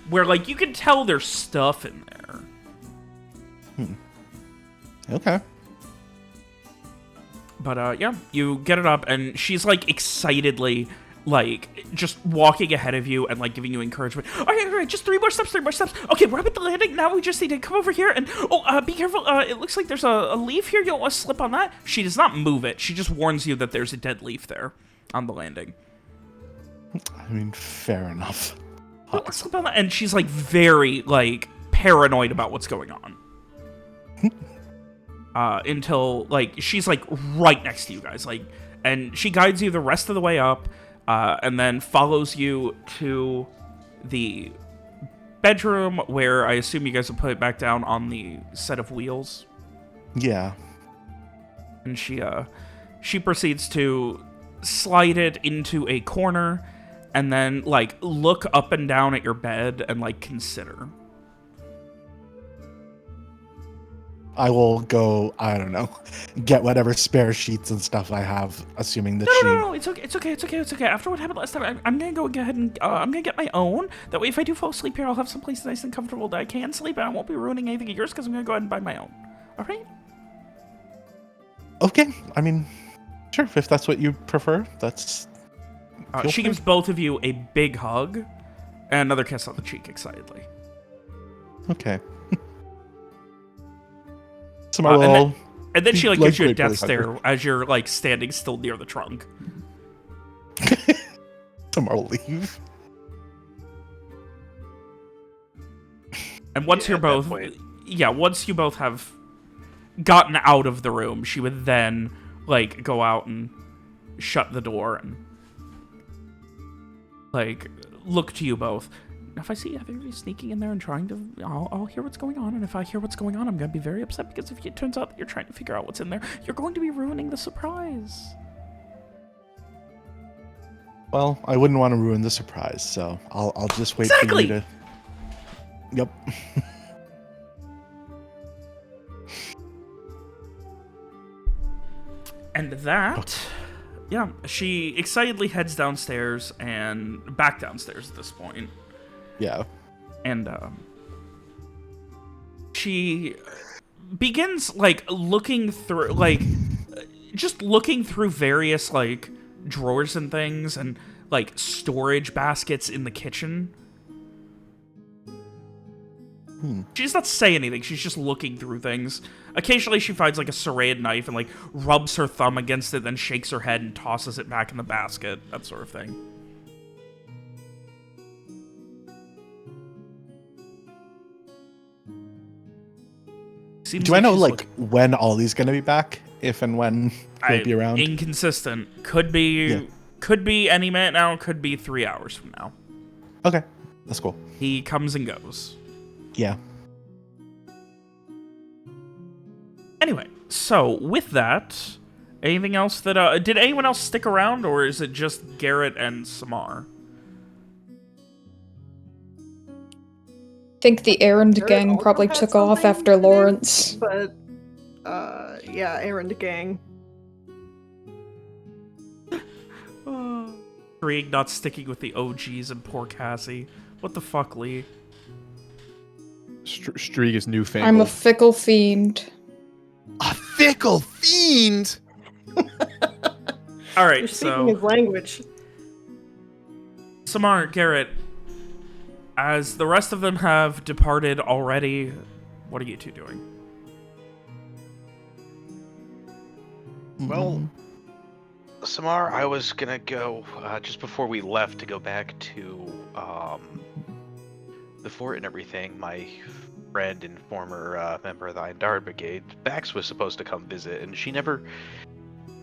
where, like, you can tell there's stuff in there. Okay. But, yeah, you get it up, and she's, like, excitedly, like, just walking ahead of you and, like, giving you encouragement. All right, just 3 more steps. Okay, we're up at the landing. Now we just need to come over here, and, be careful. It looks like there's a leaf here. You don't want to slip on that. She does not move it. She just warns you that there's a dead leaf there on the landing. I mean, fair enough. Don't slip on that. And she's, like, very, like, paranoid about what's going on. Until, like, she's, like, right next to you guys. Like, and she guides you the rest of the way up, and then follows you to the bedroom where I assume you guys will put it back down on the set of wheels. Yeah. And she proceeds to slide it into a corner and then, like, look up and down at your bed and, like, consider. I will go, I don't know, get whatever spare sheets and stuff I have, assuming that No, it's okay. After what happened last time, I'm gonna go ahead and I'm gonna get my own. That way, if I do fall asleep here, I'll have someplace nice and comfortable that I can sleep, and I won't be ruining anything of yours because I'm gonna go ahead and buy my own. All right? Okay, I mean, sure, if that's what you prefer, that's... She gives both of you a big hug and another kiss on the cheek excitedly. Okay. And then she, like, gives you a death stare as you're, like, standing still near the trunk. Tomorrow will leave. And once once you both have gotten out of the room, she would then, like, go out and shut the door and, like, look to you both. If I see either of you sneaking in there and trying to, I'll hear what's going on. And if I hear what's going on, I'm going to be very upset because if it turns out that you're trying to figure out what's in there, you're going to be ruining the surprise. Well, I wouldn't want to ruin the surprise, so I'll just wait for you to... Yep. And that... Yeah, she excitedly heads downstairs and back downstairs at this point. Yeah. And she begins, like, looking through, like, just looking through various, like, drawers and things and, like, storage baskets in the kitchen. She does not say anything. She's just looking through things. Occasionally she finds, like, a serrated knife and, like, rubs her thumb against it, then shakes her head and tosses it back in the basket. That sort of thing. Do I know, like, when Ollie's gonna be back? If and when he'll be around? Inconsistent. Could be any minute now, could be 3 hours from now. Okay, that's cool. He comes and goes. Yeah. Anyway, so with that, anything else that did anyone else stick around, or is it just Garrett and Samar? I think the errand Garrett gang also probably had took off something after in it, Lawrence. But, yeah, errand gang. Krieg not sticking with the OGs and poor Cassie. What the fuck, Lee? Strieg is newfangled. I'm a fickle fiend. A fickle fiend? All right, You're so speaking his language. Samar, Garrett, as the rest of them have departed already, what are you two doing? Well, Samar, I was gonna go just before we left to go back to the fort and everything. My friend and former member of the Eindard Brigade, Bax, was supposed to come visit, and she never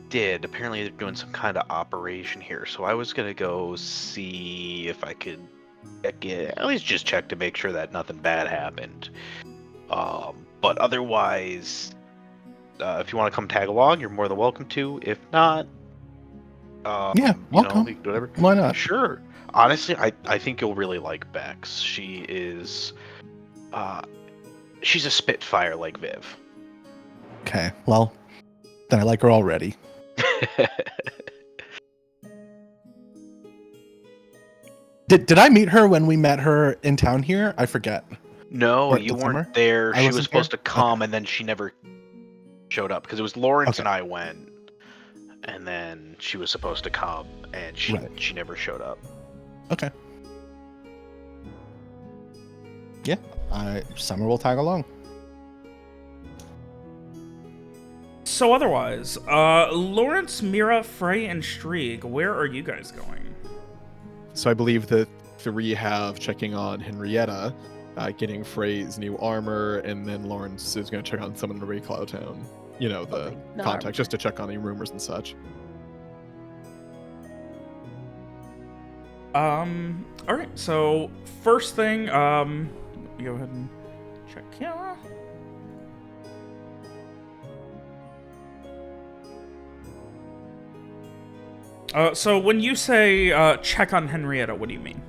did. Apparently, they're doing some kind of operation here, so I was gonna go see if I could at least just check to make sure that nothing bad happened. But otherwise, if you want to come tag along, you're more than welcome to. If not, yeah, welcome. Whatever. Why not? Sure. Honestly, I think you'll really like Bex. She is, she's a spitfire like Viv. Okay, well, then I like her already. Did I meet her when we met her in town here? I forget. No, Or you the weren't summer? there. I She wasn't was supposed there? to come, and then she never showed up because it was Lawrence Okay. and I went, and then she was supposed to come, and she Right. she never showed up. Okay. Yeah, Summer will tag along. So otherwise, Lawrence, Mira, Frey, and Strieg, where are you guys going? So I believe the three have checking on Henrietta, getting Frey's new armor, and then Lawrence is going to check on someone in Raycloud Town. You know, the Okay, not contact, armor. just to check on any rumors and such. Alright, so first thing, let me go ahead and check here. So when you say, check on Henrietta, what do you mean?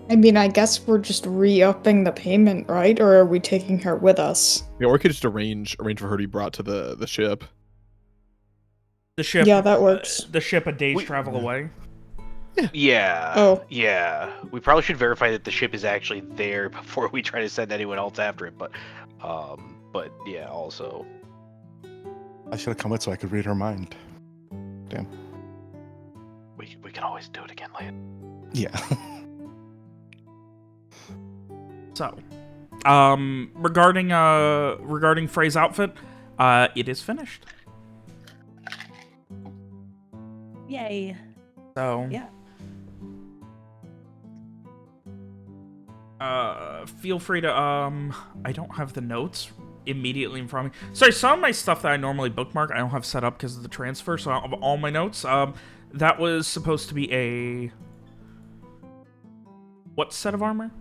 I mean, I guess we're just re-upping the payment, right? Or are we taking her with us? Yeah, or we could just arrange for her to be brought to the ship. The ship. Yeah, that works. The ship a day's travel away. Yeah. Oh. Yeah. We probably should verify that the ship is actually there before we try to send anyone else after it. But yeah, also. I should have come with so I could read her mind. Damn. We can always do it again later. Yeah. So, regarding Frey's outfit, it is finished. Yay. So, Yeah. feel free to, I don't have the notes immediately in front of me. Sorry, some of my stuff that I normally bookmark, I don't have set up because of the transfer, so I don't have all my notes. That was supposed to be a... What set of armor?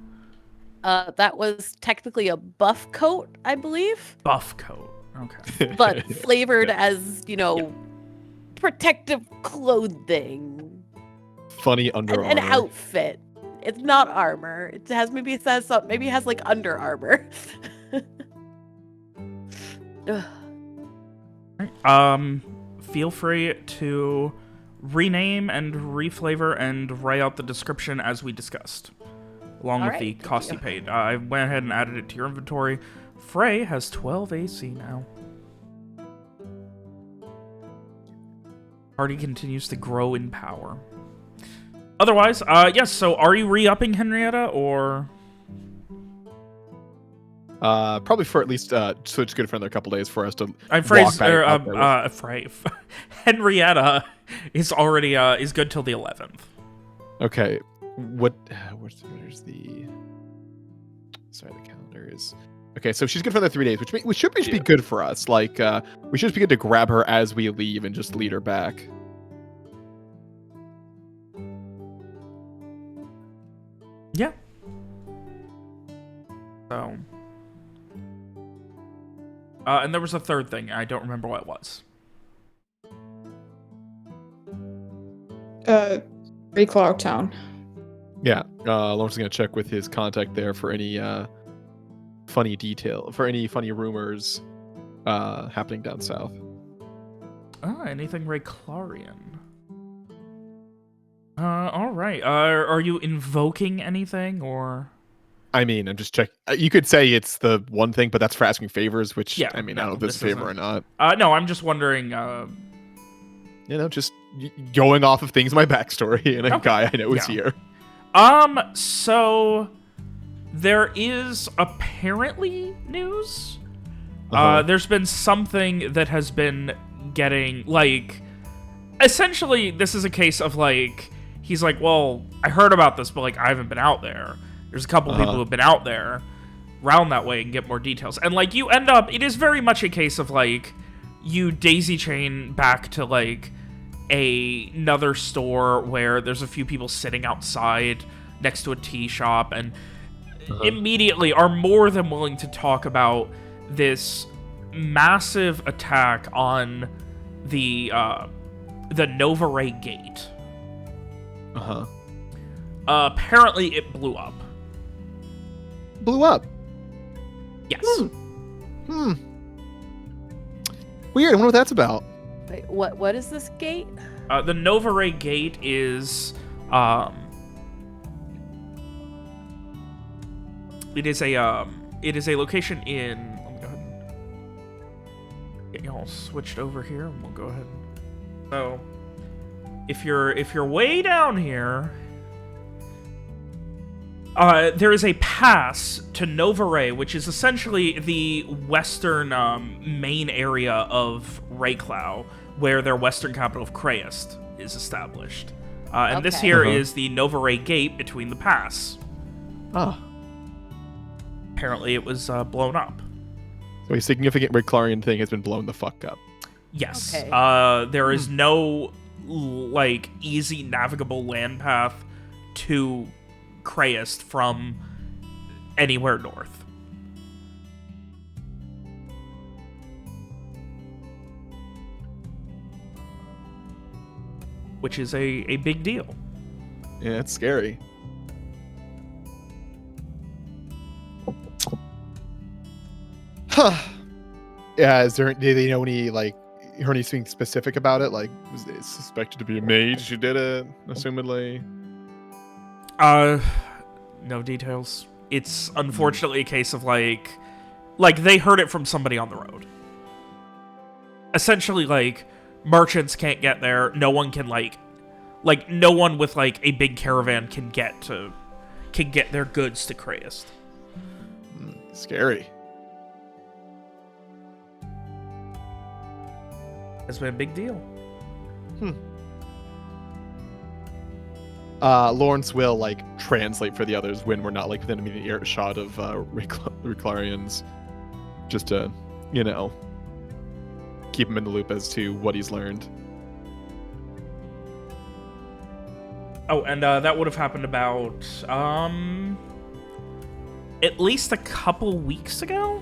That was technically a buff coat, I believe, Buff coat. Okay. but flavored as, protective clothing. Funny Under An Armour. outfit. It's not armor. It has something. Maybe it has like Under Armour. Ugh. Feel free to rename and reflavor and write out the description as we discussed, along with the Alright, cost you paid. I went ahead and added it to your inventory. Frey has 12 AC now. Party continues to grow in power. Otherwise, yes, so are you re-upping Henrietta, or... Probably for at least, so it's good for another couple days for us to Frey's, walk back out there with- Frey. Henrietta is already, is good till the 11th. Okay, where's the... Sorry, the calendar is... Okay, so she's good for the 3 days, which should be good for us. Like, we should just be good to grab her as we leave and just lead her back. Yeah. So... and there was a third thing. I don't remember what it was. Recloud Town. Yeah, Lawrence is going to check with his contact there for any funny rumors happening down south. Anything Rayclarian? Alright. Are you invoking anything, or...? I mean, I'm just checking. You could say it's the one thing, but that's for asking favors, which, Yeah, I mean, no, I don't know if it's a this favor or isn't. not. No, I'm just wondering, Just going off of things in my backstory and a Okay, guy I know is yeah. here. So... There is apparently news. Uh-huh. There's been something that has been getting, like... Essentially, this is a case of, like... He's like, well, I heard about this, but, like, I haven't been out there. There's a couple people who've been out there, round that way, and get more details. And, like, you end up... It is very much a case of, like, you daisy chain back to, like, another store where there's a few people sitting outside next to a tea shop, and immediately are more than willing to talk about this massive attack on the Nova Ray Gate. Apparently it blew up. Blew up. Yes. Weird. I wonder what that's about. Wait, what is this gate? The Novaray Gate is it is a location in. Let me go ahead and get y'all switched over here, and we'll go ahead. So, if you're way down here, there is a pass to Novaray, which is essentially the western main area of Rayclow, where their western capital of Crayest is established. And this here is the Novaray Gate between the pass. Ah. Apparently it was blown up. So a significant Rayclarian thing has been blown the fuck up. Yes. Okay. There is no, like, easy navigable land path to Crayest from anywhere north. Which is a big deal. Yeah, it's scary. Huh. Yeah, did they know any, like, heard anything specific about it? Like, was it suspected to be a mage who did it, assumedly? No details. It's unfortunately a case of, like they heard it from somebody on the road. Essentially, like, merchants can't get there. No one can, like no one with, like, a big caravan can get their goods to Crayest. Scary. It's been a big deal. Lawrence will, like, translate for the others when we're not, like, within immediate earshot of Rayclarians, just to, you know, keep him in the loop as to what he's learned. Oh, and that would have happened about at least a couple weeks ago.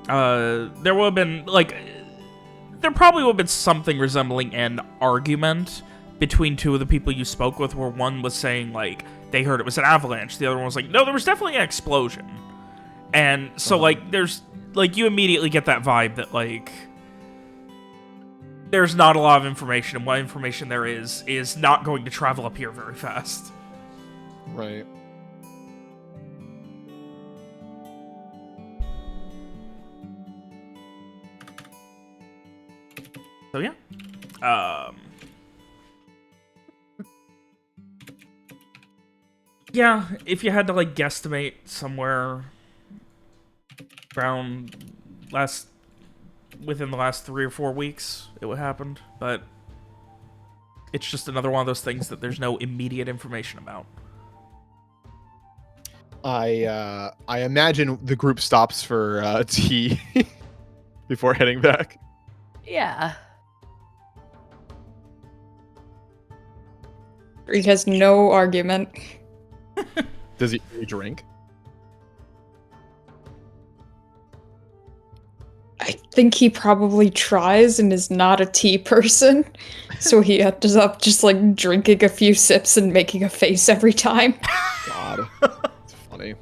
There would have been, like, there probably would have been something resembling an argument between two of the people you spoke with, where one was saying, like, they heard it was an avalanche. The other one was like, no, there was definitely an explosion. And so, like, there's, like, you immediately get that vibe that, like, there's not a lot of information, and what information there is not going to travel up here very fast. Right. So yeah, yeah. If you had to, like, guesstimate somewhere around within the last 3 or 4 weeks, it would happen. But it's just another one of those things that there's no immediate information about. I imagine the group stops for tea before heading back. Yeah. He has no argument. Does he drink? I think he probably tries and is not a tea person, so he ends up just, like, drinking a few sips and making a face every time. God, it's funny.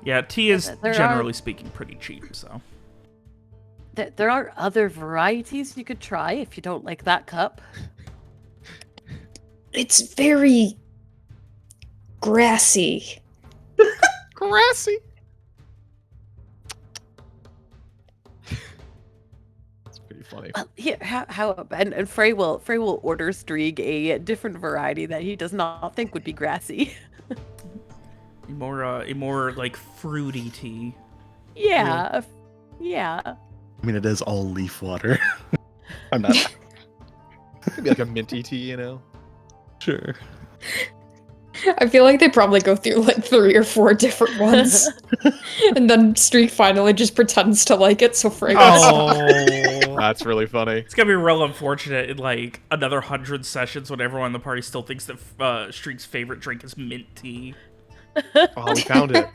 Yeah, tea is, There generally speaking, pretty cheap, so. There are other varieties you could try if you don't like that cup. It's very grassy. Grassy. It's pretty funny. Well, here, how and Frey will order Strieg a different variety that he does not think would be grassy. A more like fruity tea. Yeah. I mean, it is all leaf water. I'm not Maybe like a minty tea, you know? sure. I feel like they probably go through, like, 3 or 4 different ones. And then Streak finally just pretends to like it, so Frey goes, Oh, That's really funny. it's gonna be real unfortunate in, like, another 100 sessions when everyone in the party still thinks that Streak's favorite drink is mint tea. Oh, we found it.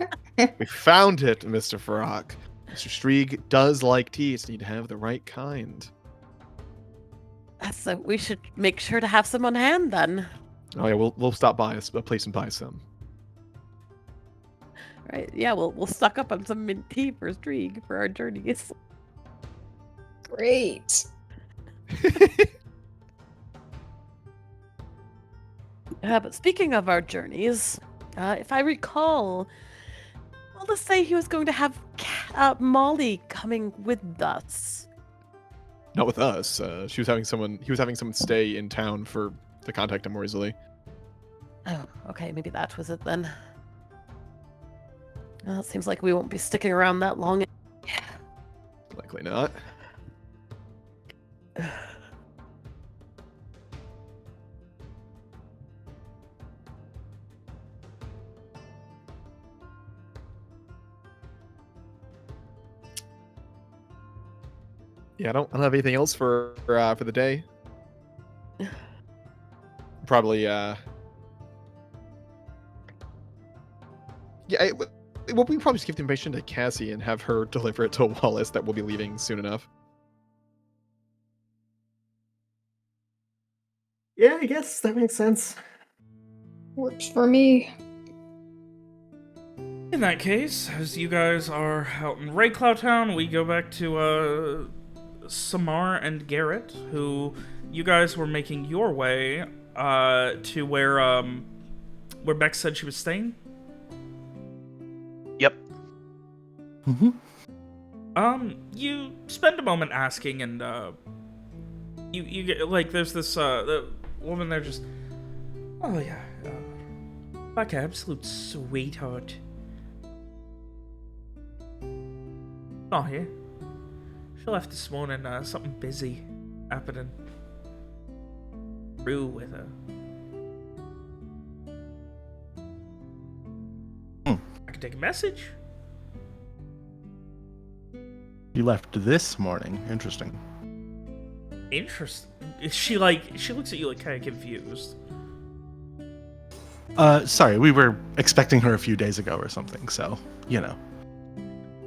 We found it, Mr. Farrak. Mr. Strieg does like tea. Just need to have the right kind. So we should make sure to have some on hand then. Oh yeah, we'll stop by a place and buy some. Right? Yeah, we'll stock up on some mint tea for Strieg for our journeys. Great. But speaking of our journeys, if I recall, well, let's say he was going to have Molly coming with us. Not with us. He was having someone stay in town to contact him more easily. Oh, okay, maybe that was it then. Well, it seems like we won't be sticking around that long. Likely not. Yeah, I don't have anything else for the day. Probably yeah, well, we can probably just give the information to Cassie and have her deliver it to Wallace that we'll be leaving soon enough. Yeah, I guess that makes sense. Works for me. In that case, as you guys are out in Raycloud Town, we go back to Samar and Garrett, who you guys were making your way to where Beck said she was staying. Yep. Mm-hmm. You spend a moment asking, and you get like there's this the woman there just, oh yeah, Becca, absolute sweetheart. Not here. She left this morning. Something busy happening. Through with her. I can take a message. You left this morning. Interesting. Interesting. She looks at you like kind of confused. Sorry, we were expecting her a few days ago or something, so, you know.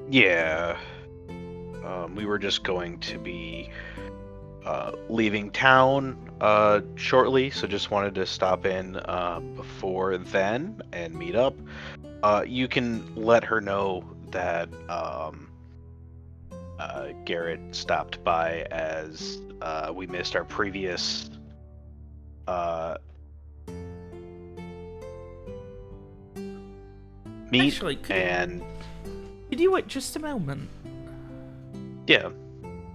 Yeah. We were just going to be leaving town shortly, so just wanted to stop in before then and meet up. You can let her know that Garrett stopped by as we missed our previous meet. Actually, could you wait just a moment? Yeah.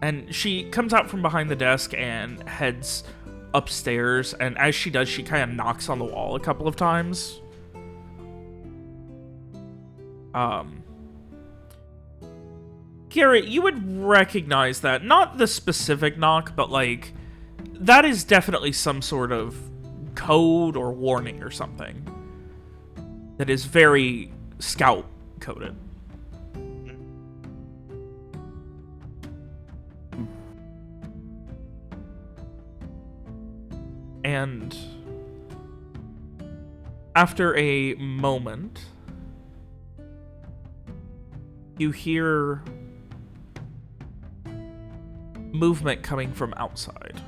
And she comes out from behind the desk and heads upstairs, and as she does, she kind of knocks on the wall a couple of times. Garrett, you would recognize that. Not the specific knock, but like, that is definitely some sort of code or warning or something. That is very scout coded. And after a moment, you hear movement coming from outside.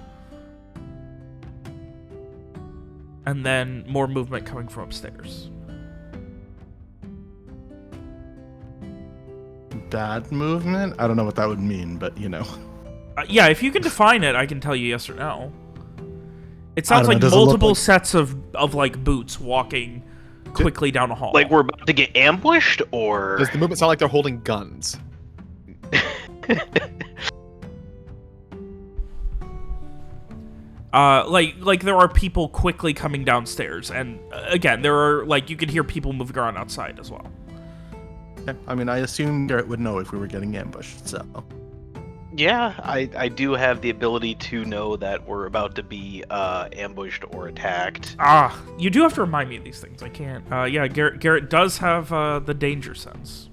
And then more movement coming from upstairs. Bad movement? I don't know what that would mean, but you know. Yeah, if you can define it, I can tell you yes or no. It sounds I like don't know, does it look multiple like- sets of like boots walking quickly down a hall. Like we're about to get ambushed, or Does the movement sound like they're holding guns? like there are people quickly coming downstairs, and again, there are like you can hear people moving around outside as well. Yeah, I mean, I assume Garrett would know if we were getting ambushed, so. yeah, I do have the ability to know that we're about to be ambushed or attacked. You do have to remind me of these things. I can't. Yeah, Garrett does have the danger sense.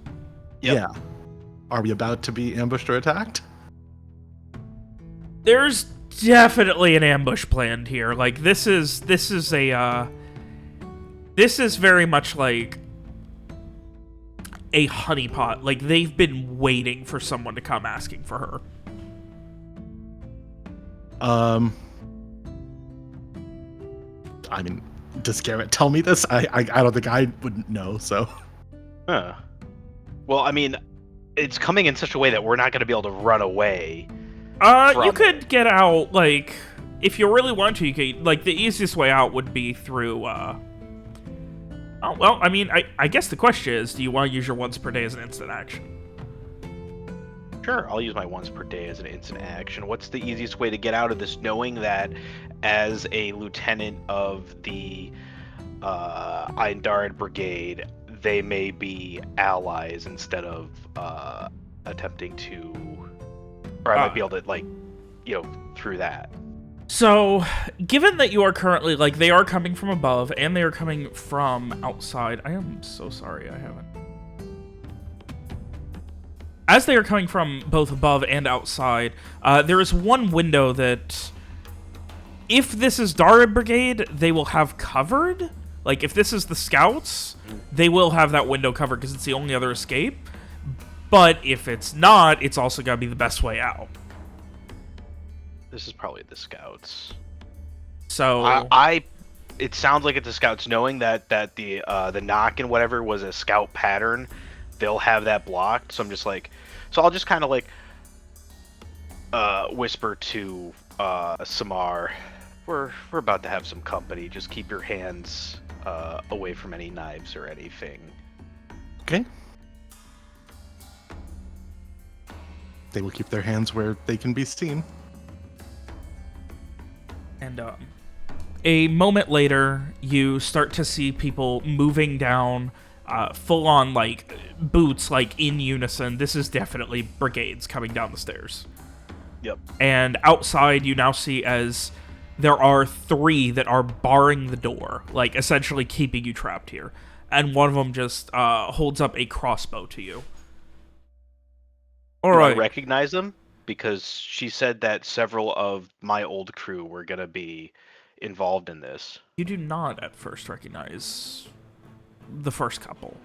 Yep. Yeah. Are we about to be ambushed or attacked? There's definitely an ambush planned here. Like this is very much like a honeypot. Like they've been waiting for someone to come asking for her. I mean, does Garrett tell me this? I don't think I would know, so. Huh. Well, I mean, it's coming in such a way that we're not going to be able to run away. from You could get out, like, if you really want to, you could, like, the easiest way out would be through, Oh, well, I mean, I guess the question is, do you want to use your once per day as an instant action? Sure, I'll use my once per day as an instant action. What's the easiest way to get out of this, knowing that as a lieutenant of the Eindard Brigade, they may be allies instead of attempting to... Or I might be able to, like, through that. So, given that you are currently, like, they are coming from above, and they are coming from outside... I am so sorry I haven't... As they are coming from both above and outside, there is one window that, if this is Dara Brigade, they will have covered. Like, if this is the Scouts, they will have that window covered because it's the only other escape. But if it's not, it's also got to be the best way out. This is probably the Scouts. So it sounds like it's the Scouts, knowing that the knock and whatever was a Scout pattern. They'll have that blocked, so I'm just like, so I'll just kind of like whisper to Samar, we're about to have some company. Just keep your hands away from any knives or anything. Okay. They will keep their hands where they can be seen. And a moment later, you start to see people moving down, full on, like, boots, like, in unison. This is definitely brigades coming down the stairs. Yep. And outside, you now see as there are 3 that are barring the door, like, essentially keeping you trapped here. And one of them just holds up a crossbow to you. All Do right. I recognize them? Because she said that several of my old crew were going to be involved in this. You do not at first recognize the first couple.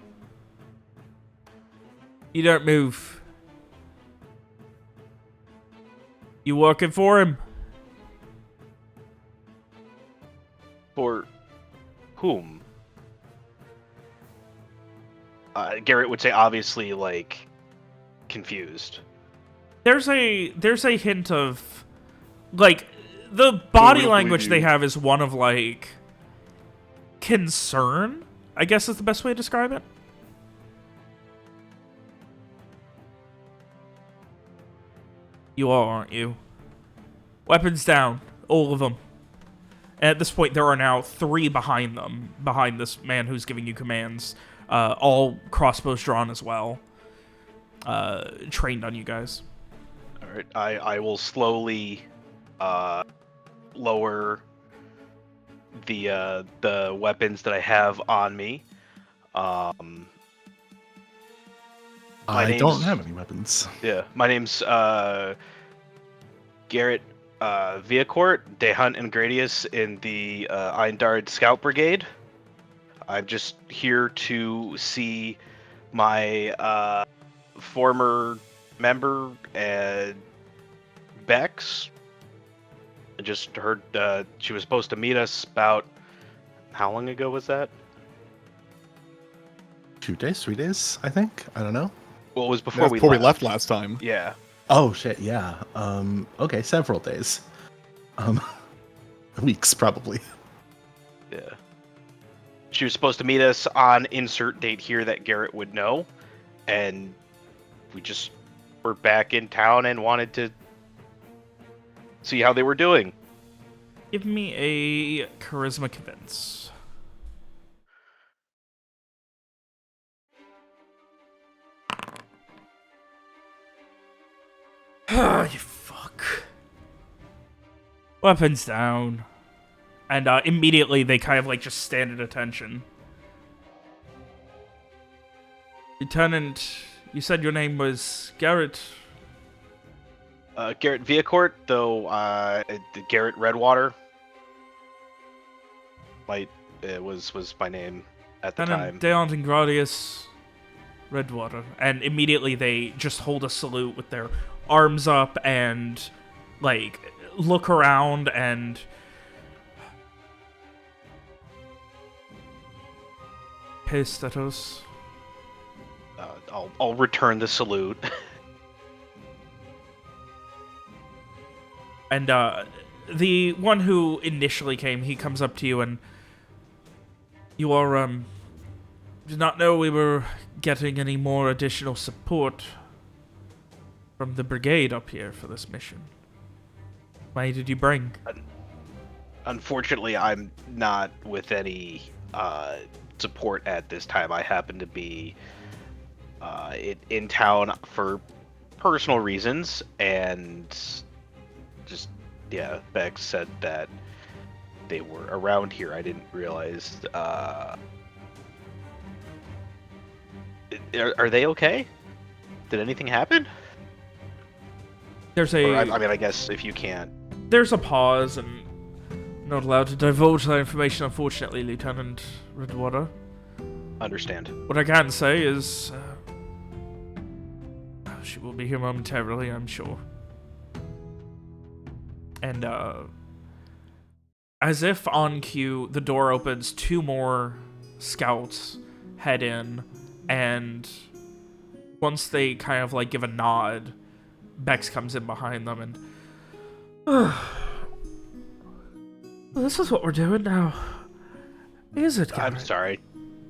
You don't move. You working for him? For whom? Garrett would say, obviously, like, confused. There's a hint of, like, the body don't language believe they you. have is one of, like, concern, I guess is the best way to describe it. You are, aren't you? Weapons down. All of them. And at this point, there are now 3 behind them. Behind this man who's giving you commands. All crossbows drawn as well. Trained on you guys. Alright, I will slowly lower the weapons that I have on me. My I don't name's- have any weapons. Yeah, my name's Garrett Viacourt, De Hunt and Gradius in the Eindard Scout Brigade. I'm just here to see my former member, Bex. I just heard she was supposed to meet us about... How long ago was that? 2 days, 3 days, I think. I don't know. Well, it was before, Before we left last time. Yeah. Oh shit, yeah. Okay, several days. Weeks probably. Yeah. She was supposed to meet us on insert date here that Garrett would know, and we just were back in town and wanted to see how they were doing. Give me a charisma convince. Ah, you fuck. Weapons down. And immediately they kind of like just stand at attention. Lieutenant, you said your name was Garrett. Garrett Viacourt, though Garrett Redwater was my name at the time. Lieutenant Deont and Gradius Redwater. And immediately they just hold a salute with their arms up and like look around and pay status. I'll return the salute. And the one who initially came, he comes up to you and you are did not know we were getting any more additional support from the brigade up here for this mission. Why did you bring? Unfortunately, I'm not with any support at this time. I happen to be in town for personal reasons, and just, yeah, Bex said that they were around here. I didn't realize. Are they okay? Did anything happen? There's Or, a I mean, I guess if you can't. there's a pause, and I'm not allowed to divulge that information, unfortunately, Lieutenant Redwater. Understand. What I can say is she will be here momentarily, I'm sure. And as if on cue, the door opens, 2 more scouts head in, and once they kind of like give a nod, Bex comes in behind them and this is what we're doing now. Is it, I'm Garrett? sorry.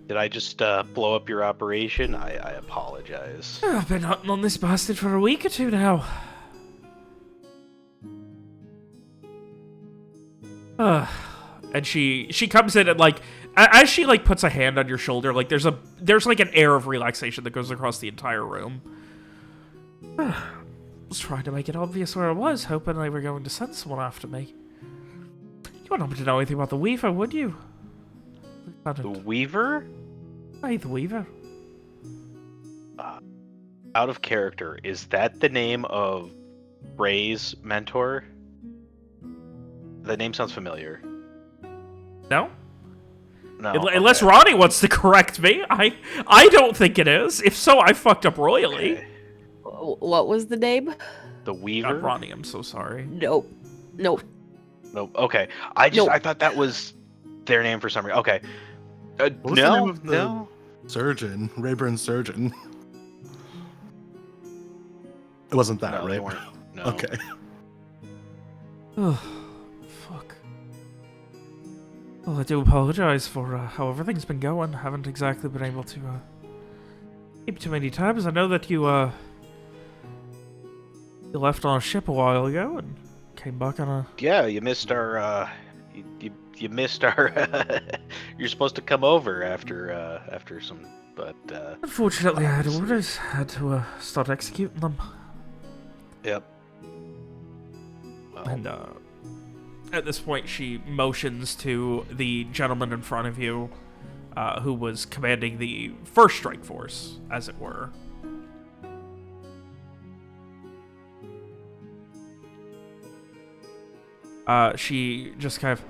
Did I just blow up your operation? I apologize. I've been hunting on this bastard for a week or 2 now. And she comes in and like as she like puts a hand on your shoulder, like there's like an air of relaxation that goes across the entire room. Was trying to make it obvious where I was, hoping they were going to send someone after me. You wouldn't happen to know anything about the Weaver, would you? The Weaver? Hey, the Weaver. Out of character, is that the name of Ray's mentor? The name sounds familiar. No? No. Unless okay. Ronnie wants to correct me. I don't think it is. If so, I fucked up royally. Okay. What was the name? The Weaver? Not Ronnie, I'm so sorry. Nope. Nope. Okay. Nope. I thought that was their name for some reason. Okay. What was the name of the surgeon? Rayburn's surgeon. It wasn't that, No, right? they weren't. No. Okay. Oh, fuck. Well, I do apologize for how everything's been going. Haven't exactly been able to keep too many tabs. I know that you left on a ship a while ago and came back on a... Yeah, you missed our. You missed our. You're supposed to come over after some, but. Unfortunately, I had orders. Had to start executing them. Yep. Well, And at this point, she motions to the gentleman in front of you, who was commanding the first strike force, as it were. She just kind of...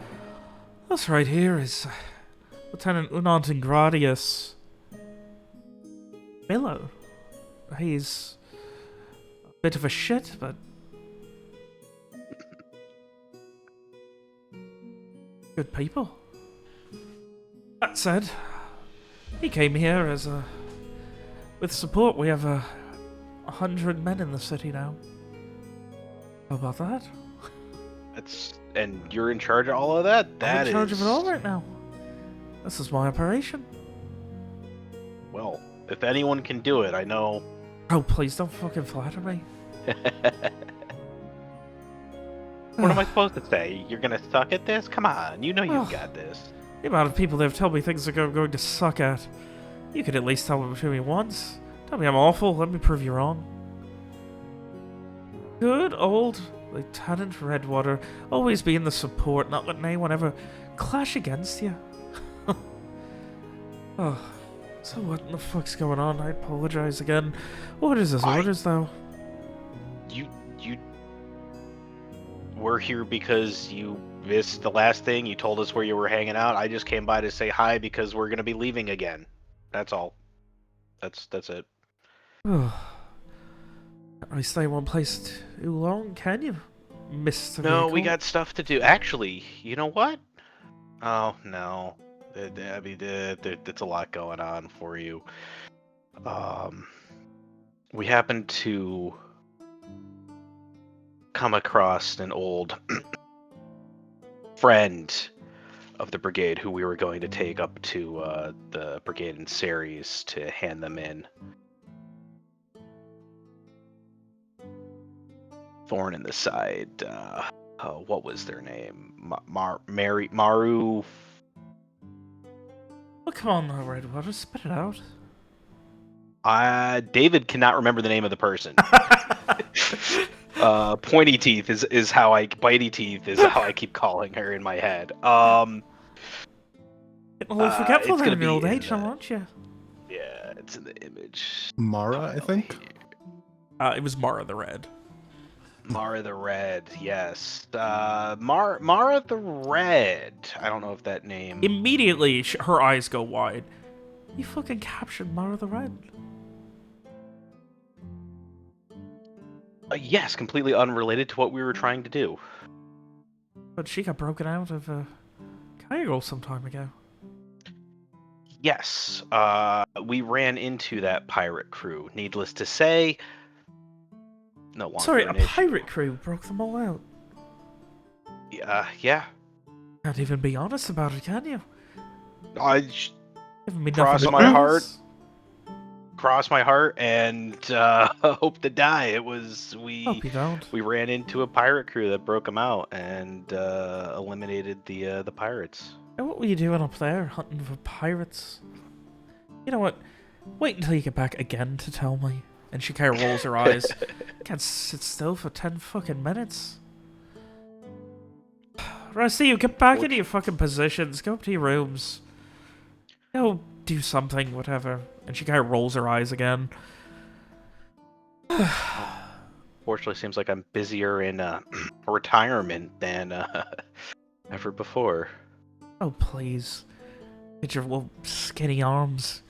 This right here is Lieutenant Unant Ingradius Miller. He's a bit of a shit, but good people. That said, he came here as a... With support, we have 100 men in the city now. How about that? and you're in charge of all of that? I'm in charge of it all right now. This is my operation. Well, if anyone can do it, I know. Oh, please don't fucking flatter me. What am I supposed to say? You're gonna suck at this? Come on, you know you've got this. The amount of people that have told me things that I'm going to suck at. You could at least tell them to me once. Tell me I'm awful, let me prove you wrong. Good old Lieutenant Redwater, always being the support, not letting anyone ever clash against you. Oh, so what in the fuck's going on? I apologize again. What is this? Orders, though? You were here because you missed the last thing. You told us where you were hanging out. I just came by to say hi because we're gonna be leaving again. That's all. That's it. Oh. Can't really stay in one place too long, can you, Mr. No, we Vehicle? got stuff to do. Actually, you know what? Oh no, I mean, that's a lot going on for you. We happen to come across an old friend of the brigade who we were going to take up to the brigade in Ceres to hand them in. Thorn in the side. What was their name? Maru. Oh, come on now, Redwater, spit it out. David cannot remember the name of the person. Pointy teeth is how bitey teeth is how I keep calling her in my head. Getting a little forgetful it's there gonna in your old be in age, now, aren't you? Yeah, it's in the image. Mara, I think. It was Mara the Red. Mara the Red, yes. Mara the Red. I don't know if that name. Immediately, her eyes go wide. You fucking captured Mara the Red. Yes, completely unrelated to what we were trying to do. But she got broken out of Cairo some time ago. Yes, we ran into that pirate crew. Needless to say, no longer Sorry, a an issue. pirate crew broke them all out. Yeah. Can't even be honest about it, can you? Haven't been Cross nothing my but heart. girls. Cross my heart and hope to die. It was Hope you don't. we ran into a pirate crew that broke them out and eliminated the pirates. And what were you doing up there, hunting for pirates? You know what? Wait until you get back again to tell me. And she kind of rolls her eyes. Can't sit still for 10 fucking minutes. Rusty, you get back into your fucking positions. Go up to your rooms. Go do something, whatever. And she kind of rolls her eyes again. Fortunately, seems like I'm busier in retirement than ever before. Oh, please. Get your little skinny arms.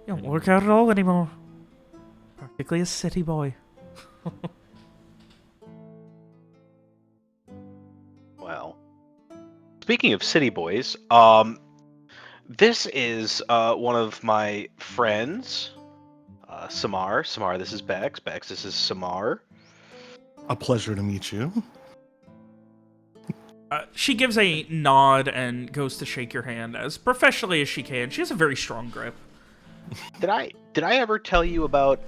You don't work out at all anymore. Practically a city boy. Well, speaking of city boys, this is one of my friends, Samar. Samar, this is Bex. Bex, this is Samar. A pleasure to meet you. She gives a nod and goes to shake your hand as professionally as she can. She has a very strong grip. Did I ever tell you about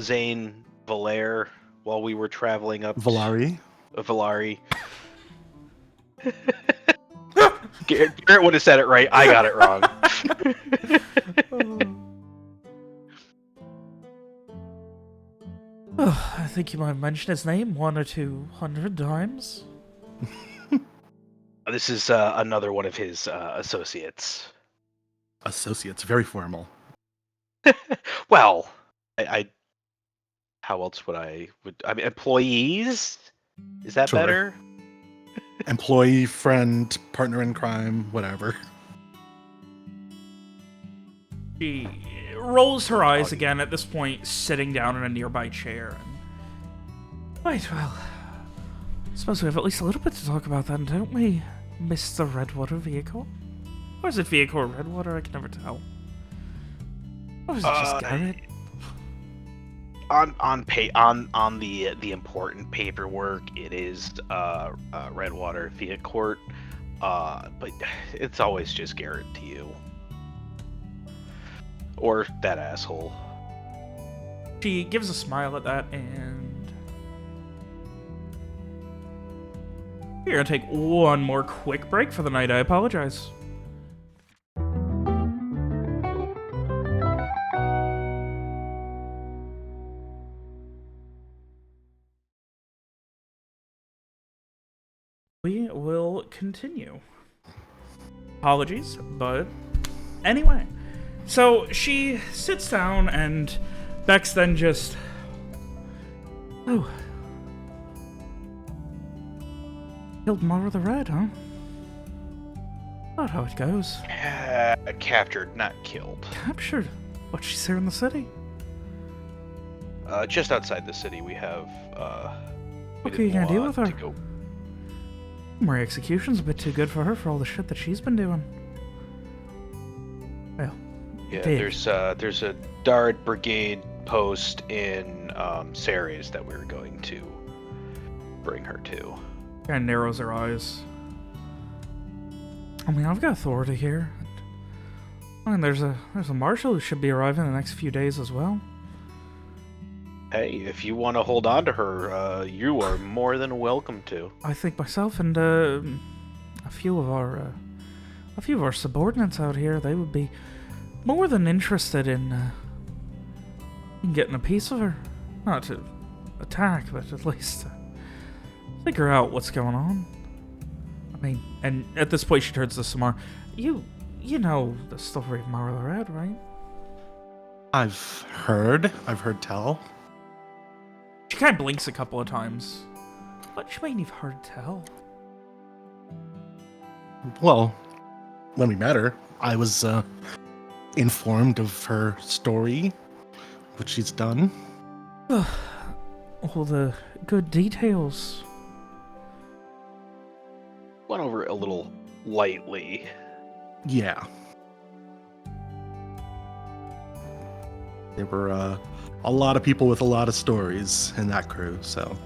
Zane Valaire while we were traveling up? Valari. Valari. Garrett would have said it right. I got it wrong. I think you might have mentioned his name 100 or 200 times. This is another one of his associates. Associates, very formal. Well, I how else would I mean employees? Is that Sure. better? Employee, friend, partner in crime, whatever. She rolls her eyes again at this point, sitting down in a nearby chair. Right, well, I suppose we have at least a little bit to talk about then, don't we, Mr. Redwater Vehicle? Or is it Vehicle or Redwater? I can never tell. Or is it just Garrett? On the important paperwork, it is Redwater Fiat Court, but it's always just Garrett to you, or that asshole. She gives a smile at that, and we're gonna take one more quick break for the night. I apologize. We will continue. Apologies, but anyway. So she sits down and Bex then just... Oh. Killed Mara the Red, huh? Not how it goes. Captured, not killed. Captured? What, she's here in the city? Just outside the city, we have. What are you gonna do with her? to go- My execution's a bit too good for her for all the shit that she's been doing. Well, Yeah, Dave. there's a Dart Brigade post in Ceres that we were going to bring her to. Kind of narrows her eyes. I mean, I've got authority here. And there's a marshal who should be arriving in the next few days as well. Hey, if you want to hold on to her, you are more than welcome to. I think myself and a few of our subordinates out here, they would be more than interested in getting a piece of her. Not to attack, but at least figure out what's going on. I mean, and at this point she turns to Samar. You know the story of Mara the Red, right? I've heard tell. She kind of blinks a couple of times. What do you mean you've heard tell? Well, when we met her, I was informed of her story, what she's done. All the good details. Went over it a little lightly. Yeah. There were a lot of people with a lot of stories in that crew, so.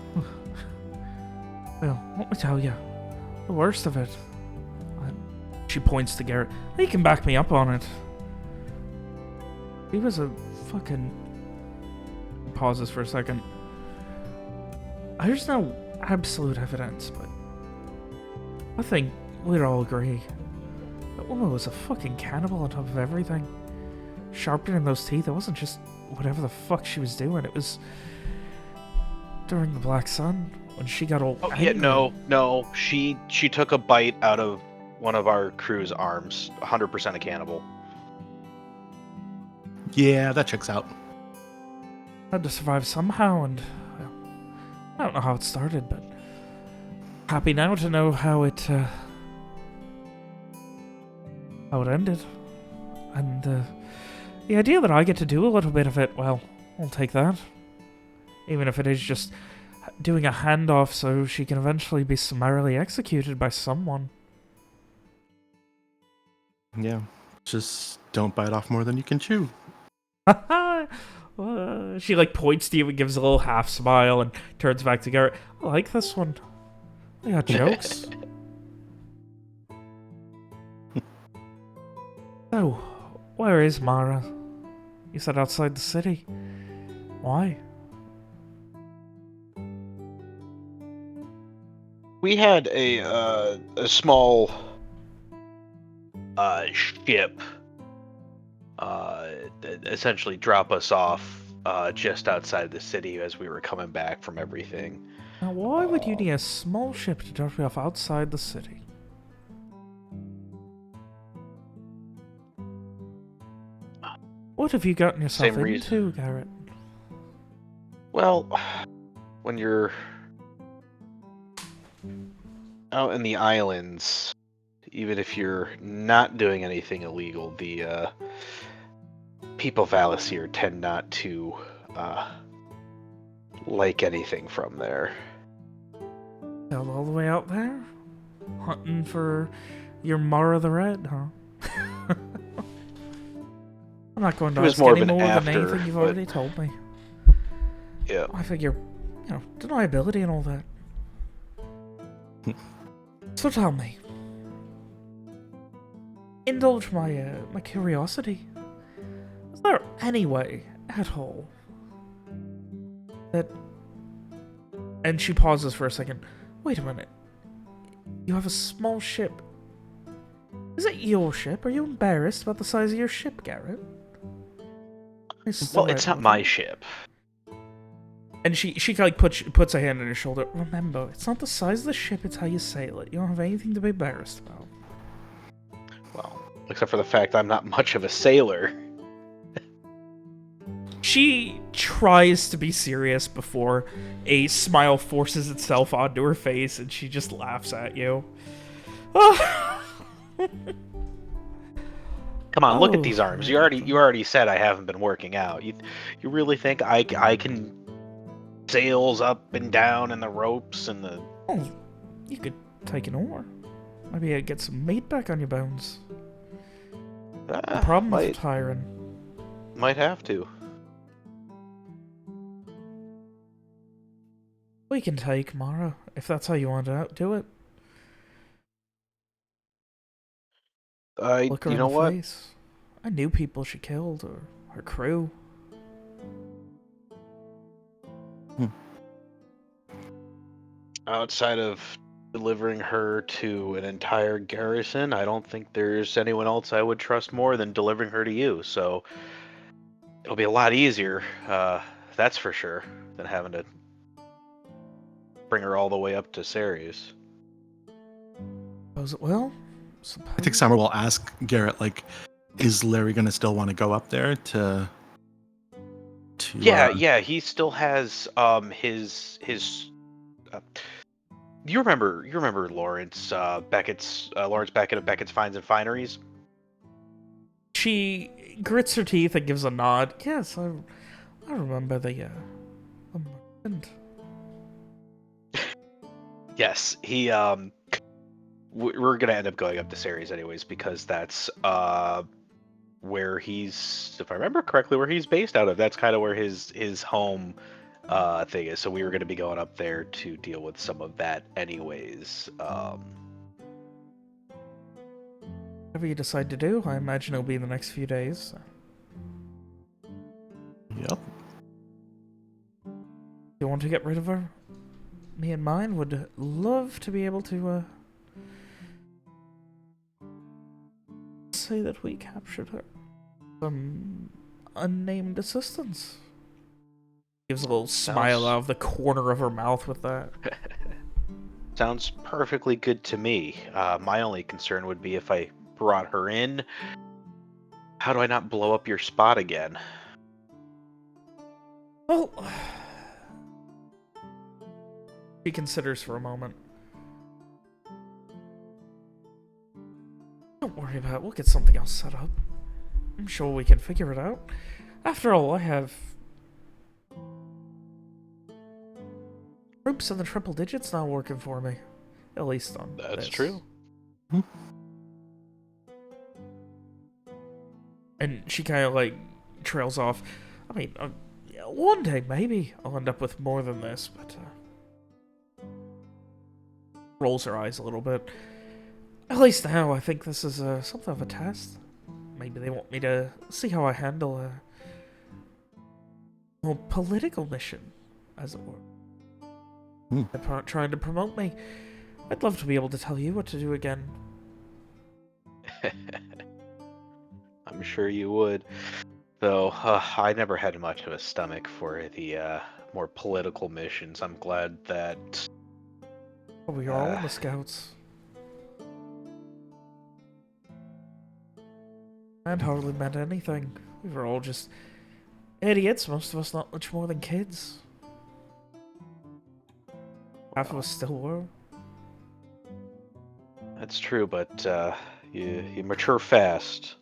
Well, let me tell you, the worst of it. She points to Garrett. He can back me up on it. He was a fucking... Pauses for a second. There's no absolute evidence, but I think we'd all agree that woman was a fucking cannibal on top of everything. Sharpening those teeth, it wasn't just whatever the fuck she was doing. It was during the Black Sun when she got all angry. Yeah, no. She took a bite out of one of our crew's arms. 100% a cannibal. Yeah, that checks out. Had to survive somehow, and well, I don't know how it started, but happy now to know how it ended. And the idea that I get to do a little bit of it, well, I'll take that. Even if it is just doing a handoff so she can eventually be summarily executed by someone. Yeah, just don't bite off more than you can chew. She like points to you and gives a little half smile and turns back to Garrett. I like this one. They got jokes. So, where is Mara? You said outside the city. Why? We had a small ship essentially drop us off just outside the city as we were coming back from everything. Now, why would you need a small ship to drop you off outside the city? What have you gotten yourself Same reason. into, Garrett? Well, when you're out in the islands, even if you're not doing anything illegal, the people of Alacyr tend not to like anything from there. All the way out there? Hunting for your Mara the Red, huh? I'm not going to It was ask more any of an more than after, anything you've but- already told me. Yeah. I figure, deniability and all that. So tell me. Indulge my my curiosity. Is there any way at all that... And she pauses for a second. Wait a minute. You have a small ship. Is it your ship? Are you embarrassed about the size of your ship, Garrett? Well, it's not my ship. And she like puts a hand on her shoulder. Remember, it's not the size of the ship, it's how you sail it. You don't have anything to be embarrassed about. Well, except for the fact I'm not much of a sailor. She tries to be serious before a smile forces itself onto her face, and she just laughs at you. Come on, look at these arms. You already said I haven't been working out. You really think I can sails up and down and the ropes and the... Oh, you could take an oar. Maybe I'd get some meat back on your bones. The problem with tiring. Might have to. Well, We can take Mara, if that's how you want to do it. Look her You in know the what? face. I knew people she killed, or her crew. Outside of delivering her to an entire garrison, I don't think there's anyone else I would trust more than delivering her to you. So it'll be a lot easier, that's for sure, than having to bring her all the way up to Ceres. Suppose it will. I think Summer will ask Garrett, like, is Larry gonna still want to go up there to Yeah, he still has his you remember Lawrence Lawrence Beckett of Beckett's Finds and Fineries? She grits her teeth and gives a nod. Yes, I remember the merchant. Yes, he we're gonna end up going up to Ceres anyways because that's where he's, if I remember correctly, where he's based out of. That's kind of where his home thing is. So we were gonna be going up there to deal with some of that anyways. Whatever you decide to do, I imagine it'll be in the next few days. Yep. You want to get rid of her? Me and mine would love to be able to say that we captured her. Some unnamed assistance. Gives a little smile out of the corner of her mouth with that. Sounds perfectly good to me. My only concern would be if I brought her in, how do I not blow up your spot again? Well, she considers for a moment. Don't worry about it. We'll get something else set up. I'm sure we can figure it out. After all, I have troops in the triple digits now working for me. At least on That's this. true. And she kind of like trails off. I mean, one day maybe I'll end up with more than this, but rolls her eyes a little bit. At least now I think this is something of a test. Maybe they want me to see how I handle a more political mission, as it were. They're trying to promote me. I'd love to be able to tell you what to do again. I'm sure you would. Though I never had much of a stomach for the more political missions. I'm glad that Oh, we are all in the Scouts. And hardly meant anything. We were all just idiots, most of us not much more than kids. Half of us still were. That's true, but you mature fast.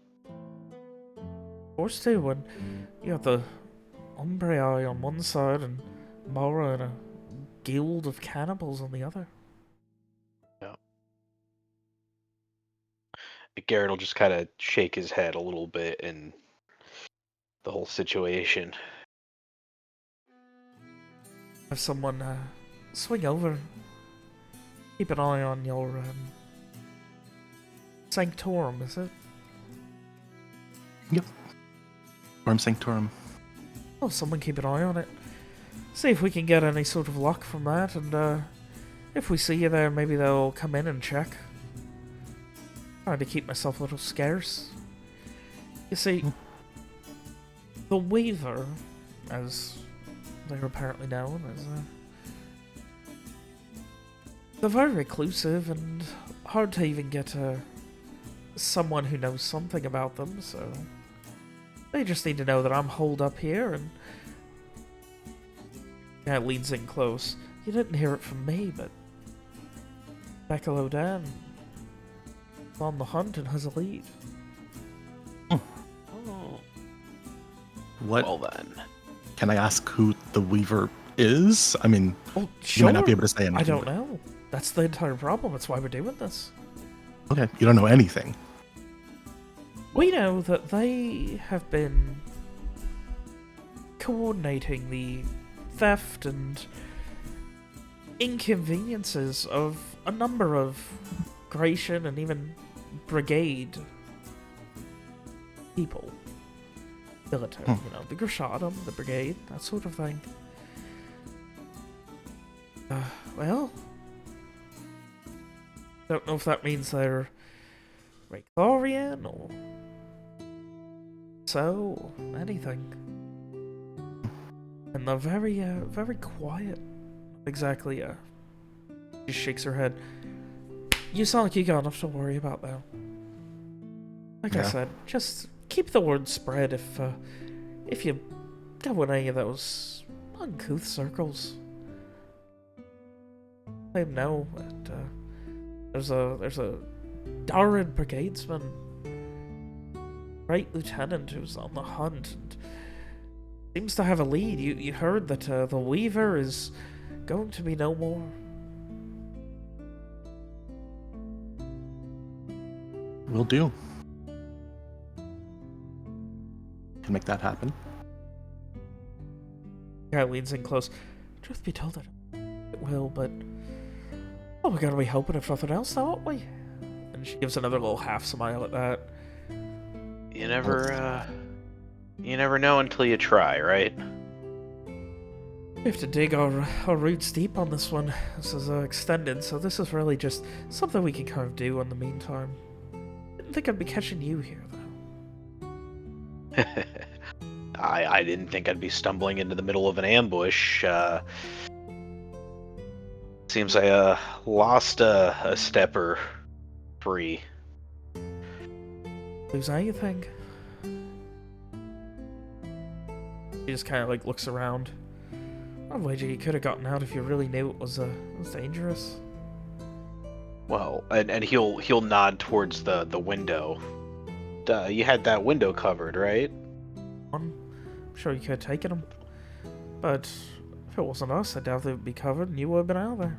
Of course too, when you have the Ombre Eye on one side and Mara and a guild of cannibals on the other. Garrett will just kind of shake his head a little bit in the whole situation. Have someone swing over. Keep an eye on your Sanctorum, is it? Yep. Orm Sanctorum. Oh, someone keep an eye on it. See if we can get any sort of luck from that, and if we see you there, maybe they'll come in and check. Trying to keep myself a little scarce. You see, the Weaver, as they're apparently known, is they're very reclusive and hard to even get someone who knows something about them, so they just need to know that I'm holed up here, and yeah, it leans in close. You didn't hear it from me, but Becca Lodan on the hunt and has a lead. Oh. What? Well then. Can I ask who the Weaver is? I mean, Oh, you might not be able to say anything. I don't but- know. That's the entire problem. That's why we're doing this. Okay, you don't know anything. We know that they have been coordinating the theft and inconveniences of a number of Gratian and even Brigade people. Military, the Gratiatum, the Brigade, that sort of thing. Well, don't know if that means they're Raychlorian or so, anything. And they're very, very quiet. Exactly, she shakes her head. You sound like you got enough to worry about, though. Like I said, just keep the word spread if you go in any of those uncouth circles. Let him know that there's a Darren brigadesman, right lieutenant, who's on the hunt and seems to have a lead. You heard that the Weaver is going to be no more. Will do. Can make that happen. Guy leans in close. Truth be told, it will, but we gotta be hoping if nothing else, don't we? And she gives another little half smile at that. You never know until you try, right? We have to dig our roots deep on this one. This is extended, so this is really just something we can kind of do in the meantime. Didn't think I'd be catching you here, though. I didn't think I'd be stumbling into the middle of an ambush. Seems I lost a stepper free. Lose anything? She just kind of like looks around. I'd wager you could have gotten out if you really knew it was dangerous. Well, and he'll nod towards the window. You had that window covered, right? I'm sure you could have taken them, but if it wasn't us, I doubt they would be covered, and you would have been out of there.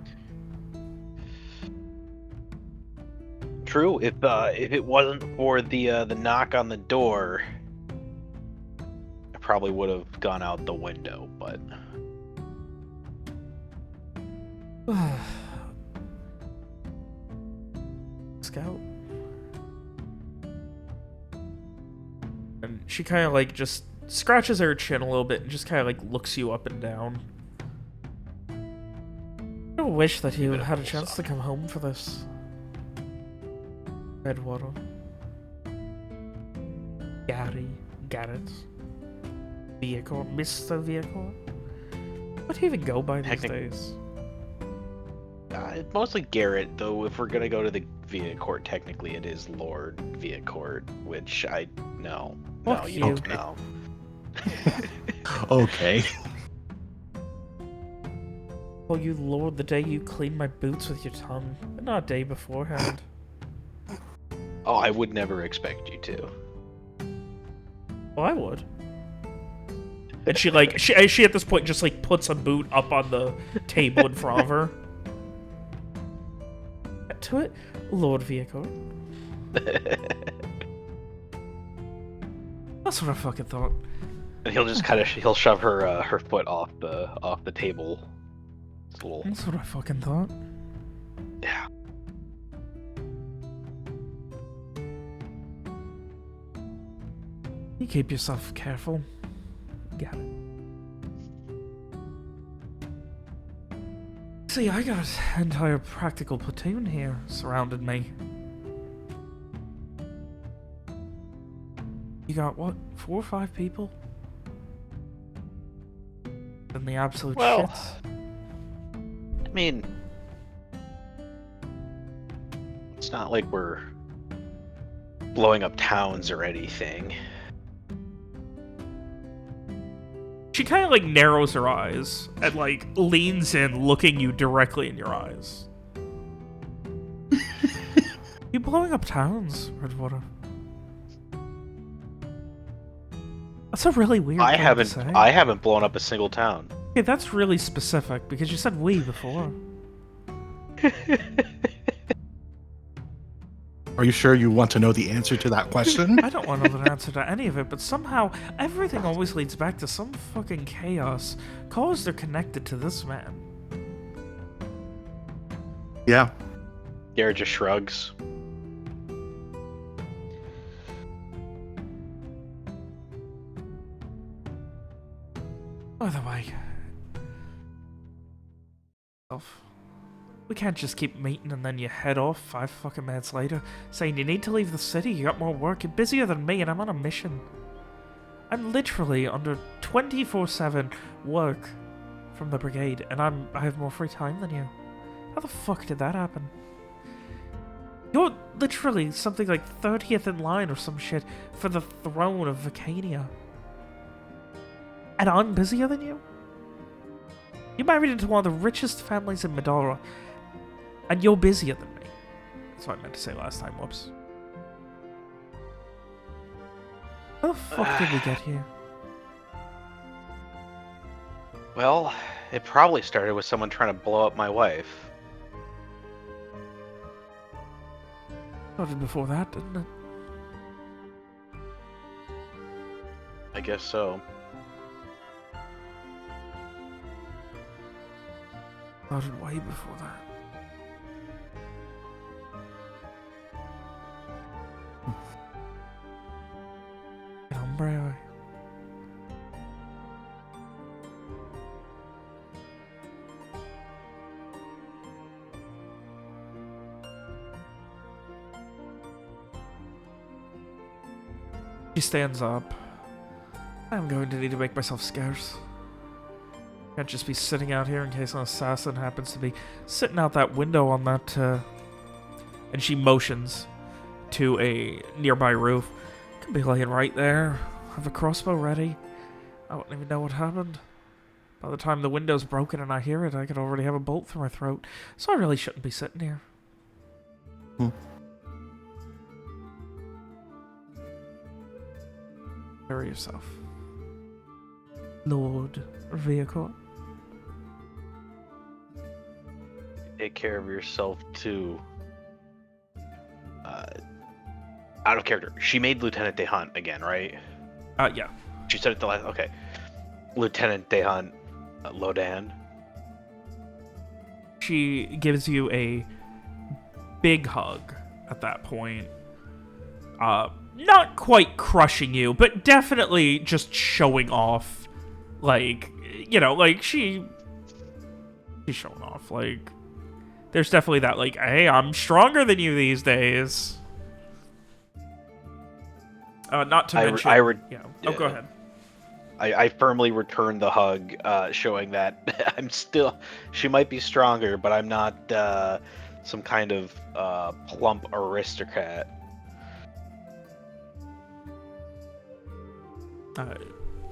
True. If it wasn't for the knock on the door, I probably would have gone out the window. But Scout. And she kind of like just scratches her chin a little bit and just kind of like looks you up and down. I wish that you had a chance to come home for this. Redwater. Garrett. Vehicle. Mr. Vehicle. What do you even go by these days? mostly Garrett, though. If we're gonna go to the Viacourt, technically it is Lord Viacourt, which no, you don't know. Okay. Oh, you lord, the day you cleaned my boots with your tongue, but not a day beforehand. Oh, I would never expect you to. Well, I would. And she at this point just like puts a boot up on the table in front of her. Get to it, Lord Viacourt. That's what I fucking thought. And he'll just he'll shove her foot off the table. It's a little. That's what I fucking thought. Yeah. You keep yourself careful. Got it. See, I got an entire practical platoon here surrounded me. You got what, 4 or 5 people? In the absolute shits. I mean, it's not like we're blowing up towns or anything. She kind of like narrows her eyes and like leans in, looking you directly in your eyes. You blowing up towns, Redwater? That's a really weird thing to say. I haven't blown up a single town. Okay, that's really specific because you said we before. Are you sure you want to know the answer to that question? I don't want to know the answer to any of it, but somehow everything always leads back to some fucking chaos caused or connected to this man. Yeah. Garrett just shrugs. By the way, we can't just keep meeting and then you head off 5 fucking minutes later saying you need to leave the city, you got more work, you're busier than me and I'm on a mission. I'm literally under 24/7 work from the brigade and I have more free time than you. How the fuck did that happen? You're literally something like 30th in line or some shit for the throne of Vacania. And I'm busier than you? You married into one of the richest families in Medora, and you're busier than me. That's what I meant to say last time, whoops. How the fuck did we get here? Well, it probably started with someone trying to blow up my wife. Started before that, didn't it? I guess so. Started way before that. Hombre. She stands up. I'm going to need to make myself scarce. Can't just be sitting out here in case an assassin happens to be sitting out that window on that, And she motions to a nearby roof. Could be laying right there. Have a crossbow ready. I wouldn't even know what happened. By the time the window's broken and I hear it, I could already have a bolt through my throat. So I really shouldn't be sitting here. Carry yourself. Lord Vehicle. Take care of yourself too. Out of character. She made Lieutenant DeHunt again, right? Yeah. She said it the last. Okay. Lieutenant DeHunt, Lodan. She gives you a big hug at that point. Not quite crushing you, but definitely just showing off. Like, you know, like she's showing off. Like, there's definitely that, like, hey, I'm stronger than you these days. Not to mention... yeah. Oh, go ahead. I firmly returned the hug, showing that I'm still... She might be stronger, but I'm not some kind of plump aristocrat.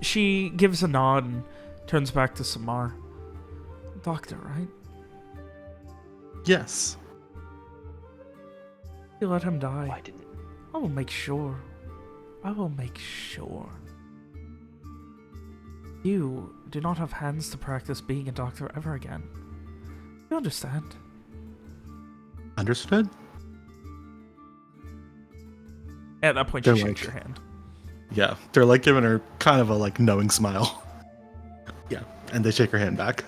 She gives a nod and turns back to Samar. Doctor, right? Yes. You let him die. Why didn't... I will make sure. I will make sure. You do not have hands to practice being a doctor ever again. You understand? Understood? At that point, she shakes your hand. Yeah, they're like giving her kind of a like knowing smile. Yeah, and they shake her hand back.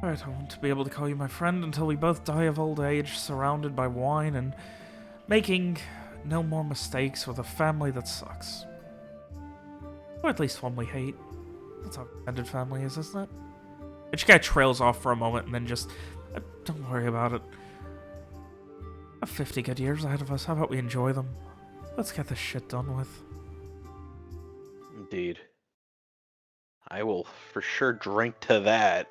Alright, I want to be able to call you my friend until we both die of old age, surrounded by wine and making no more mistakes with a family that sucks. Or at least one we hate. That's how extended family is, isn't it? And she kind of trails off for a moment and then just... don't worry about it. We have 50 good years ahead of us. How about we enjoy them? Let's get this shit done with. Indeed. I will for sure drink to that.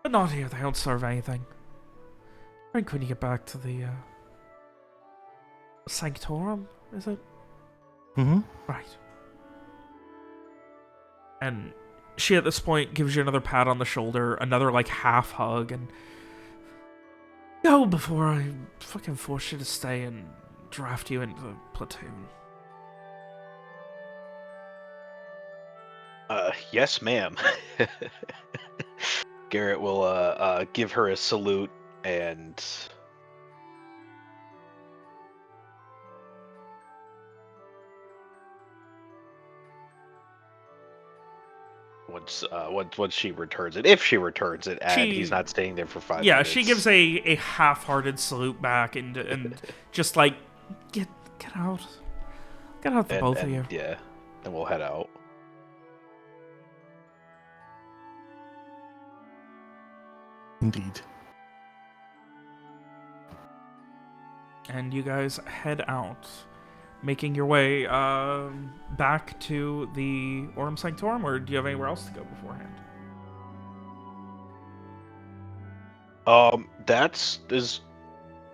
But not here. They don't serve anything. Drink when you get back to the, Sanctorum, is it? Mm-hmm. Right. And she at this point gives you another pat on the shoulder, another like half hug, and go before I fucking force you to stay and draft you into the platoon. Yes, ma'am. Garrett will give her a salute and once she returns it, if she returns it, and he's not staying there for 5 Yeah, minutes. she gives a half-hearted salute back and just like get out, the both of you. Yeah, and we'll head out. Indeed. And you guys head out, making your way back to the Aurum Sanctorum, or do you have anywhere else to go beforehand? That's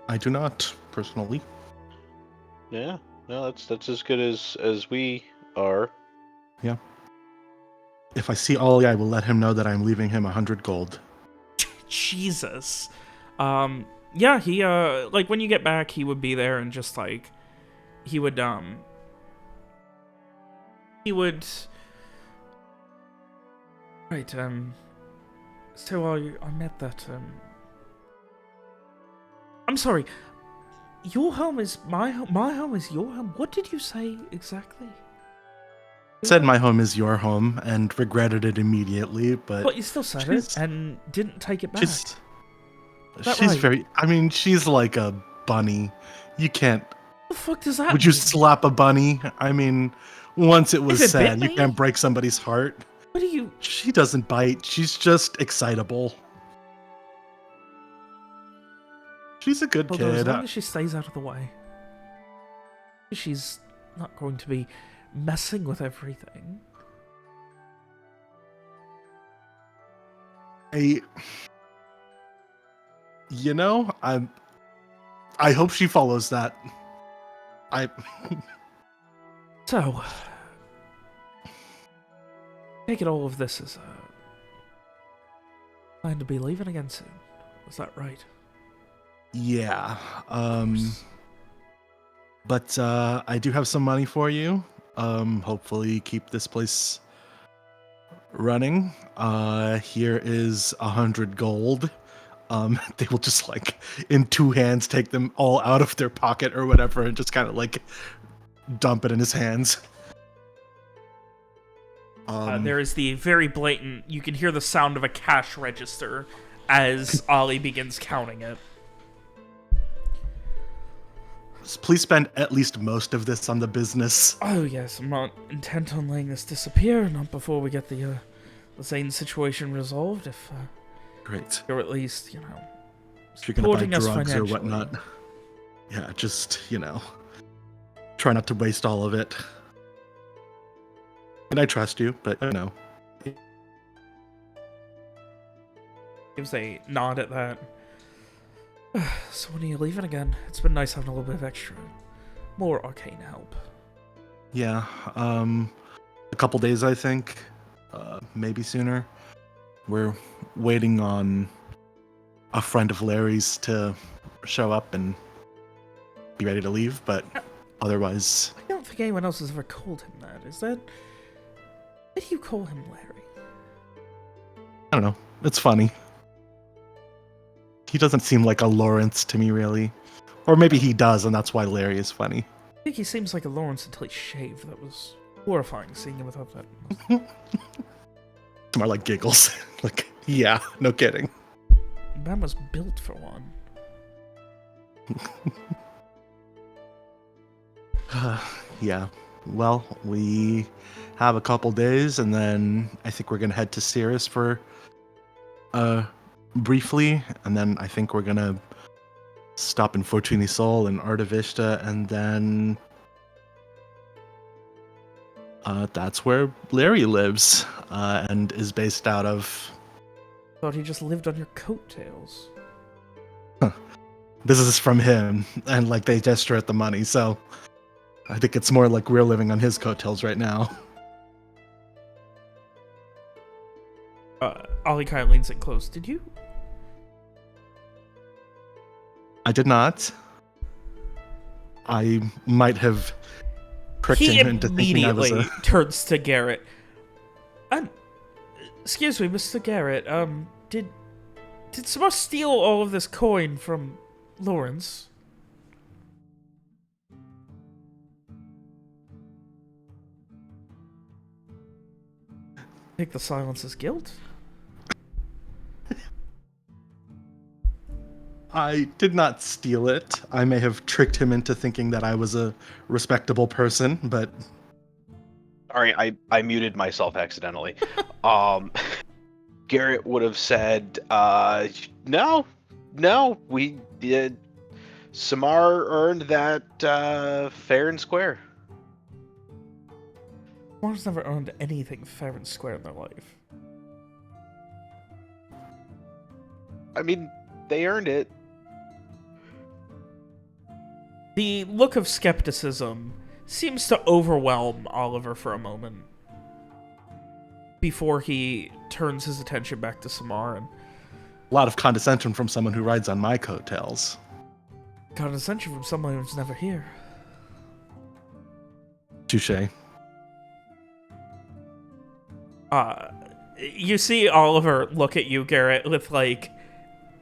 I do not, personally. yeah, no, that's as good as we are. Yeah. If I see Ollie, I will let him know that I'm leaving him 100 gold. Jesus. Yeah, he like when you get back, he would be there and just like he would right, so I met that I'm sorry. Your home is my home. My home is your home. What did you say exactly? Said my home is your home and regretted it immediately, but you still said it and didn't take it back. she's that she's right? very. I mean, she's like a bunny. You can't. What the fuck does that Would you mean? slap a bunny? I mean, once it was If it bit said, you me? can't break somebody's heart. What do you? She doesn't bite. She's just excitable. She's a good Although as kid. long as she stays out of the way, she's not going to be messing with everything. You know, I hope she follows that. So, take it all of this as plan to be leaving again soon. Was that right? Yeah. But I do have some money for you. Hopefully keep this place running. Here is 100 gold. They will just like in two hands take them all out of their pocket or whatever and just kind of like dump it in his hands. There is the very blatant, you can hear the sound of a cash register as Ollie begins counting it. Please spend at least most of this on the business. Oh yes, I'm not intent on letting this disappear, not before we get the Zane situation resolved, if Great. you're at least, you know, If you're gonna buy supporting us drugs or financially. whatnot. Yeah, just, try not to waste all of it. And I trust you, but Gives a nod at that. So when are you leaving again? It's been nice having a little bit of extra, more arcane help. Yeah, a couple days, I think. Maybe sooner. We're waiting on a friend of Larry's to show up and be ready to leave, but otherwise... I don't think anyone else has ever called him that. Is that... Why do you call him Larry? I don't know. It's funny. He doesn't seem like a Lawrence to me, really. Or maybe he does, and that's why Larry is funny. I think he seems like a Lawrence until he shaved. That was horrifying, seeing him without that. It's more like giggles. Like, yeah, no kidding. Man was built for one. Yeah. Well, we have a couple days, and then I think we're gonna head to Cirrus for briefly, and then I think we're gonna stop in Fortuny Sol and Artavista, and then that's where Larry lives and is based out of. Thought he just lived on your coattails. This is from him, and like they gesture at the money, so I think it's more like we're living on his coattails right now. Ollie kind of leans in close. Did you? I did not. I might have pricked He him into thinking I was immediately turns to Garrett. Excuse me, Mr. Garrett. Did someone steal all of this coin from Lawrence? Take the silence as guilt. I did not steal it. I may have tricked him into thinking that I was a respectable person, but Sorry, I muted myself accidentally. Garrett would have said, no, we did. Samar earned that fair and square. Samar's never earned anything fair and square in their life. I mean, they earned it. The look of skepticism seems to overwhelm Oliver for a moment before he turns his attention back to Samar and a lot of condescension from someone who rides on my coattails. condescension from someone who's never here. Touché. You see Oliver look at you, Garrett, with like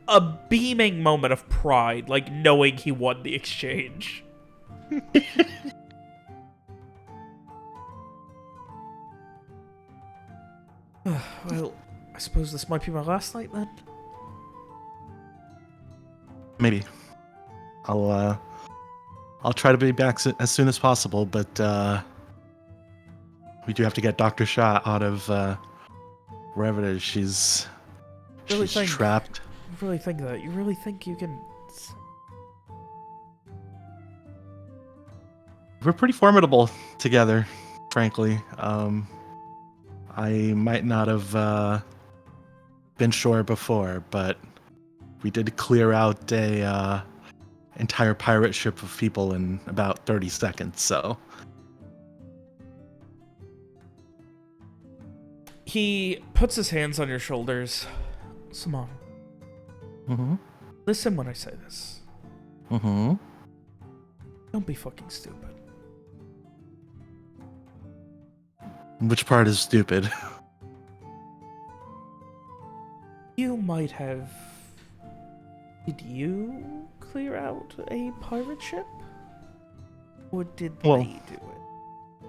a beaming moment of pride, like knowing he won the exchange. Well, I suppose this might be my last night then. Maybe. I'll try to be back as soon as possible, but we do have to get Dr. Shah out of wherever it is she's trapped. You really think that? You really think you can... We're pretty formidable together, frankly. I might not have been sure before, but we did clear out a entire pirate ship of people in about 30 seconds, so... He puts his hands on your shoulders. Samar, Mm-hmm. listen when I say this. Mm-hmm. Don't be fucking stupid. Which part is stupid? You might have... Did you clear out a pirate ship? Or did Well, they do it?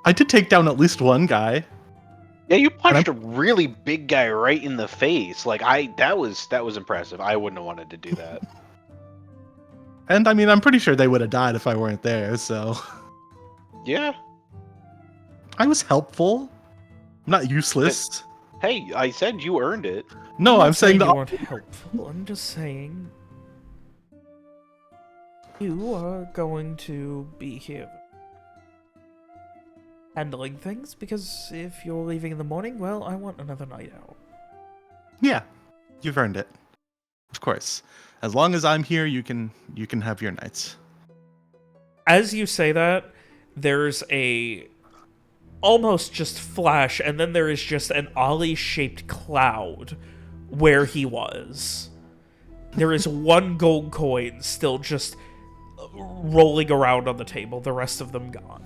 I did take down at least one guy. Yeah, you punched a really big guy right in the face. Like that was impressive. I wouldn't have wanted to do that. And I mean, I'm pretty sure they would have died if I weren't there, so... Yeah. I was helpful. I'm not useless. Hey, I said you earned it. No, I'm saying you the... weren't helpful. I'm just saying you are going to be here handling things, because if you're leaving in the morning, well, I want another night out. Yeah, you've earned it. Of course. As long as I'm here, you can have your nights. As you say that, there's a almost just flash, and then there is just an Ollie-shaped cloud where he was. There is one gold coin still just rolling around on the table, the rest of them gone.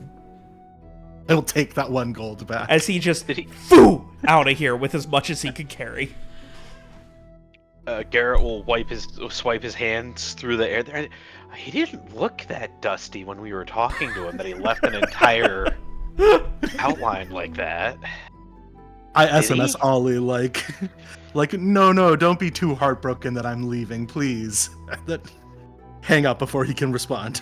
I'll take that one gold back. As he just foo out of here with as much as he could carry. Garrett will swipe his hands through the air. There, he didn't look that dusty when we were talking to him. That he left an entire outline like that. I Did SMS he? Ollie like, no, don't be too heartbroken that I'm leaving, please. Hang up before he can respond.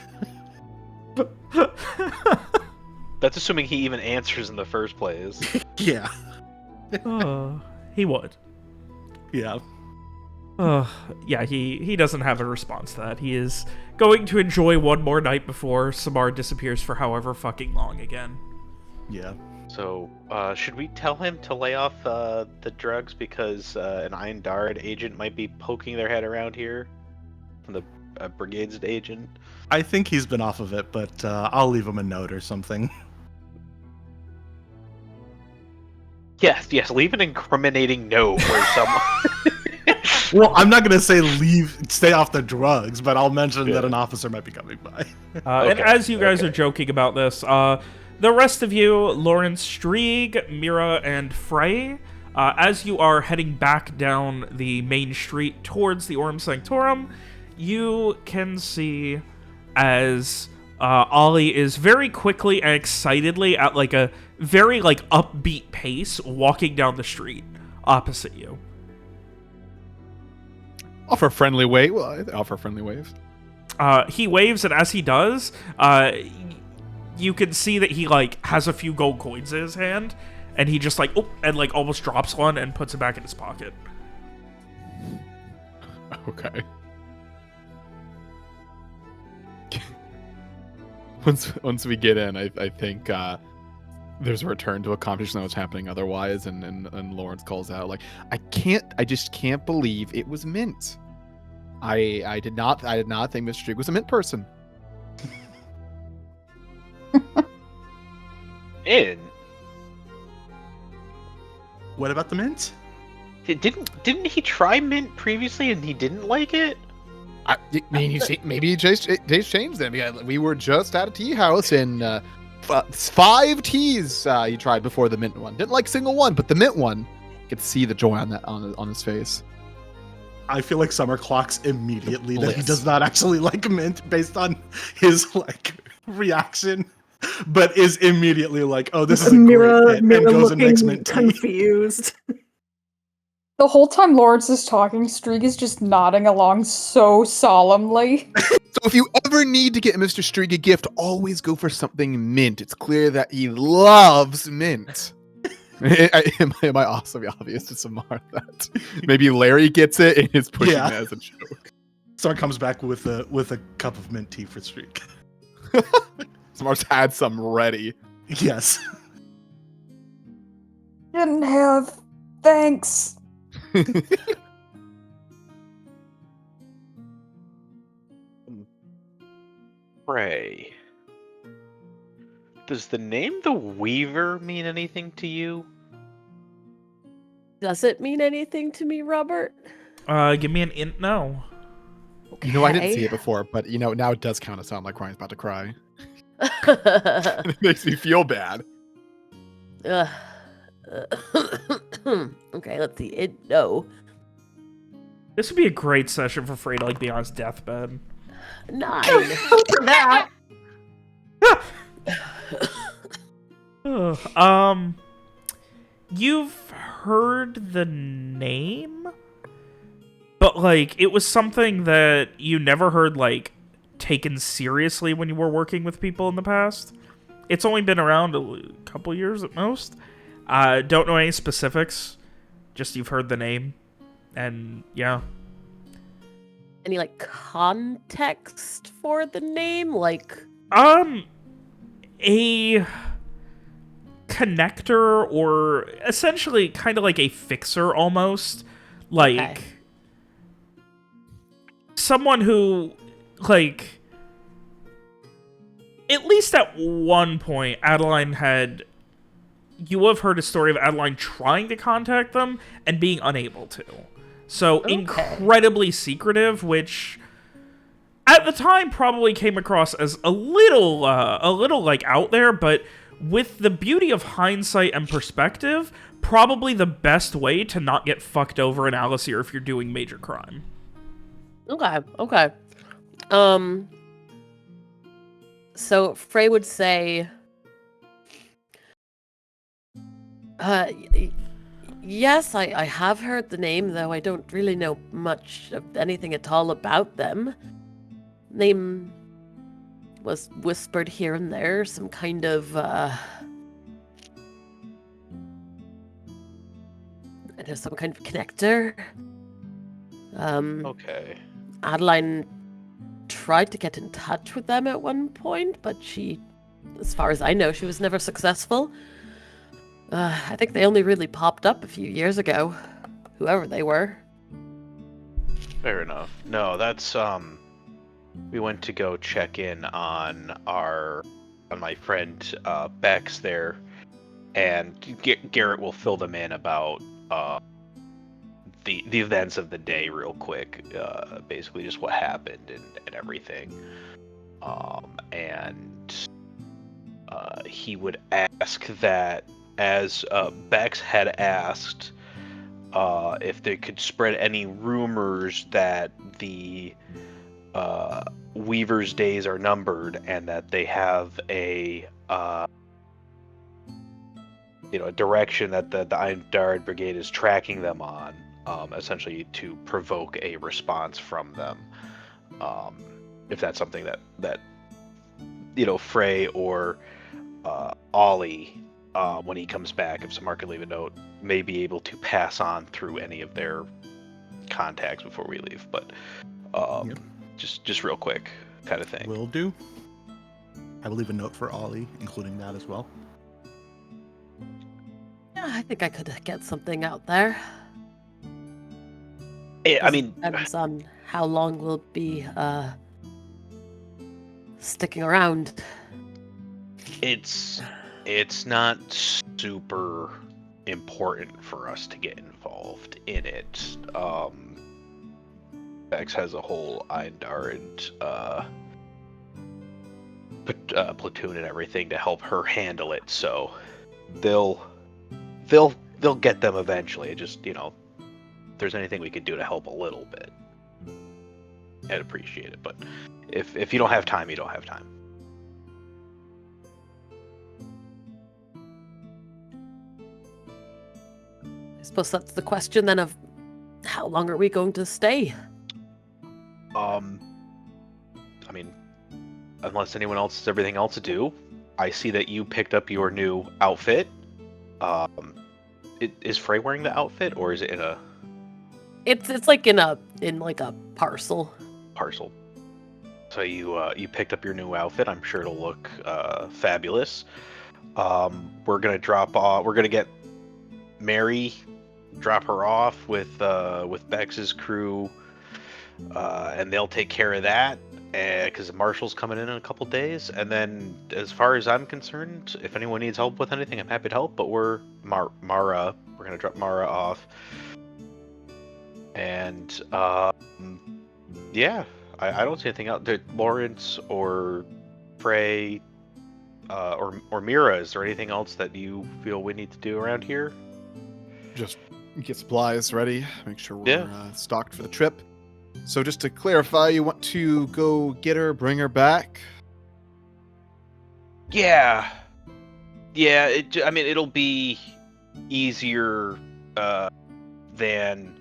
That's assuming he even answers in the first place. Yeah, He would. yeah. Yeah, he doesn't have a response to that. He is going to enjoy one more night before Samar disappears for however fucking long again. Yeah. So, should we tell him to lay off the drugs because an Iron Dard agent might be poking their head around here? The Brigade's agent? I think he's been off of it, but I'll leave him a note or something. Yes, leave an incriminating note where someone... Well, I'm not gonna say stay off the drugs, but I'll mention that an officer might be coming by. And as you guys are joking about this, the rest of you, Lawrence, Strieg, Mira, and Frey, as you are heading back down the main street towards the Orm Sanctorum, you can see as Ollie is very quickly and excitedly at like a very like upbeat pace walking down the street opposite you. Offer a friendly wave. Well, offer a friendly wave. He waves, and as he does, you can see that he like has a few gold coins in his hand, and he just like like almost drops one and puts it back in his pocket. Okay. Once we get in, I think there's a return to a competition that was happening otherwise, and Lawrence calls out like, I just can't believe it was Mint. I did not think Mr. Streak was a Mint person. In. What about the mint? Didn't he try Mint previously and he didn't like it? I mean, maybe he just changed them. Yeah, we were just at a tea house, and 5 teas he tried before the Mint one. Didn't like a single one, but the Mint one, you could see the joy on his face. I feel like Summer clocks immediately that he Bliss. does not actually like mint based on his like reaction, but is immediately like, "Oh, this is a Mira, great hit," and Mira goes and makes looking mint tea. confused. The whole time Lawrence is talking, Streak is just nodding along so solemnly. So if you ever need to get Mr. Streak a gift, always go for something mint. It's clear that he loves mint. Am I awesomely obvious to Samar that maybe Larry gets it and is pushing Yeah. it as a joke? Summer comes back with a cup of mint tea for Streak. Samar's had some ready. Yes. Didn't have. Thanks. Ray. Does the name the Weaver mean anything to you? Does it mean anything to me, Robert? Give me an int no. You know, I didn't see Okay. it before, but now it does kind of sound like Ryan's about to cry. It makes me feel bad. Ugh. Okay, let's see. No. This would be a great session for Frey to like be on his deathbed. 9. For that. Ugh. You've heard the name, but like it was something that you never heard like taken seriously when you were working with people in the past. It's only been around a couple years at most. Don't know any specifics. Just you've heard the name, and yeah. Any like context for the name? Like A connector, or essentially kind of like a fixer almost. Like Okay. someone who, like, at least at one point, Adeline had. You have heard a story of Adeline trying to contact them and being unable to. So Okay. incredibly secretive, which at the time probably came across as a little like out there, but with the beauty of hindsight and perspective, probably the best way to not get fucked over in Alacyr if you're doing major crime. Okay. So Frey would say, yes, I have heard the name, though I don't really know much of anything at all about them. Name was whispered here and there, some kind of, some kind of connector. Okay. Adeline tried to get in touch with them at one point, but she, as far as I know, she was never successful. I think they only really popped up a few years ago, whoever they were. Fair enough. No, that's we went to go check in on my friend Bex there, and Garrett will fill them in about the events of the day real quick. Basically just what happened and everything. And he would ask that, as Bex had asked if they could spread any rumors that the Weaver's days are numbered and that they have a a direction that the Iron Dard Brigade is tracking them on, essentially to provoke a response from them. If that's something that Frey or Ollie, when he comes back, if Samar could leave a note, may be able to pass on through any of their contacts before we leave. But Yep. just real quick kind of thing. Will do. I will leave a note for Ollie, including that as well. Yeah, I think I could get something out there. I mean, Depends on how long we'll be sticking around. it's not super important for us to get involved in it. Vex has a whole Eindard platoon and everything to help her handle it, so they'll get them eventually. Just if there's anything we could do to help a little bit, I'd appreciate it. But if you don't have time, you don't have time. I suppose that's the question then of how long are we going to stay? I mean, unless anyone else has everything else to do, I see that you picked up your new outfit. Is Frey wearing the outfit, or is it in a? It's like in a parcel. Parcel. So you picked up your new outfit. I'm sure it'll look fabulous. We're gonna get Mary, drop her off with Bex's crew, and they'll take care of that. Because the marshal's coming in a couple days, and then as far as I'm concerned, if anyone needs help with anything, I'm happy to help. But we're Mara. We're gonna drop Mara off, and yeah, I don't see anything else. Lawrence or Frey, or Mira. Is there anything else that you feel we need to do around here? Just get supplies ready, make sure we're stocked for the trip. So just to clarify, you want to go get her, bring her back? Yeah. It'll be easier than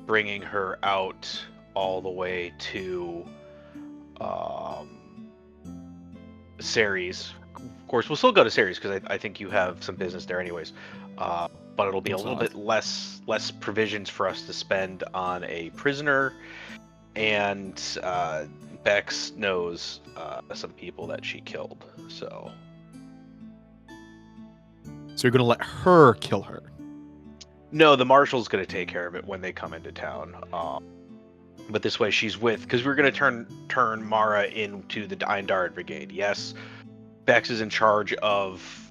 bringing her out all the way to Ceres. Of course, we'll still go to Ceres because I think you have some business there anyways. But it'll be a little bit less provisions for us to spend on a prisoner, and Bex knows some people that she killed. So you're gonna let her kill her? No, the marshal's gonna take care of it when they come into town. But this way she's because we're gonna turn Mara into the Eindard Brigade. Yes, Bex is in charge of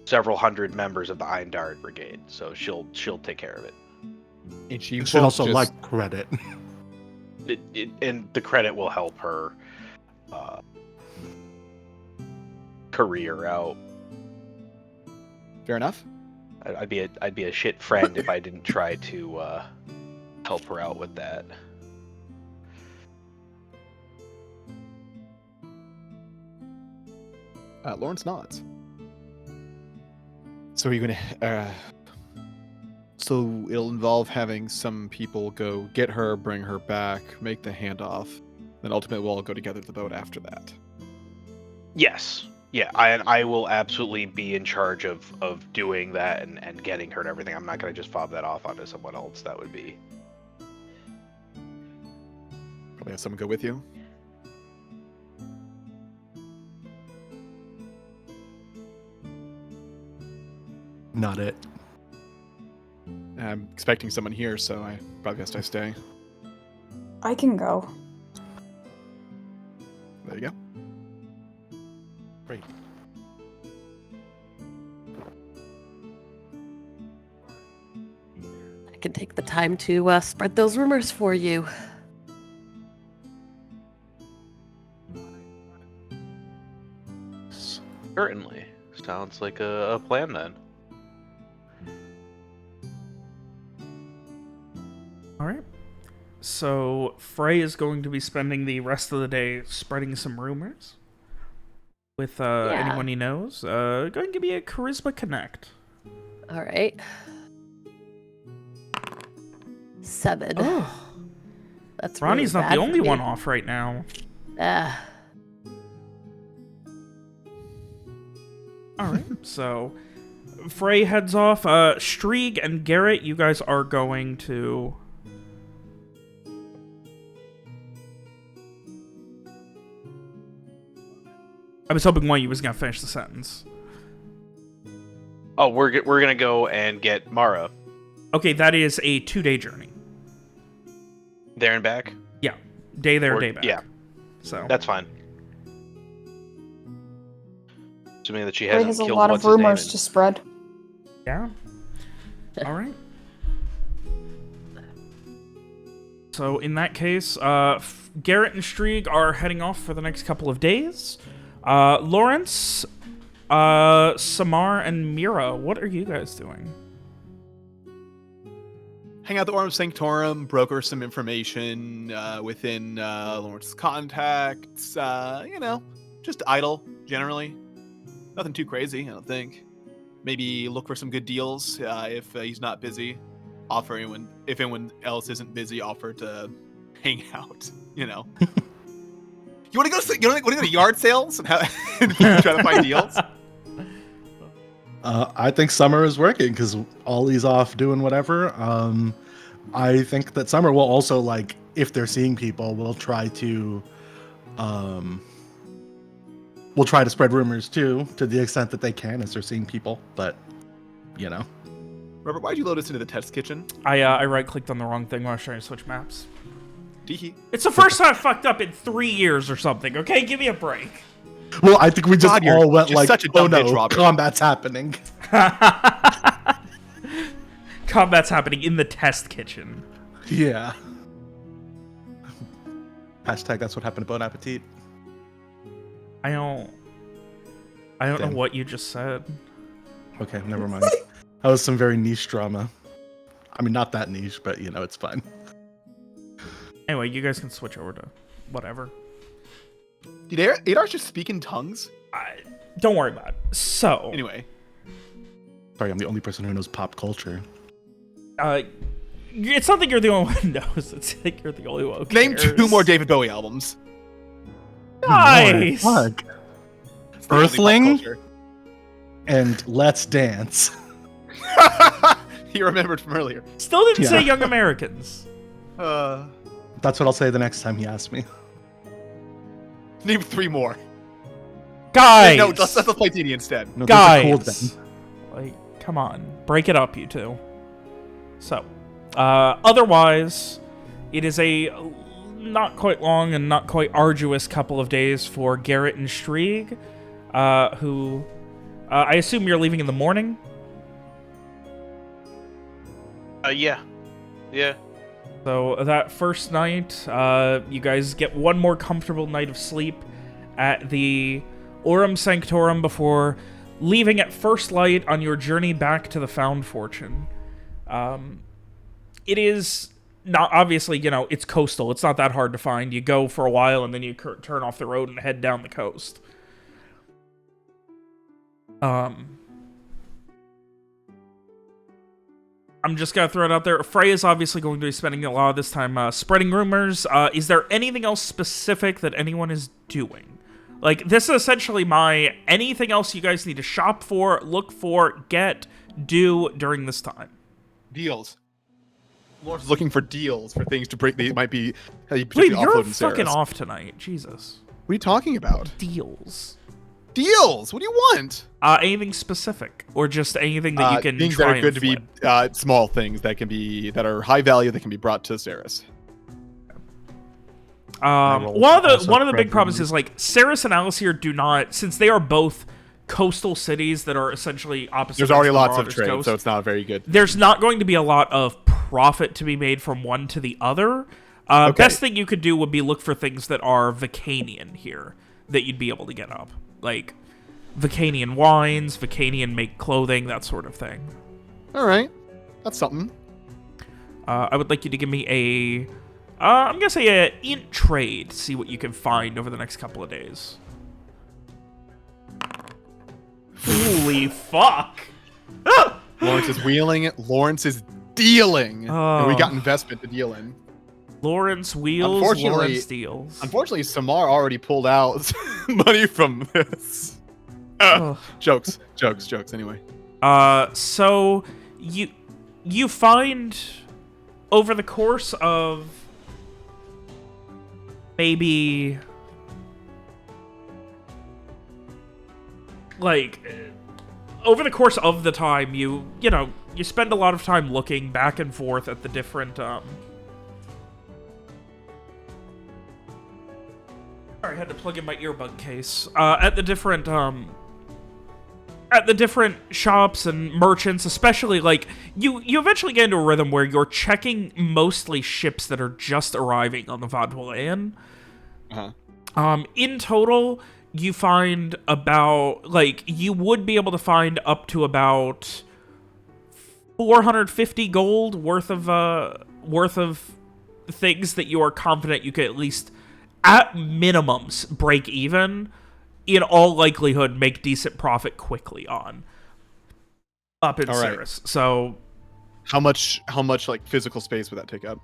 several hundred members of the Eindard Brigade, so she'll take care of it. And she should also like credit. And the credit will help her career out. Fair enough. I'd be a shit friend if I didn't try to help her out with that. Lawrence nods. So are you gonna? So it'll involve having some people go get her, bring her back, make the handoff, then ultimately we'll all go together to the boat after that. Yes. Yeah, I will absolutely be in charge of doing that and getting her and everything. I'm not going to just fob that off onto someone else. That would be... Probably have someone go with you. Not it. I'm expecting someone here, so I probably best I stay. I can go. There you go. Great. I can take the time to spread those rumors for you. Certainly. Sounds like a plan then. All right. So Frey is going to be spending the rest of the day spreading some rumors with anyone he knows. Go ahead and give me a Charisma Connect. All right. 7. Oh, That's Ronnie's really not bad the for only me. one off right now. All right, so Frey heads off. Strieg and Garrett, you guys are going to... I was hoping one of you was going to finish the sentence. Oh, we're gonna go and get Mara Okay, that is a 2-day journey. there and back. Yeah, day there, Or- day back. Yeah, So that's fine. Assuming that she Frey hasn't has a killed lot of what's his name rumors and- to spread. yeah. All right. So in that case, Garrett and Strieg are heading off for the next couple of days. Lawrence, Samar, and Mira, what are you guys doing? Hang out at the Orm Sanctorum, broker some information within Lawrence's contacts. Just idle, generally. Nothing too crazy, I don't think. Maybe look for some good deals if he's not busy. If anyone else isn't busy, offer to hang out. You want to go to yard sales and try to find deals? I think Summer is working because Ollie's off doing whatever. I think that Summer will also, like, if they're seeing people, will try to spread rumors too, to the extent that they can as they're seeing people. But, Robert, why'd you load us into the test kitchen? I right-clicked on the wrong thing when I was trying to switch maps. Deehee. It's the first time I fucked up in 3 years or something, okay? Give me a break. well, I think we just God, you're all went just like, such a oh dumb no, bitch, Robert." combat's happening. Combat's happening in the test kitchen. Yeah. Hashtag that's what happened to Bon Appetit. I don't know Damn. what you just said. Okay, never mind. That was some very niche drama. I mean, not that niche, but it's fine. Anyway, you guys can switch over to whatever. Did Adar just speak in tongues? Don't worry about it. So, Anyway. Sorry, I'm the only person who knows pop culture. it's not that you're the only one who knows. It's like you're the only one who Name cares. 2 more David Bowie albums. Nice! Fuck. It's the only pop Earthling culture. and Let's Dance. He remembered from earlier. Still didn't say Yeah. Young Americans. That's what I'll say the next time he asks me. Name 3 more. Guys! No, let's play TD instead. No, those are cool Guys! then. Like, come on. Break it up, you two. So, otherwise, it is a not quite long and not quite arduous couple of days for Garrett and Strieg, who, I assume you're leaving in the morning? Yeah. So that first night, you guys get one more comfortable night of sleep at the Aurum Sanctorum before leaving at first light on your journey back to the Found Fortune. It is not, obviously, it's coastal. It's not that hard to find. You go for a while and then you turn off the road and head down the coast. I'm just gonna throw it out there. Frey is obviously going to be spending a lot of this time spreading rumors. Is there anything else specific that anyone is doing? Like, this is essentially my anything else you guys need to shop for, look for, get, do during this time. Deals. Lawrence is looking for deals for things to break. They might be. Wait, you're fucking off tonight. Jesus. What are you talking about? Deals. Deals. What do you want? Anything specific, or just anything that you can things try that are good and to flip? be small things that are high value that can be brought to Ceres. One of the big problems is, like, Ceres and Alacyr do not, since they are both coastal cities that are essentially opposite. There's already ends the lots of Marauders trade, coast, so it's not very good. there's not going to be a lot of profit to be made from one to the other. Okay. Best thing you could do would be look for things that are Vicanian here that you'd be able to get up, like Vicanian wines, Vicanian make clothing, that sort of thing. All right, that's something. I would like you to give me I'm gonna say a int trade. See what you can find over the next couple of days. Holy fuck! Lawrence is wheeling it. Lawrence is dealing. And we Oh. got investment to deal in. Lawrence wheels, Unfortunately- Lawrence deals. Unfortunately, Samar already pulled out money from this. Ugh. Jokes. Anyway. So you find over the course of maybe like over the course of the time you spend a lot of time looking back and forth at the different Sorry, I had to plug in my earbud case. At the different shops and merchants, especially, like, you eventually get into a rhythm where you're checking mostly ships that are just arriving on the Vadwalayan. In total, you find about, like, you would be able to find up to about 450 gold worth of things that you are confident you could at least, at minimums, break even. In all likelihood, make decent profit quickly on. Up in Cirrus. So how much like physical space would that take up?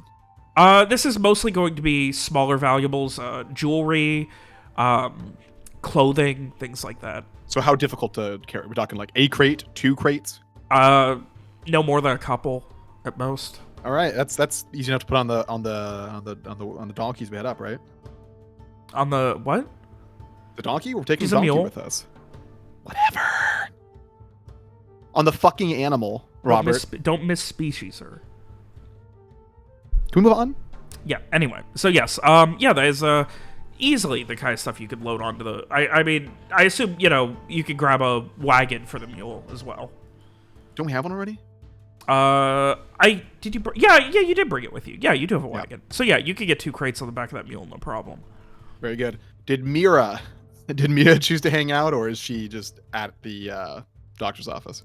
This is mostly going to be smaller valuables, jewelry, clothing, things like that. So how difficult to carry? We're talking like a crate, 2 crates? No more than a couple at most. All right, that's easy enough to put on the donkeys we head up, right? On the what? The donkey? We're taking He's the a donkey mule. with us. Whatever. On the fucking animal, Robert. Don't miss species, sir. Can we move on? Yeah, anyway. So yes, yeah, that is easily the kind of stuff you could load onto the I mean, I assume, you could grab a wagon for the mule as well. Don't we have one already? Did you yeah, you did bring it with you. Yeah, you do have a wagon. So yeah, you could get 2 crates on the back of that mule, no problem. Very good. Did Mira choose to hang out, or is she just at the doctor's office?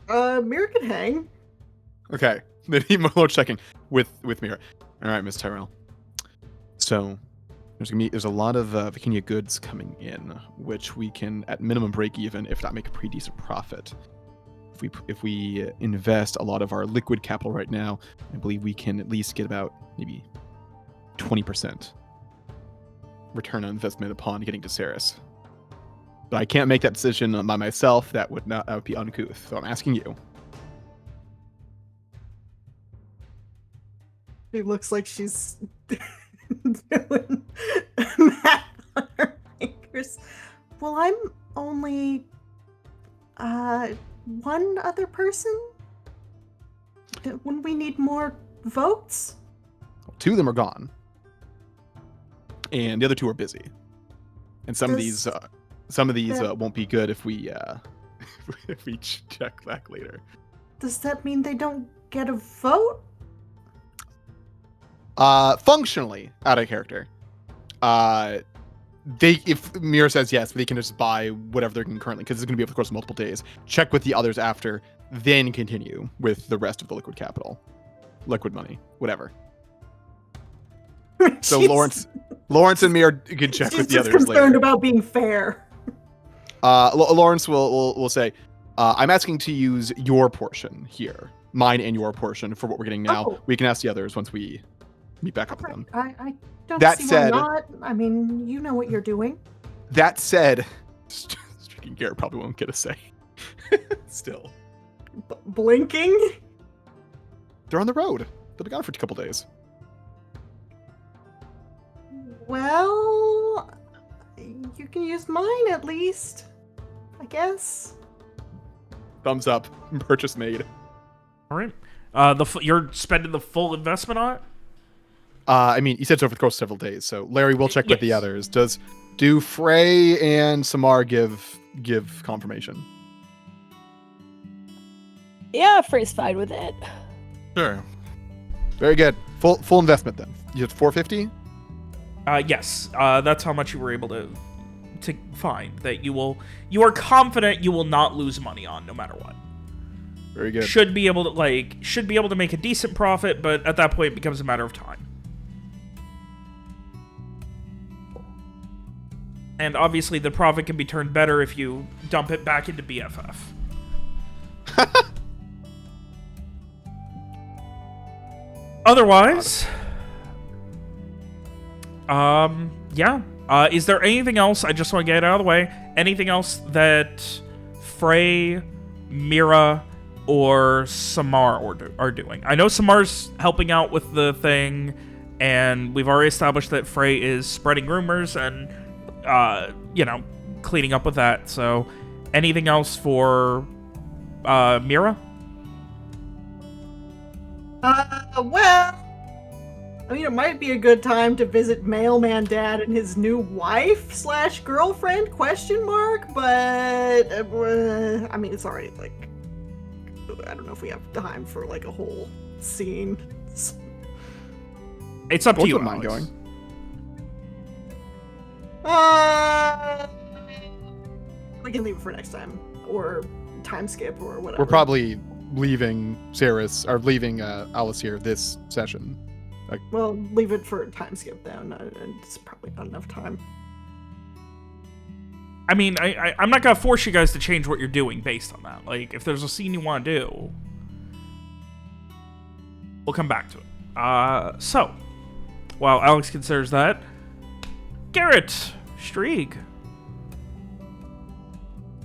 Mira can hang. Okay. Then he more checking with Mira. All right, Miss Tyrell. So there's a lot of Vikinia goods coming in, which we can at minimum break even, if not make a pretty decent profit. If we invest a lot of our liquid capital right now, I believe we can at least get about maybe 20% return on investment upon getting to Ceres. But I can't make that decision by myself. That would be uncouth. So I'm asking you. It looks like she's doing math on her fingers. Well, I'm only one other person. Wouldn't we need more votes? 2 of them are gone, and the other 2 are busy. And some of these won't be good if we if we check back later. Does that mean they don't get a vote? Functionally out of character. If Mira says yes, they can just buy whatever they're currently, because it's going to be over the course of multiple days. Check with the others after, then continue with the rest of the liquid capital, liquid money, whatever. So Lawrence and Mira can check with the others later. She's concerned about being fair. Lawrence will say, I'm asking to use your portion here, mine and your portion for what we're getting now. Oh. We can ask the others once we meet back up with them. I don't That see said- why not. I mean, you know what you're doing. That said, Stricken Garrett probably won't get a say. Still. Blinking? They're on the road. They'll be gone for a couple days. Well, you can use mine at least, I guess. Thumbs up. Purchase made. All right. You're spending the full investment on it? I mean, you said so over the course of several days, so Larry will check with the Yes. others. Do Frey and Samar give confirmation? Yeah, Frey's fine with it. Sure. Very good. Full investment then. You have 450? Yes. That's how much you were able to find. That you are confident you will not lose money on, no matter what. Very good. Should be able to make a decent profit, but at that point it becomes a matter of time. And obviously the profit can be turned better if you dump it back into BFF. Otherwise, yeah. Is there anything else? I just want to get it out of the way. Anything else that Frey, Mira, or Samar are doing? I know Samar's helping out with the thing, and we've already established that Frey is spreading rumors and, cleaning up with that. So, anything else for Mira? Well, I mean, it might be a good time to visit Mailman Dad and his new wife/girlfriend, question mark, but, I mean, it's already, like, I don't know if we have time for, like, a whole scene. It's up to you, Wouldn't mind Alex. going. We can leave it for next time, or time skip, or whatever. We're probably leaving Ceres, or leaving Alacyr this session. Well, leave it for time skip then. It's probably not enough time. I mean, I'm not gonna force you guys to change what you're doing based on that. Like, if there's a scene you want to do, we'll come back to it. So, while Alex considers that, Garrett, Strieg,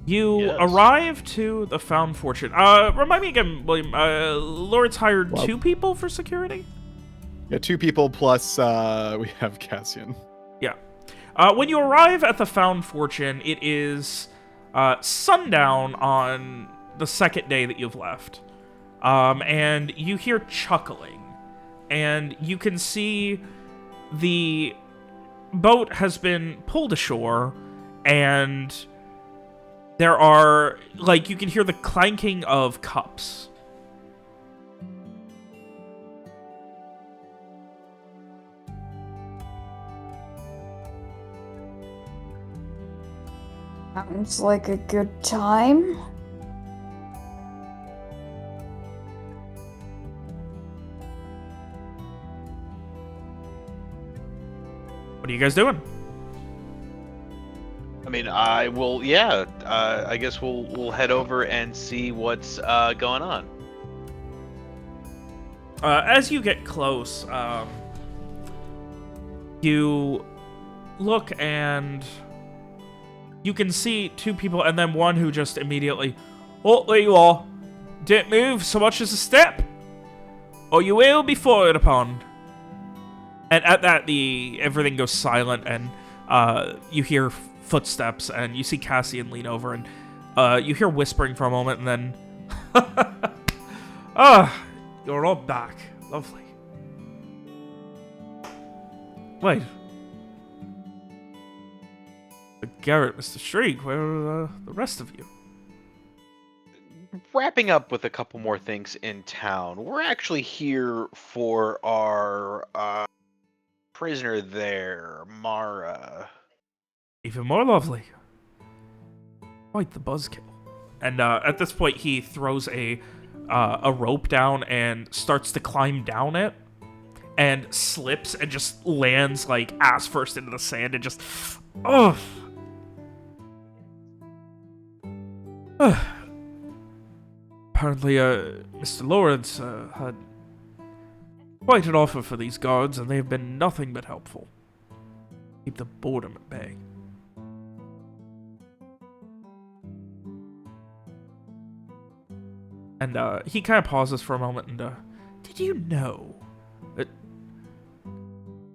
you arrive to the Found Fortune. Remind me again, William, Lord's hired 2 people for security? Yeah, 2 people plus we have Cassian. Yeah. When you arrive at the Found Fortune, it is sundown on the second day that you've left. And you hear chuckling. And you can see the boat has been pulled ashore, and there are, like, you can hear the clanking of cups. Sounds like a good time. What are you guys doing? I mean, I will. Yeah, I guess we'll head over and see what's going on. As you get close, you look and you can see 2 people, and then one who just immediately, oh, there you are. Don't move so much as a step, or you will be fired upon. And at that, everything goes silent, and you hear footsteps, and you see Cassian lean over, and you hear whispering for a moment, and then, you're all back. Lovely. Wait. Garrett, Mr. Strieg, where are the rest of you? Wrapping up with a couple more things in town. We're actually here for our prisoner there, Mara. Even more lovely. Quite the buzzkill. And at this point, he throws a rope down and starts to climb down it, and slips and just lands like ass first into the sand and just, Apparently, Mr. Lawrence had quite an offer for these guards, and they have been nothing but helpful. Keep the boredom at bay. And he kind of pauses for a moment, and did you know that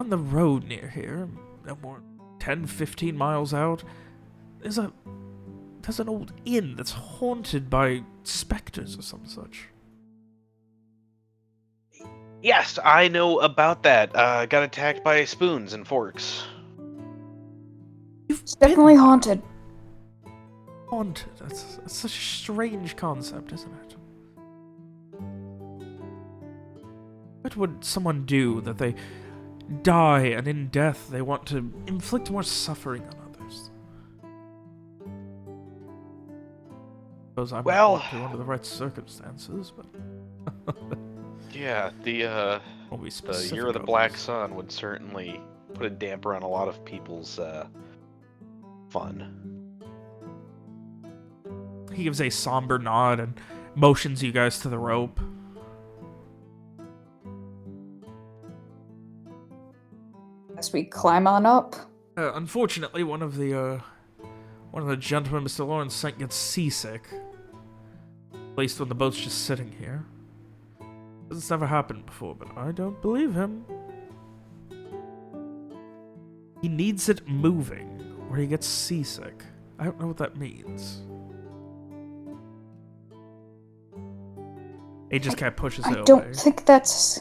on the road near here, no more 10, 15 miles out, there's an old inn that's haunted by specters or some such? Yes, I know about that. Got attacked by spoons and forks. It's definitely haunted. Haunted? That's such a strange concept, isn't it? What would someone do that they die, and in death they want to inflict more suffering on others? Suppose I'm not want to under the right circumstances, but yeah, the Year of the Black Sun would certainly put a damper on a lot of people's fun. He gives a somber nod and motions you guys to the rope. Guess we climb on up. Unfortunately, one of the gentlemen Mr. Lawrence sent gets seasick. At least when the boat's just sitting here. This has never happened before, but I don't believe him. He needs it moving, or he gets seasick. I don't know what that means. He just kind of pushes it away. I don't think that's...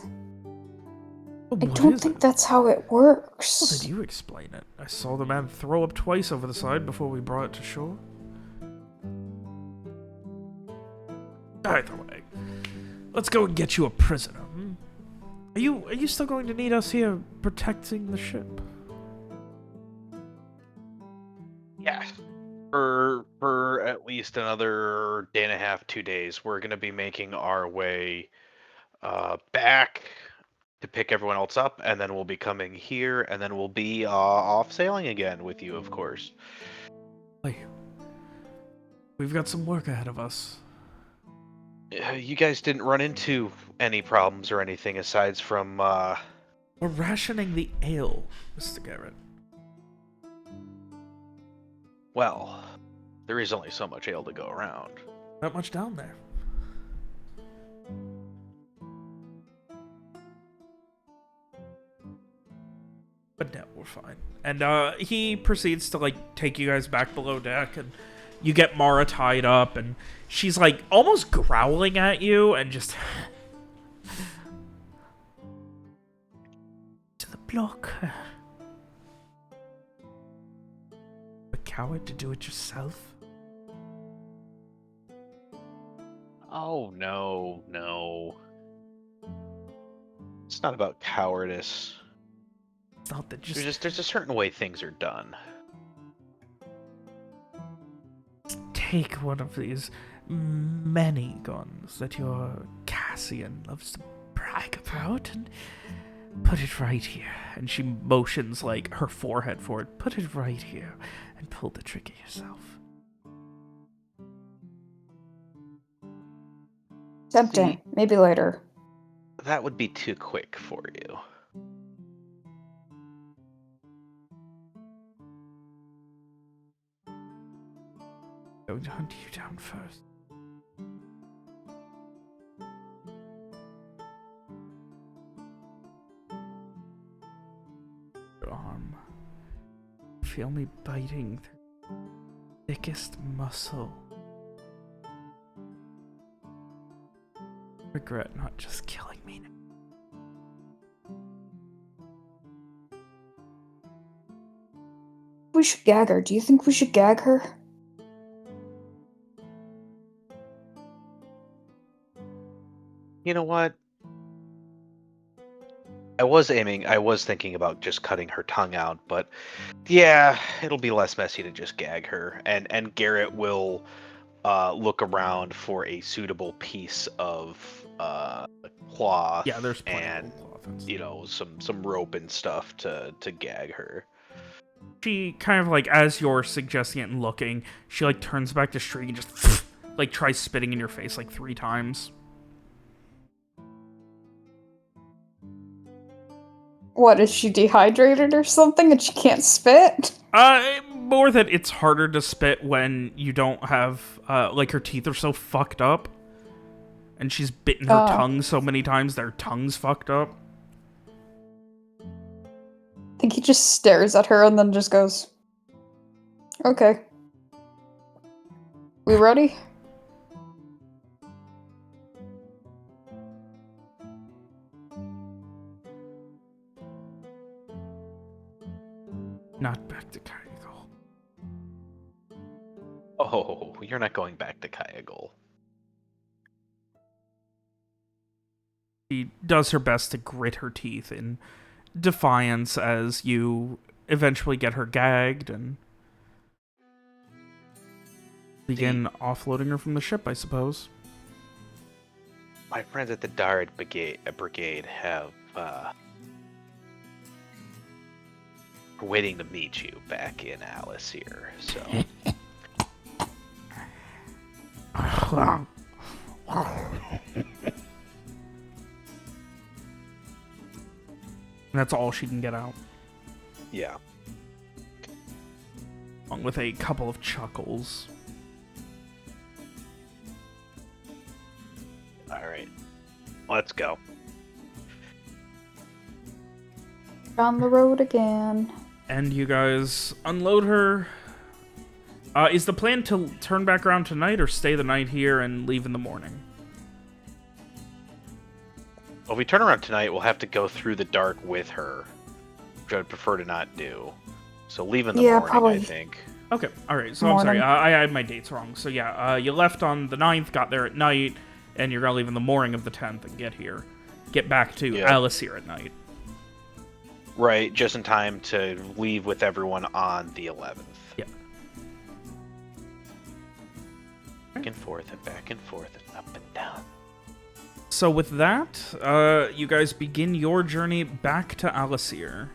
Oh, I what don't is think it? that's how it works. Well, then you explain it. I saw the man throw up twice over the side before we brought it to shore. Either way, let's go and get you a prisoner. Are you still going to need us here protecting the ship? Yeah. For at least another day and a half, 2 days, we're gonna be making our way back to pick everyone else up, and then we'll be coming here, and then we'll be off sailing again with you, of course. We've got some work ahead of us. You guys didn't run into any problems or anything aside from We're rationing the ale, Mr. Garrett. well, there is only so much ale to go around. Not much down there. But no, we're fine. And he proceeds to like take you guys back below deck, and you get Mara tied up, and she's like almost growling at you and just to the block. A coward to do it yourself. Oh no. It's not about cowardice. It's not that just There's a certain way things are done. take one of these many guns that your Cassian loves to brag about and put it right here. And she motions like her forehead forward. Put it right here and pull the trigger yourself. Tempting. Maybe later. That would be too quick for you. I'm going to hunt you down first. Your arm. Feel me biting through the thickest muscle. Regret not just killing me. We should gag her. Do you think we should gag her? You know what? I was thinking about just cutting her tongue out, but yeah, it'll be less messy to just gag her. And Garrett will look around for a suitable piece of cloth. Yeah, there's plenty and of cloth and you know, some rope and stuff to gag her. She kind of like, as you're suggesting it and looking, she like turns back to Streak and just like tries spitting in your face like 3 times. What, is she dehydrated or something and she can't spit? More that it's harder to spit when you don't have, like her teeth are so fucked up. And she's bitten her tongue so many times that her tongue's fucked up. I think he just stares at her and then just goes, okay. We ready? Not back to Kyrgyz. Oh, you're not going back to Kyrgyz. She does her best to grit her teeth in defiance as you eventually get her gagged and begin offloading her from the ship, I suppose. My friends at the Dard Brigade have waiting to meet you back in Alacyr. So That's all she can get out, yeah. along with a couple of chuckles. All right, let's go. On the road again. And you guys unload her. Is the plan to turn back around tonight or stay the night here and leave in the morning? Well, if we turn around tonight, we'll have to go through the dark with her, which I'd prefer to not do. So leave in the morning, probably. I think. Okay, alright, so I'm sorry, Morning. I had my dates wrong. So yeah, you left on the 9th, got there at night, and you're gonna leave in the morning of the 10th and get back to Yeah. Alacyr at night. Right, just in time to leave with everyone on the 11th. Yeah. Back and forth and back and forth and up and down. So with that, you guys begin your journey back to Alacyr.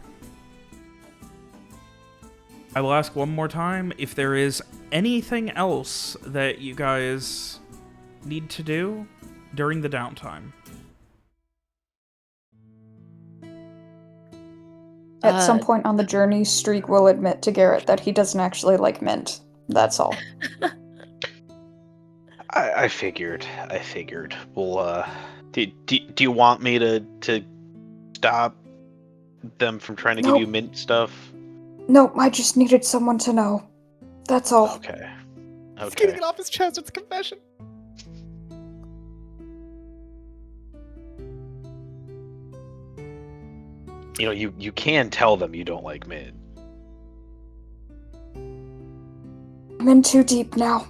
I will ask one more time if there is anything else that you guys need to do during the downtime. At some point on the journey, Streak will admit to Garrett that he doesn't actually like mint. That's all. I figured. Well, do you want me to stop them from trying to give Nope. you mint stuff? Nope, I just needed someone to know. That's all. Okay. He's getting Okay. it off his chest. It's a confession. You know, you can tell them you don't like mint. I'm in too deep now.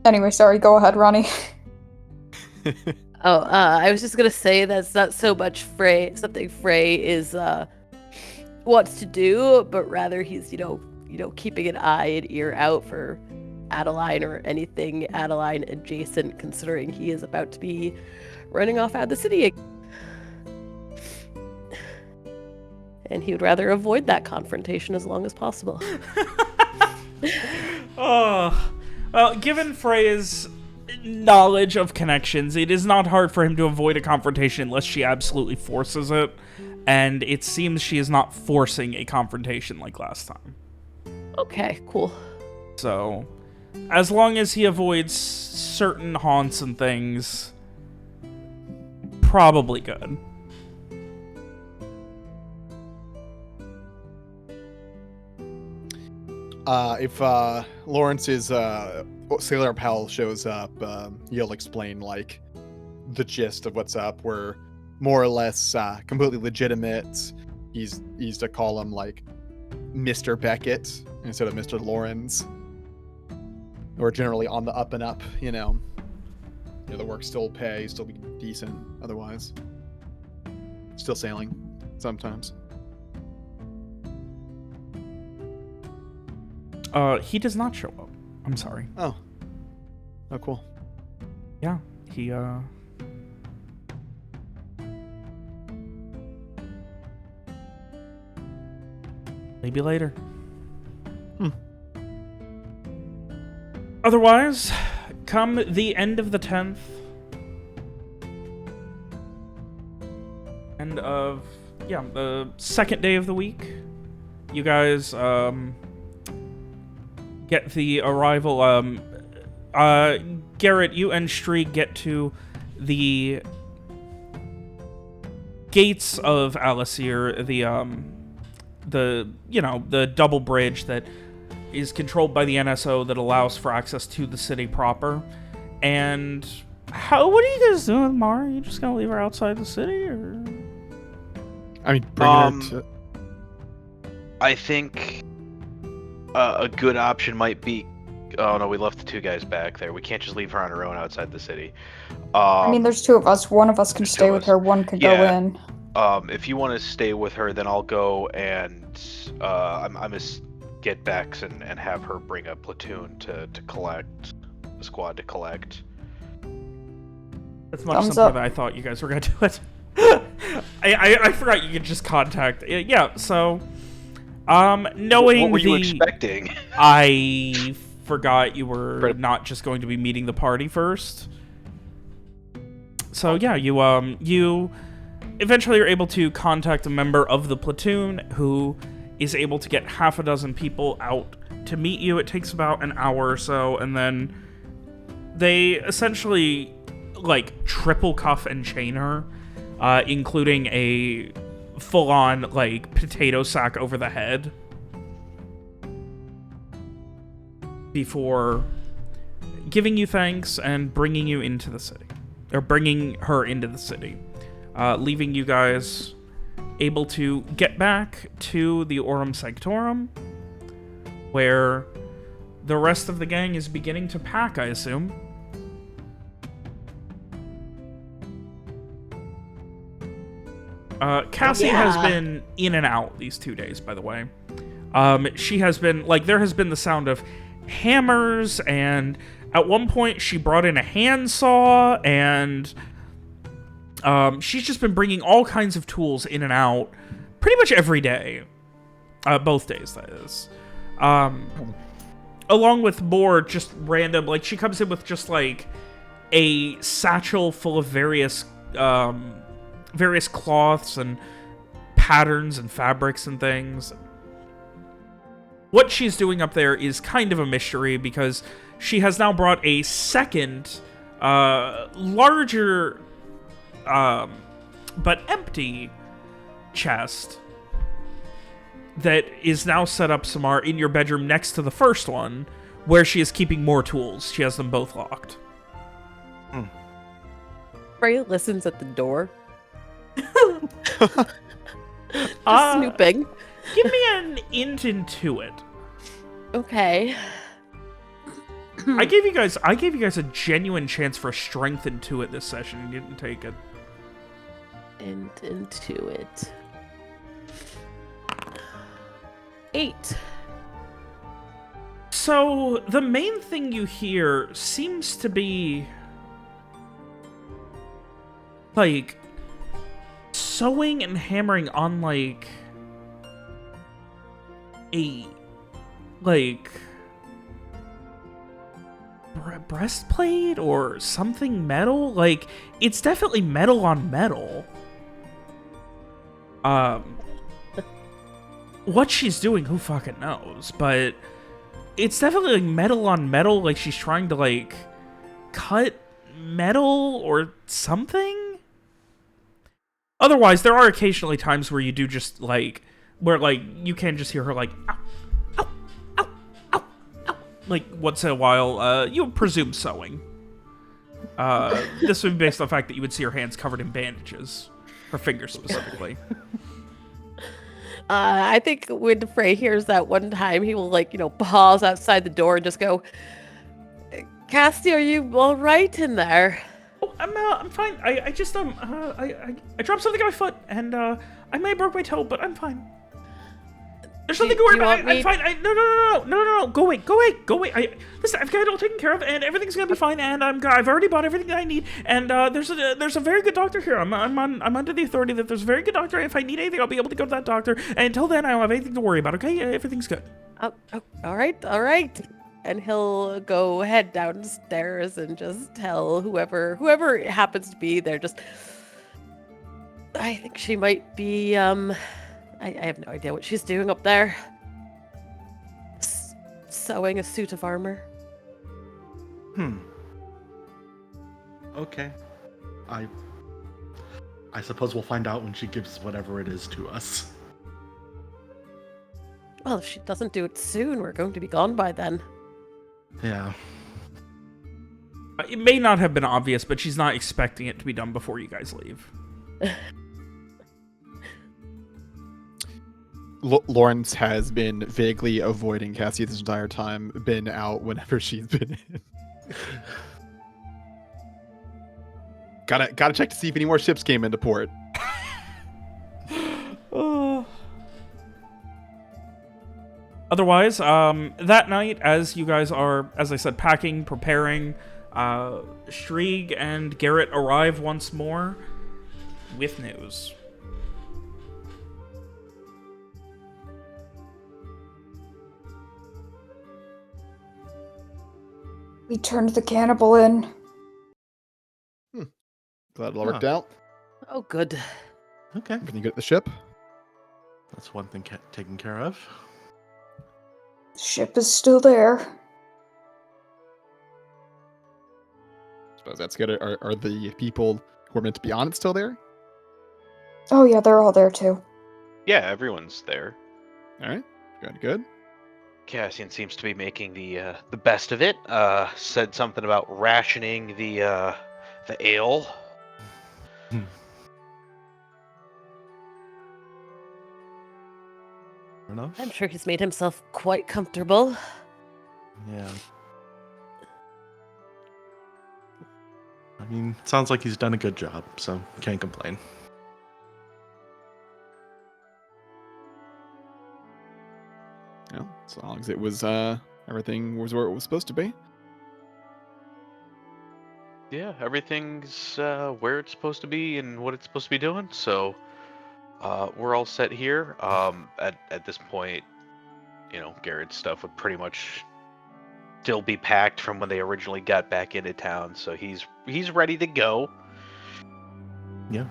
Anyway, sorry, go ahead, Ronnie. Oh, I was just gonna say that's not so much something Frey is wants to do, but rather he's keeping an eye and ear out for Adeline or anything Adeline adjacent, considering he is about to be running off out of the city. And he would rather avoid that confrontation as long as possible. Oh, well, given Freya's knowledge of connections, it is not hard for him to avoid a confrontation unless she absolutely forces it, and it seems she is not forcing a confrontation like last time. Okay, cool. So, as long as he avoids certain haunts and things, probably good. If Lawrence's sailor pal shows up, he'll explain like the gist of what's up. We're more or less completely legitimate. He's to call him like Mr. Beckett instead of Mr. Lawrence. We're generally on the up and up, the work still pay, still be decent otherwise. Still sailing sometimes. He does not show up. I'm sorry. Oh, cool. Yeah, he, maybe later. Otherwise, come the end of the 10th, end of, the second day of the week, you guys, get the arrival, Garrett, you and Streak get to the gates of Alacyr, the double bridge that is controlled by the NSO that allows for access to the city proper. And what are you guys doing with Mara? Are you just gonna leave her outside the city, or? I mean, bring her to... I think a good option might be. Oh no, we left the two guys back there. We can't just leave her on her own outside the city. I mean, there's two of us. One of us can stay with her. One could go in. If you want to stay with her, then I'll go and I'm gonna get Bex and have her bring a platoon to collect squad to collect. It's much Thumbs simpler up. than I thought you guys were gonna do it. I forgot you could just contact. Yeah. So, knowing What were you expecting? I forgot you were not just going to be meeting the party first. So yeah, you eventually are able to contact a member of the platoon who is able to get half a dozen people out to meet you. It takes about an hour or so, and then they essentially like triple cuff and chain her, including a full-on like potato sack over the head, before giving you thanks and bringing you into the city, or bringing her into the city, leaving you guys able to get back to the Aurum Sanctorum, where the rest of the gang is beginning to pack, I assume. Cassie has been in and out these 2 days, by the way. She has been, like, there has been the sound of hammers, and at one point she brought in a handsaw, and she's just been bringing all kinds of tools in and out pretty much every day. Both days, that is. Along with more just random, like, she comes in with just, like, a satchel full of various cloths and patterns and fabrics and things. What she's doing up there is kind of a mystery, because she has now brought a second, larger, but empty chest that is now set up, Samar, in your bedroom next to the first one, where she is keeping more tools. She has them both locked. Frey listens at the door. Just snooping. Give me an intuit. Okay. I gave you guys a genuine chance for strength intuit this session. You didn't take it. Intuit. 8. So the main thing you hear seems to be like sewing and hammering on like a breastplate or something metal. Like, it's definitely metal on metal. What she's doing, who fucking knows? But it's definitely like metal on metal. Like, she's trying to like cut metal or something. Otherwise, there are occasionally times where you do just like, where like you can just hear her like, ow, ow, ow, ow, ow. Like, once in a while, you would presume sewing. This would be based on the fact that you would see her hands covered in bandages, her fingers specifically. I think when Frey hears that one time, he will, like, pause outside the door and just go, Cassie, are you all right in there? Oh, I'm fine. I just, I dropped something on my foot, and, I may have broke my toe, but I'm fine. There's nothing to worry about. I'm fine. No. Go away. Listen, I've got it all taken care of, and everything's gonna be fine. And I've already bought everything that I need. And there's a very good doctor here. I'm under the authority that there's a very good doctor. If I need anything, I'll be able to go to that doctor. And until then, I don't have anything to worry about. Okay, everything's good. Oh, all right. And he'll go head downstairs and just tell whoever happens to be there. Just, I think she might be I have no idea what she's doing up there. Sewing a suit of armor. Okay. I suppose we'll find out when she gives whatever it is to us. Well, if she doesn't do it soon, we're going to be gone by then. Yeah. It may not have been obvious, but she's not expecting it to be done before you guys leave. Lawrence has been vaguely avoiding Cassie this entire time, been out whenever she's been in. Gotta check to see if any more ships came into port. Otherwise, that night, as you guys are, as I said, packing, preparing, Shrieg and Garrett arrive once more with news. We turned the cannibal in. Glad it all worked out. Oh, good. Okay, Everything good at the ship? that's one thing taken care of. The ship is still there. Suppose that's good. Are the people who are meant to be on it still there? Oh yeah, they're all there too. Yeah, everyone's there. All right. Good. Cassian seems to be making the best of it. Said something about rationing the ale. Hmm. Fair enough. I'm sure he's made himself quite comfortable. Yeah. I mean, sounds like he's done a good job, so can't complain. Well, as long as it was everything was where it was supposed to be. Yeah, everything's where it's supposed to be and what it's supposed to be doing. So we're all set here. At this point, Garrett's stuff would pretty much still be packed from when they originally got back into town. So he's ready to go. Yeah.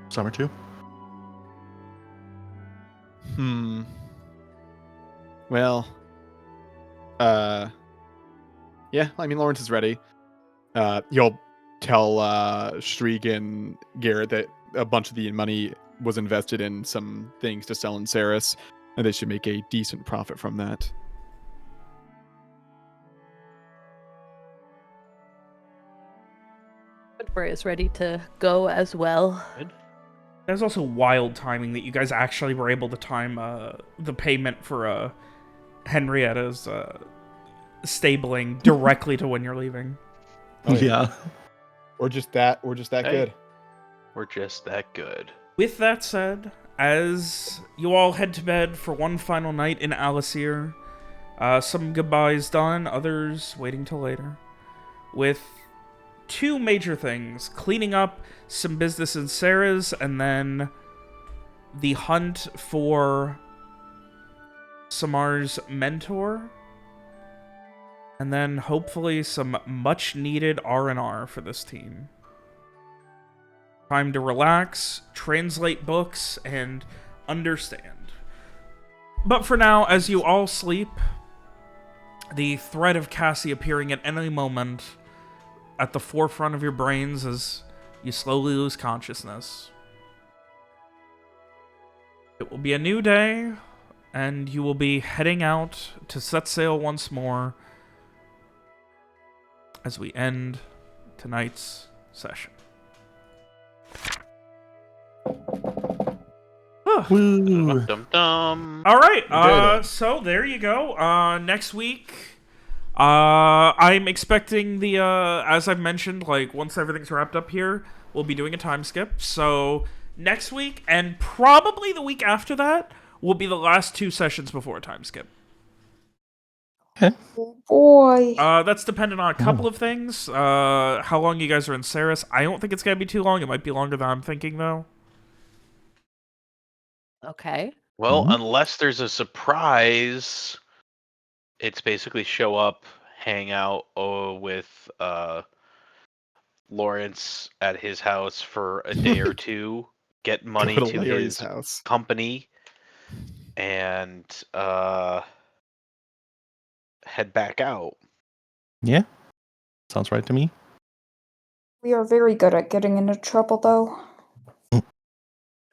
Summer too. Well, yeah. I mean, Lawrence is ready. You'll tell Shriek and Garrett that a bunch of the money was invested in some things to sell in Saris, and they should make a decent profit from that. Woodbury is ready to go as well. Good. There's also wild timing that you guys actually were able to time the payment for Henrietta's stabling directly to when you're leaving. Oh, yeah. Yeah. Or just that Hey. good. We're just that good. With that said, as you all head to bed for one final night in Alacyr, some goodbyes done, others waiting till later, with two major things: cleaning up some business in Sarah's, and then the hunt for Samar's mentor, and then hopefully some much needed R&R for this team. Time to relax, translate books, and understand. But for now, as you all sleep, the threat of Cassie appearing at any moment at the forefront of your brains as you slowly lose consciousness. It will be a new day, and you will be heading out to set sail once more as we end tonight's session. Woo. Dum dum. All right, did it. so there you go. Next week, I'm expecting the, as I've mentioned, like, once everything's wrapped up here, we'll be doing a time skip. So next week, and probably the week after that, will be the last two sessions before a time skip. Oh boy. That's dependent on a couple of things. How long you guys are in Saris. I don't think it's going to be too long. It might be longer than I'm thinking, though. Okay. Well, Mhm. unless there's a surprise, it's basically show up, hang out with Lawrence at his house for a day or two, get money Go to to Larry's his house. company, and head back out. Yeah. Sounds right to me. We are very good at getting into trouble, though.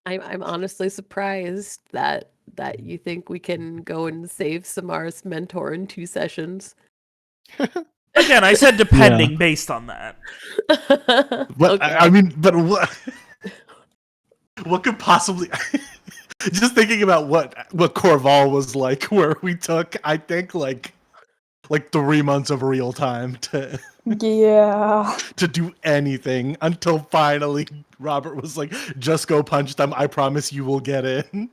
I'm honestly surprised that you think we can go and save Samar's mentor in 2 sessions. Again, I said depending based on that. What Okay. I mean, but what? What could possibly? Just thinking about what Corval was like, where we took, I think, like 3 months of real time to Yeah. do anything until finally Robert was like, "Just go punch them. I promise you will get in."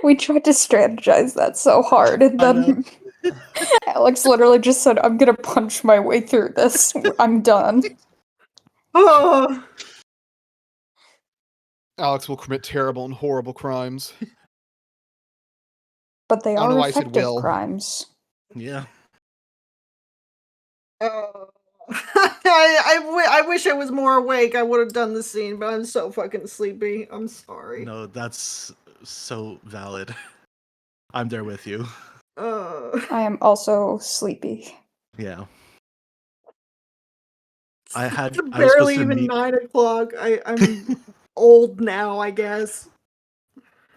We tried to strategize that so hard, and I then Alex literally just said, I'm gonna punch my way through this. I'm done. Oh, Alex will commit terrible and horrible crimes. But they I don't know are why I said effective will. crimes. Yeah. I wish I was more awake. I would have done the scene, but I'm so fucking sleepy. I'm sorry. No, that's so valid. I'm there with you. I am also sleepy. Yeah. It's I was barely supposed to even meet 9 o'clock. I'm old now, I guess.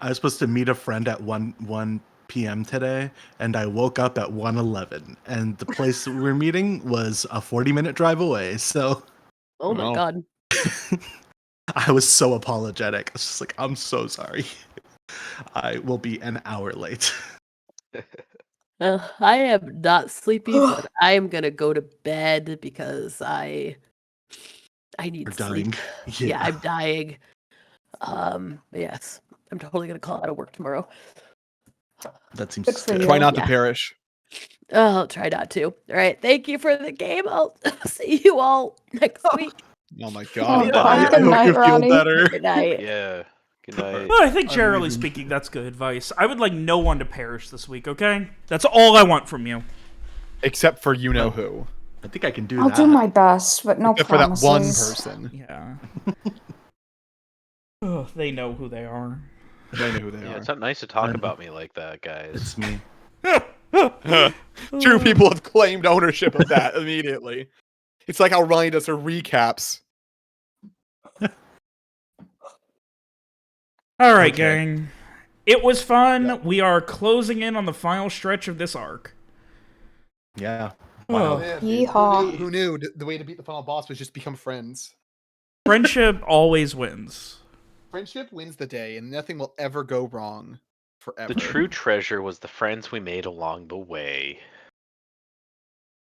I was supposed to meet a friend at 1 p.m. today, and I woke up at 1:11, and the place we were meeting was a 40-minute drive away. So Oh my Wow. god. I was so apologetic. I was just like, I'm so sorry. I will be an hour late. I am not sleepy, but I am gonna go to bed because I need We're sleep. dying. Yeah, I'm dying. Yes, I'm totally gonna call out of work tomorrow. That seems Good for good. you. Try not Yeah. to perish. I'll try not to. All right, thank you for the game. I'll see you all next week. Oh my Oh, god. bye. I Good hope night, you feel Ronnie. better. Good night. Yeah. Good night. Well, I think generally Amazing. speaking, that's good advice. I would like no one to perish this week, okay? That's all I want from you. Except for you know who. I think I can do I'll that. do my best, but no Except promises. for that one person. Yeah. Ugh, they know who they are. They know who they Yeah, are. it's not nice to talk I know. about me like that, guys. It's me. Two people have claimed ownership of that immediately. It's like how Ryan does her recaps. All right, Okay. gang. It was fun. Yeah. We are closing in on the final stretch of this arc. Yeah. Oh. Wow. Yeehaw. Who knew the way to beat the final boss was just become friends? Friendship always wins. Friendship wins the day, and nothing will ever go wrong forever. The true treasure was the friends we made along the way.